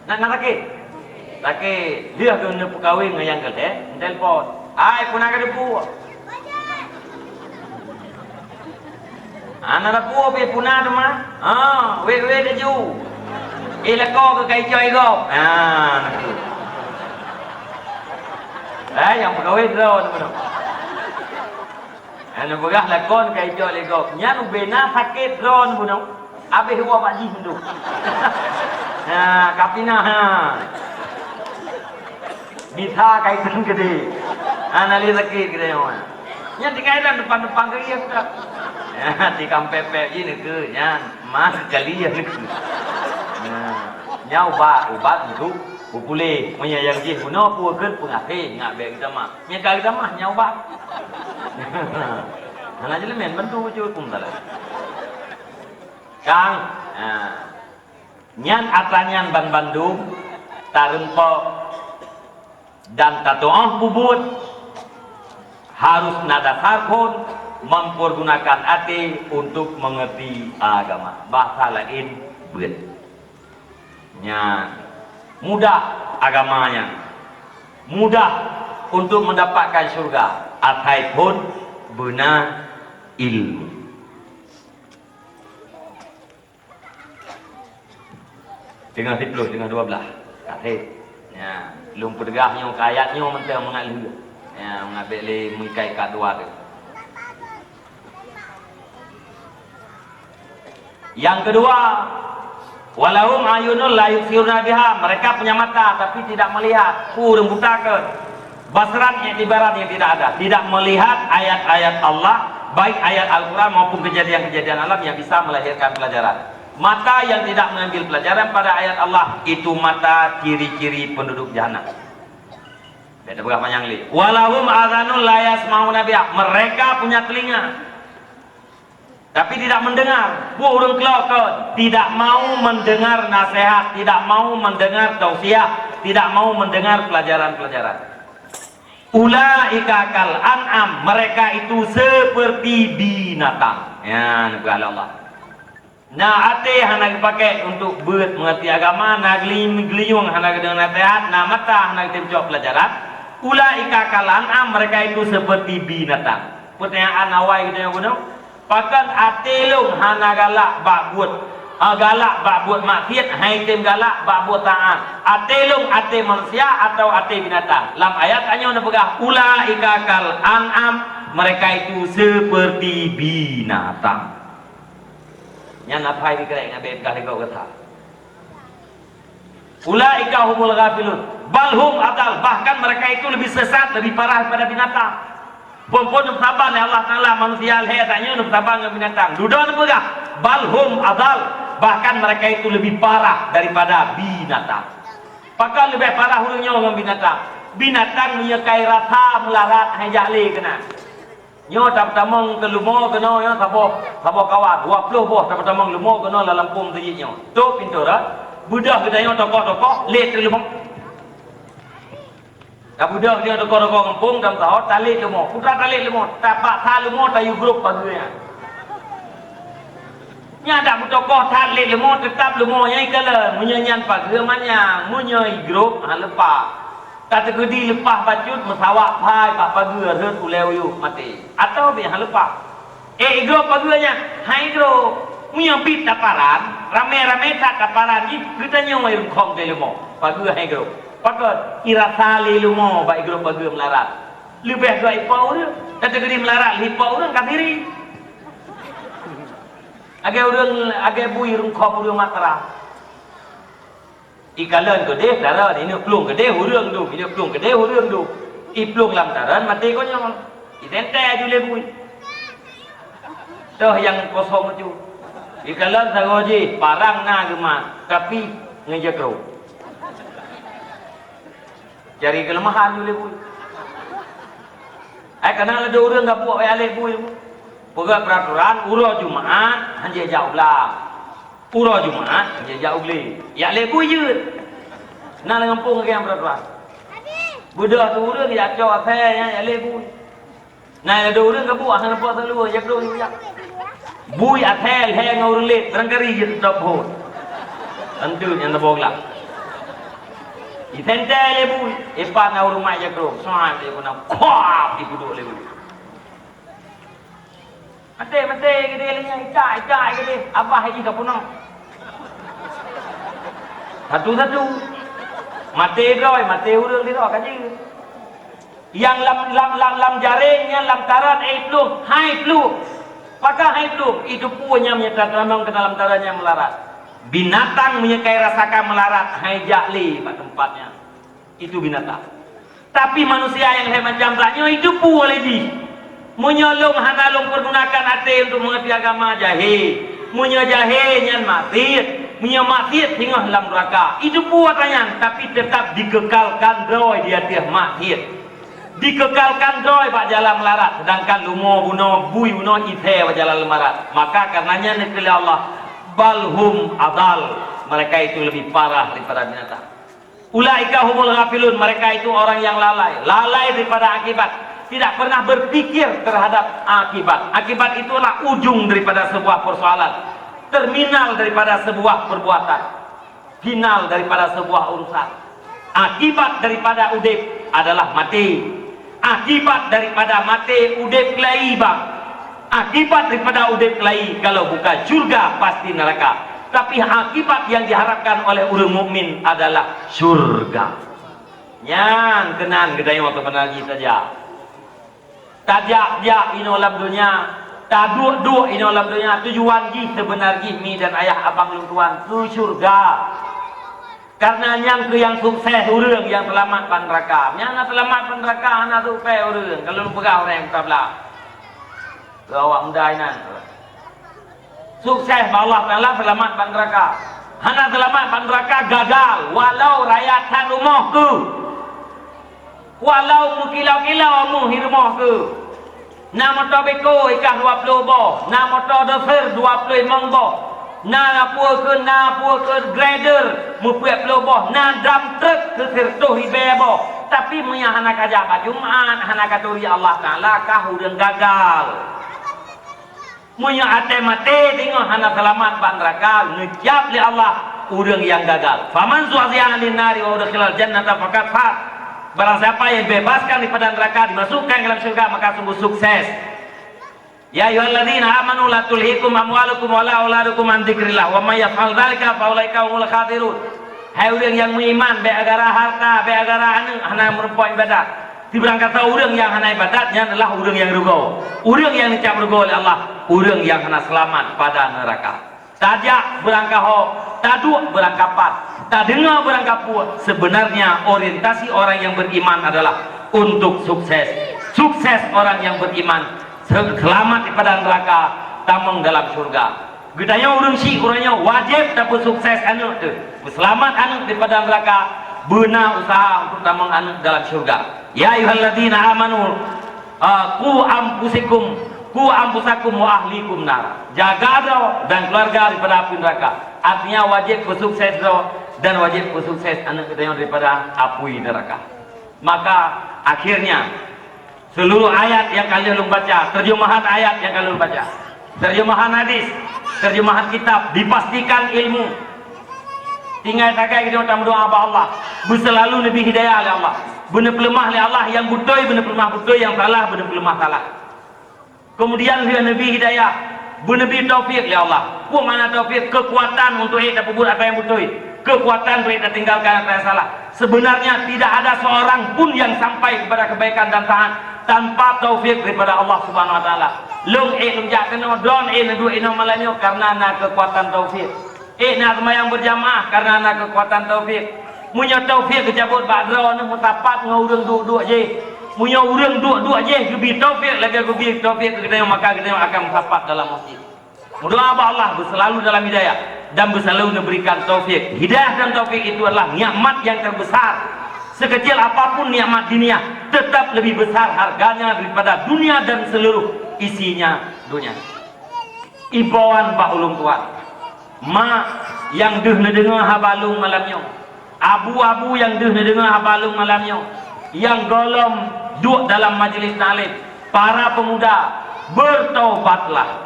Nak sakit. Sakit. Dia tu nak kawin dengan yang kedua, telefon. Ai pun nak debu. Anak debu be punah tu mah. We dia ju. Lako ke kai coy go. Yang kawin tu. Anu begah lakon kai jo lego. Nya nu bena sakit drone bunong. Abe huwa baji hundu. Kapina Bisa kai teng gede. Anali sakit gede mah. Nya tinggal dalam depan-depan ke iya sudah. Di kampepe ini ke nya mas kali ya nek. Nya ubat itu popule menyayang ji puno puekeun pengasih ngak be kita mah. Nya kali kita mah nya ubat. Nah, jadi men bantu cukup salah. Kang, nyan atanyan Ban Bandung, tarempok dan tatoah bubut harus nada sarkon mempergunakan hati untuk mengerti agama. Bahasa lain buat. Nyan mudah agamanya, mudah untuk mendapatkan surga. Ataupun benar ilmu. Tengah 10, tengah 12. Akhir. Ya, belum pedegahnya ayatnya mentang mengalir. Ya, mengambil le mengikai kat dua tu. Yang kedua, walahum ayunul la yusiruna biha, mereka punya mata tapi tidak melihat, kurang butakan. Basrat yang ibarat yang tidak ada, tidak melihat ayat-ayat Allah, baik ayat Al-Quran maupun kejadian-kejadian alam yang bisa melahirkan pelajaran. Mata yang tidak mengambil pelajaran pada ayat Allah, itu mata ciri-ciri penduduk jahanam. Beda berapa yang li? Walahum adhanun la yasma'una biha, mereka punya telinga Tapi tidak mendengar. Buah orang kelakon. Tidak mau mendengar nasihat. Tidak mau mendengar tausiah. Tidak mau mendengar pelajaran-pelajaran. Ulaika kal an'am. Mereka itu seperti binatang. Ya, nukah Allah. Nah, ate hana dipakai untuk buat mengerti agama. Nah, geliyung hana dengan nasihat. Nah, mata hana kita pelajaran. Ulaika kal an'am. Mereka itu seperti binatang. Pertanyaan awal kita yang guna. Pakan atelung hana galak bak buat maksiat, hai tem galak bak buat taat. Atelung ate manusia atau ate binatang. Dalam ayat hanya nak pegang ulaika kal an'am, mereka itu seperti binatang. Yang apa ini kira yang abet kali kau kata. Ulaika humul ghafilun, balhum adal, bahkan mereka itu lebih sesat, lebih parah daripada binatang. Pun sabar ya Allah Taala manusia lehatnya untuk sabar dengan binatang. Duduk apa? Balhum adal, bahkan mereka itu lebih parah daripada binatang. Pakal lebih parah hurungnya dengan binatang. Binatang menyekai rasa melarat hajali kena. Nyo tak tamong ke lumo kena yo sabo kawan 20 boh tak tamong lumo kena dalam pum tejinyo. Tu pintu dah. Budak kita yo tokoh-tokoh let ke lumo. Dah budak dia tokoh-tokoh kampung dalam tahun tali lumo. Putra tali lumo, tapak tali lumo tayu grup pagunya. Nya dak tokoh tali lumo tetap lumo nyai kala munyanyan pagu manyang munyai grup lepas. Kata gedi lepas bacut mesawak pai pak pagu reut uleu yu mati. Atau be lepas. Grup pagunya, hai grup. Munya bit taparan, rame-rame tak taparan ni kita nyoi rungkong de lumo. Pagu hai grup. Pakot irasa lumo baik grup pagu melarat. Lebih dua ipau dia. Kata gedi melarat lipau orang kafiri. Agak bui rungkong urang matra. Ikalan gede taran ini plung gede urang du, ini plung gede urang du. Plung lam taran mati ko nya. Itente ajule bui. Toh yang kosong tu. Ikalan sagoji parang na gema tapi ngejekro. Cari kelemahan dulu bui. Kenal ada urang enggak buat alih bui. Pegat peraturan urang Jumaat hanya jauh lah. Pura Jumaat dia jauh beli. Ya lebu je. Nak ngampung ke yang peraturan. Budak tu urang dia cak affairnya ya lebu. Nah ada urang ke buat hang nampak selalu ya belum ya. Bui athel he ngau relit rangkari je top hot. Tentu yang tabogla. Itente lebu epa na rumah je kro. Soal dia guna kuap di duduk lebu. Mate gede lenya icai gede abah haji kapunong. Satu-satu. Mate urang di roh kaji. Yang lam jaringnya lam taran plung, hai plung. Pakai hai plung itu punya menyertai ke dalam tarannya melarat. Binatang menyekai rasakan melarat hai jali pada tempatnya. Itu binatang. Tapi manusia yang hebat jamblaknya itu boleh di menyolong hanalong pergunakan hati untuk mengerti agama jahil. Munya jahil yang mati, munya mati tinggal dalam neraka. Itu buatannya, tapi tetap dikekalkan droi dia mati. Dikekalkan droi pak jalan melarat. Sedangkan lumo buno bui buno ithe pak jalan melarat. Maka karenanya negeri Allah balhum adal. Mereka itu lebih parah daripada binatang. Ulaika humul ghafilun. Mereka itu orang yang lalai daripada akibat. Tidak pernah berpikir terhadap akibat. Akibat itulah ujung daripada sebuah persoalan, terminal daripada sebuah perbuatan, final daripada sebuah urusan. Akibat daripada udip adalah mati. Akibat daripada mati udip kelai bang. Akibat daripada udip kelai kalau bukan surga pasti neraka. Tapi akibat yang diharapkan oleh orang mukmin adalah surga. Nyan kenan gedai waktu penagi saja. Tajak ino dalam dunia, taduk ino dalam dunia. Tujuan sebenarnya mi dan ayah abang lutuan ke surga. Karena yang sukses urang yang selamat pan neraka. Yang selamat pan neraka anak sukses urang. Kalau lu pegang orang yang tablah. Awak mudainan. Sukses Allah Taala selamat pan neraka. Anak selamat pan neraka gagal walau rakyatan rumahku. Walau mukilau-kilau mu hirmoh ke. Na motor beko ikan 20 boh. Na motor doser 20 mong boh. Na apa ke grader 40 boh. Na drum truck kesertuh ibe boh. Tapi punya anak aja Pak Jumat, anak katuri Allah Taala kah urang gagal. Punya ate mati tengok anak selamat Pak neraka ngejab li Allah urang yang gagal. Faman zuhziya 'anil nari wa udkhilal jannata faqad faz. Barang siapa yang bebaskan daripada neraka dimasukkan ke dalam surga maka sungguh sukses. Ya ayyuhalladzina amanu la tulhikum amwalukum wala auladukum an dzikrillah wa may yaf'al dzalika fa ulaika humul khasirun. Hai orang yang beriman be agara harta, be agara anu hana merupakan ibadat. Diberangkat orang yang hana ibadatnya adalah orang yang rugo. Orang yang dicap rugo oleh Allah, orang yang hana selamat pada neraka. Tajak berangkat ho, taduk berangkat pat. Tak dengar berangkat puas. Sebenarnya orientasi orang yang beriman adalah untuk sukses. Sukses orang yang beriman selamat daripada neraka, tamang dalam surga. Gedanya orang si orangnya wajib dapat sukses anu tu. Selamat anu daripada neraka, benar usaha untuk tamang anu dalam surga. Ya ayyuhalladzina amanu qu anfusakum wa ahlikum nar. Jaga dan keluarga daripada api neraka. Artinya wajib bersukses dan wajib bersukses anak kita daripada api neraka. Maka akhirnya seluruh ayat yang kalian baca, terjemahan ayat yang kalian baca, terjemahan hadis, terjemahan kitab dipastikan ilmu. Tinggal takai kita berdoa kepada Allah, berselalu lebih hidayah oleh Allah. Benar pelemah oleh Allah yang betul, benar pelemah betul, yang salah benar pelemah salah. Kemudian Nabi hidayah, Nabi taufik oleh Allah. Apa mana taufik? Kekuatan untuk kita berbuat apa yang betul. Kekuatan untuk kita tinggalkan apa yang salah. Sebenarnya tidak ada seorang pun yang sampai kepada kebaikan dan taat tanpa taufik daripada Allah Subhanahu wa taala. Long lung jak kena don na dua ina malanyo karena na kekuatan taufik. Na sembahyang berjamaah karena na kekuatan taufik. Munya taufik kecabut badra na mutapat ngau urang duk-duk je. Munya urang duk-duk je gebi taufik lagi gebi taufik kita maka kita akan mutapat dalam masjid. Berdoa kepada Allah selalu dalam hidayah dan selalu memberikan taufik. Hidayah dan taufik itu adalah nikmat yang terbesar. Sekecil apapun nikmat dunia tetap lebih besar harganya daripada dunia dan seluruh isinya dunia. Ibawan Pak Ulung Tuan, mak yang deh dengar habalung malamnya, abu-abu yang deh dengar habalung malamnya, yang golom duduk dalam majlis taklim, para pemuda bertaubatlah.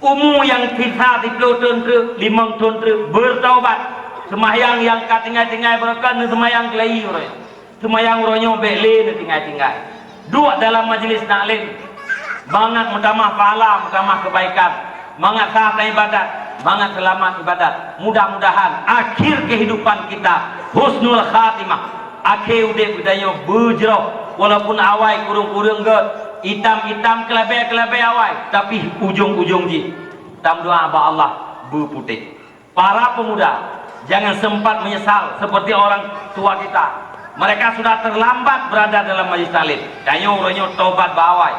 Umur yang kita 10 tahun ke 5 tahun ke bertaubat. Semayang yang katingai-tingai berkan semayang kelai orang. Semayang orangnya bele ne tinggai-tinggai. Duduk dalam majlis taklim. Bangat mutamah pahala, mutamah kebaikan. Bangat sah ibadat, bangat selamat ibadat. Mudah-mudahan akhir kehidupan kita husnul khatimah. Akhir udip kita berjerah walaupun awal kurung-kurung ke hitam-hitam kelabih-kelabih awal tapi ujung-ujung ji tam doa kepada Allah berputih. Para pemuda jangan sempat menyesal seperti orang tua kita. Mereka sudah terlambat berada dalam majlis taklim. Danyo orangnya taubat bawai.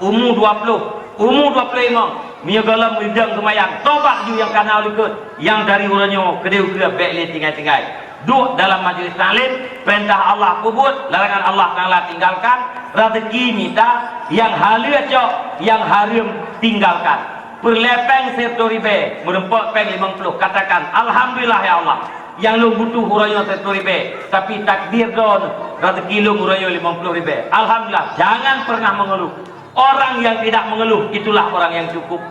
Umur 20, umur 25, mia galam widang kemayang. Taubat ju yang kana likut. Yang dari orangnya kedeu-kedeu bekle tinggal-tinggal. Duduk dalam majlis taklim, perintah Allah kubut, larangan Allah Taala tinggalkan, rezeki minta, yang halal cok, yang haram tinggalkan. Perlepeng serto ribe, merempok peng 50. Katakan alhamdulillah ya Allah. Yang lu butuh huraya serto ribe, tapi takdir don rezeki lu huraya 50 ribe. Alhamdulillah, jangan pernah mengeluh. Orang yang tidak mengeluh itulah orang yang cukup.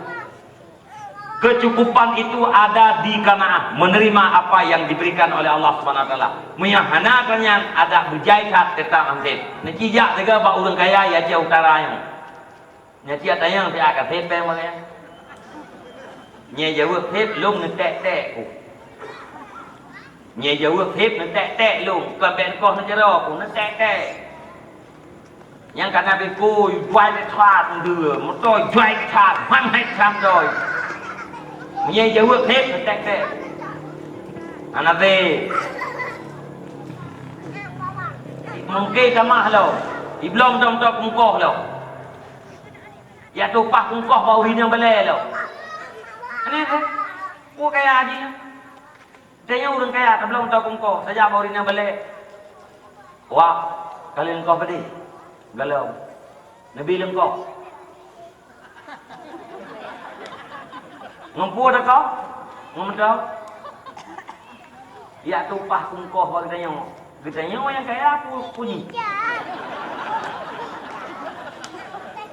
Kecukupan itu ada di qanaah, menerima apa yang diberikan oleh Allah Subhanahu wa taala. Menyahana kanyan ada berjaikat tetap ambil. Nekijak juga ba urang kaya ya cia utaranya. Nya cia tayang dia akan tepe makanya. Nya jauh tep lung netek-tek. Nya jauh tep netek-tek lung, ka ben koh necero ku netek-tek. Yang kana be ku juai be thát đưa, một tôi juai thát, hoan hai trăm rồi. Nghe dấu ước hết rồi tách tệ anh về mungkin sama lo iblom dom to kungkoh lo ya tupak kungkoh bau hin yang bele lo aneh kan ku kaya aja dia urang kaya belum to kungkoh saja bau hin yang bele wah kalian kau pedih galau Nabi lengkok. Ngumpul dah kau? Ngumpul. Ya tupah kungkoh bagi tanya. Kita yang kaya puji.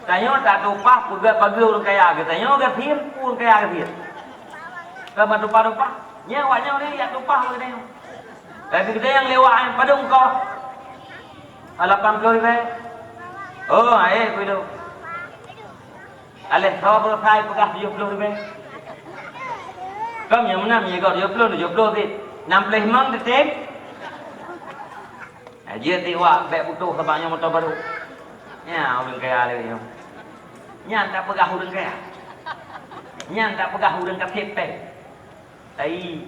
Tanya tak tupah pagi orang kaya. Kita orang kafir pun kaya kafir. Kalau tupah-tupah, nyawanya ni ya tupah bagi tanya. Tapi kita yang lewat pada engkau. 80 ribu. Oh, kuido. Alih sahabat saya pegah 70 ribu. Kamu yang mana? Yang kau 70 sih. 60 mang detik. Dia tiwak beg butuh sebabnya motor baru. Ya, orang kaya lagi. Nya tak pegah orang kaya. Nya tak pegah orang kasih pay. Tai.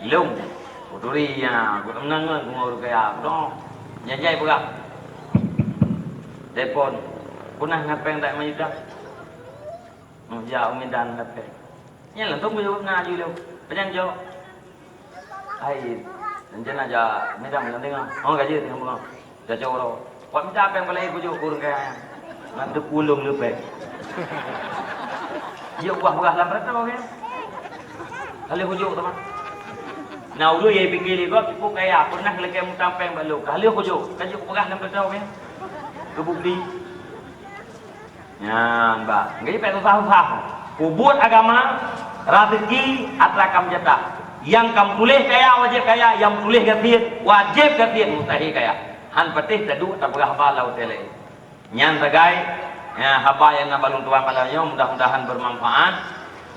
Ilung. Kuduri ya, aku menang dengan orang kaya. Dong. Nyajai pegah. Telepon. Punah ngapeng tak majudah. Jauh medan ngapeng. Nya lah tunggu jawab na ju lu. Penyang jawab. Ai. Nanti aja medan medan tengah. Oh gaji tengah bang. Jaja orang. Kau minta apa yang paling kujuk kurang kaya. Nanti pulung lepas. Dia buah-buah dalam berita okey. Kalau kujuk teman. Nah ulu ye pinggir kau cukup kaya. Pernah lagi yang tampeng balu. Kalau kujuk, kajuk buah dalam berita okey. Kebukti. Ya, mbak. Nggak perlu susah-susah. Kubur agama, rezeki atrakam jatah. Yang kamu tulis kaya wajib kaya, yang tulis kafir wajib kafir mustahil kaya. Han patih tadu tak berah balau tele. Nyan tagai ya haba yang nabalung tuan malamnya mudah-mudahan bermanfaat.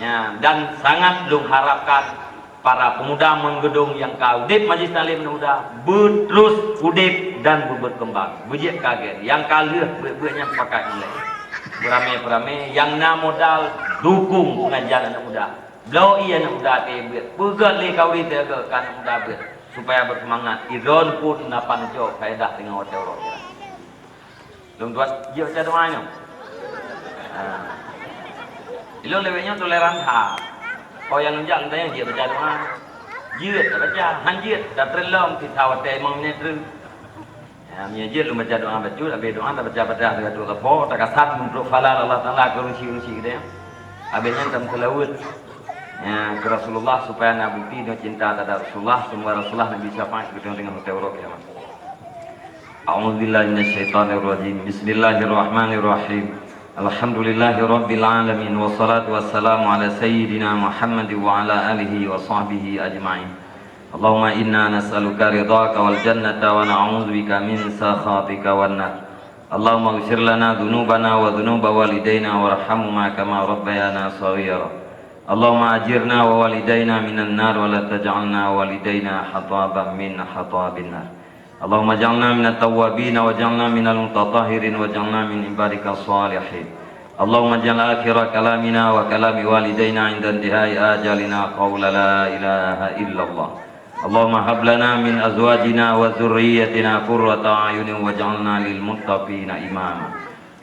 Ya, dan sangat lung harapkan para pemuda menggedung yang kaudip majlis talim muda berterus udip dan berkembang. Bujik kaget yang kalah bernya pakai nilai. Beramai-beramai yang na modal dukung pengajian anak muda. Blau ia anak muda tebet. Pegat le kau di tega kan muda bet supaya bersemangat. Idon pun napan jo faedah dengan hotel roh. Lung tuan dia baca doanya. Ilung lewetnya toleran ha. Kau yang lunjak tanya dia baca doa. Dia tak baca, hanjit dah terlom di tawat emang ni terus. Menjadi lu baca doa baca, habis doa tak baca dekat tu apa, tak kasat untuk falal Allah Taala kerusi-rusi kita. Habisnya tam selawat. Ya, ke Rasulullah supaya nak bukti dia cinta terhadap Rasulullah, semua Rasulullah Nabi syafaat kita dengan tawar kiamat. A'udzubillahi minasyaitonir rajim. Bismillahirrahmanirrahim. Alhamdulillahirabbil alamin wassalatu wassalamu ala sayyidina Muhammad wa ala alihi wa sahbihi ajma'in. Allahumma inna nas'aluka ridhaka wal jannata wa na'udzubika min sakhatika wan nar. Allahumma ighfir lana dhunubana wa dhunuba walidayna warhamhuma kama rabbayana shaghira. Allahumma ajirna wa walidayna minan nar wa la taj'alna walidayna hataban min hatabin nar. Allahumma ij'alna minat tawwabin wa ij'alna minal mutatahhirin wa ij'alna min ibadika shalihin. Allahumma ij'al akhira kalamina wa kalami walidayna 'inda intihai ajalina qawla la ilaha illallah. Allahumma hab lana min azwajina wa dhurriyyatina qurrata a'yunin waj'alna lil muttaqina imama.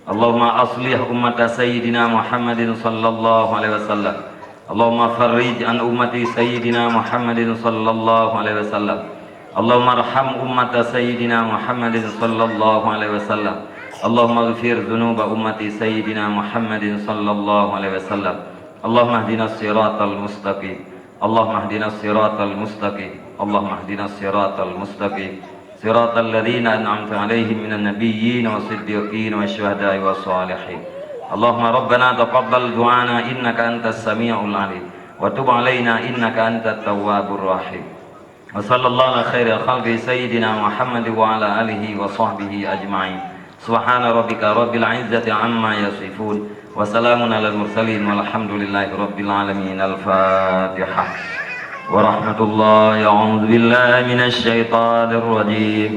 Allahumma aslih ummata sayyidina Muhammadin sallallahu alaihi wasallam. Allahumma farrij an ummati sayyidina Muhammadin sallallahu alaihi wasallam. Allahumma arham ummata sayyidina Muhammadin sallallahu alaihi wasallam. Allahumma ighfir dhunuba ummati sayyidina Muhammadin sallallahu alaihi wasallam. Allahumma ihdinas siratal mustaqim. Allahumma ihdinas siratal mustaqim. Allahumma ihdinas siratal mustaqim. Siratal ladzina an'amta 'alaihim minan nabiyyin was-siddiqin wasyuhada'i was-shalihin. Allahumma rabbana taqabbal du'ana innaka antas samiul 'alim wa tub 'alaina innaka antat tawwabur rahim. Wa sallallahu ala khairil khalqi sayyidina Muhammad wa ala alihi wa sahbihi ajma'in. Subhana rabbika rabbil 'izzati 'amma yasifun wa salamun alal mursalin walhamdulillahi rabbil alamin. Al-Fatihah. ورحمة الله. أعوذ بالله من الشيطان الرجيم.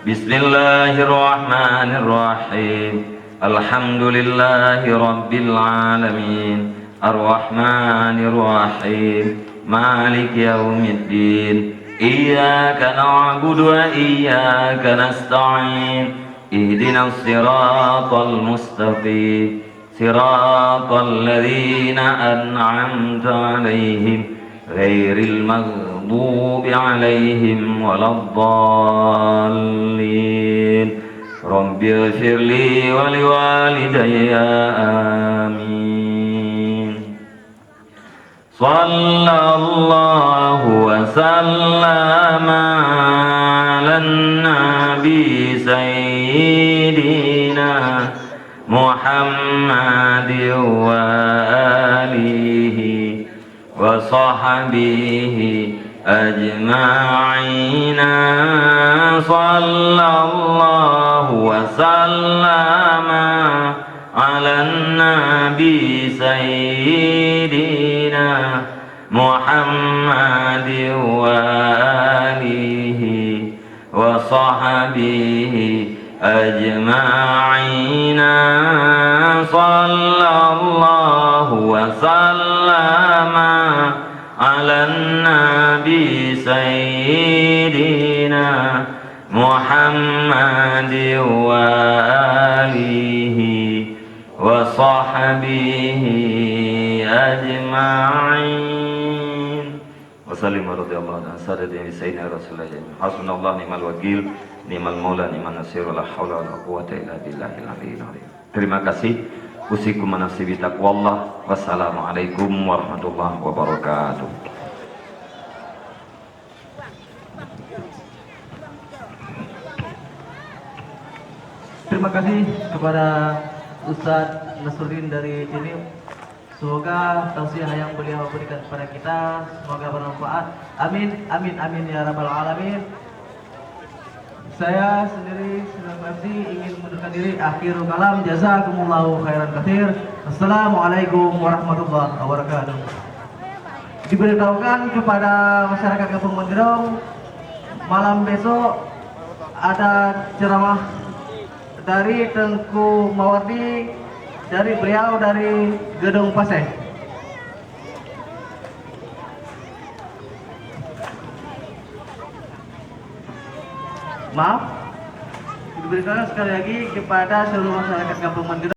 بسم الله الرحمن الرحيم. الحمد لله رب العالمين الرحمن الرحيم مالك يوم الدين إياك نعبد وإياك نستعين اهدنا الصراط المستقيم صراط الذين أنعمت عليهم غير المغضوب عليهم ولا الضالين Rabbi ighfirli wa liwalidayya amin. Sallallahu wa sallama ala nabi sayyidina Muhammadin wa alihi wa sahbihi ajma'ina. Sallallahu wa sallama ala nabi sayyidina Muhammadin wa alihi wa sahbihi ajma'ina. Sallallahu wa sallama ala nabi sayyidina Muhammadin wa alihi wa sahbihi ajma'in. Wa sallim radhiyallahu anhu sadadina sayyidina rasulullah. Hasbunallahu ni'mal wakil, ni'mal maula, ni'man nasir, la haula wala quwwata illa billahil aliyyil azim. Terima kasih. Usikum manasibi taqwallah. Wassalamualaikum warahmatullahi wabarakatuh. Terima kasih kepada Ustadz Nasruddin dari sini. Semoga tausiah yang beliau berikan kepada kita semoga bermanfaat. Amin, amin, amin ya rabbal alamin. Saya sendiri Senang Abdi ingin mengundurkan diri. Akhirul kalam, jazakumullahu khairan katsir. Assalamualaikum warahmatullahi wabarakatuh. Diberitahukan kepada masyarakat Kampung Menjerong, malam besok ada ceramah dari Tengku Mawardi, dari beliau dari Gedung Paseh. Maaf, diberitahukan sekali lagi kepada seluruh masyarakat Kampung Menjerong.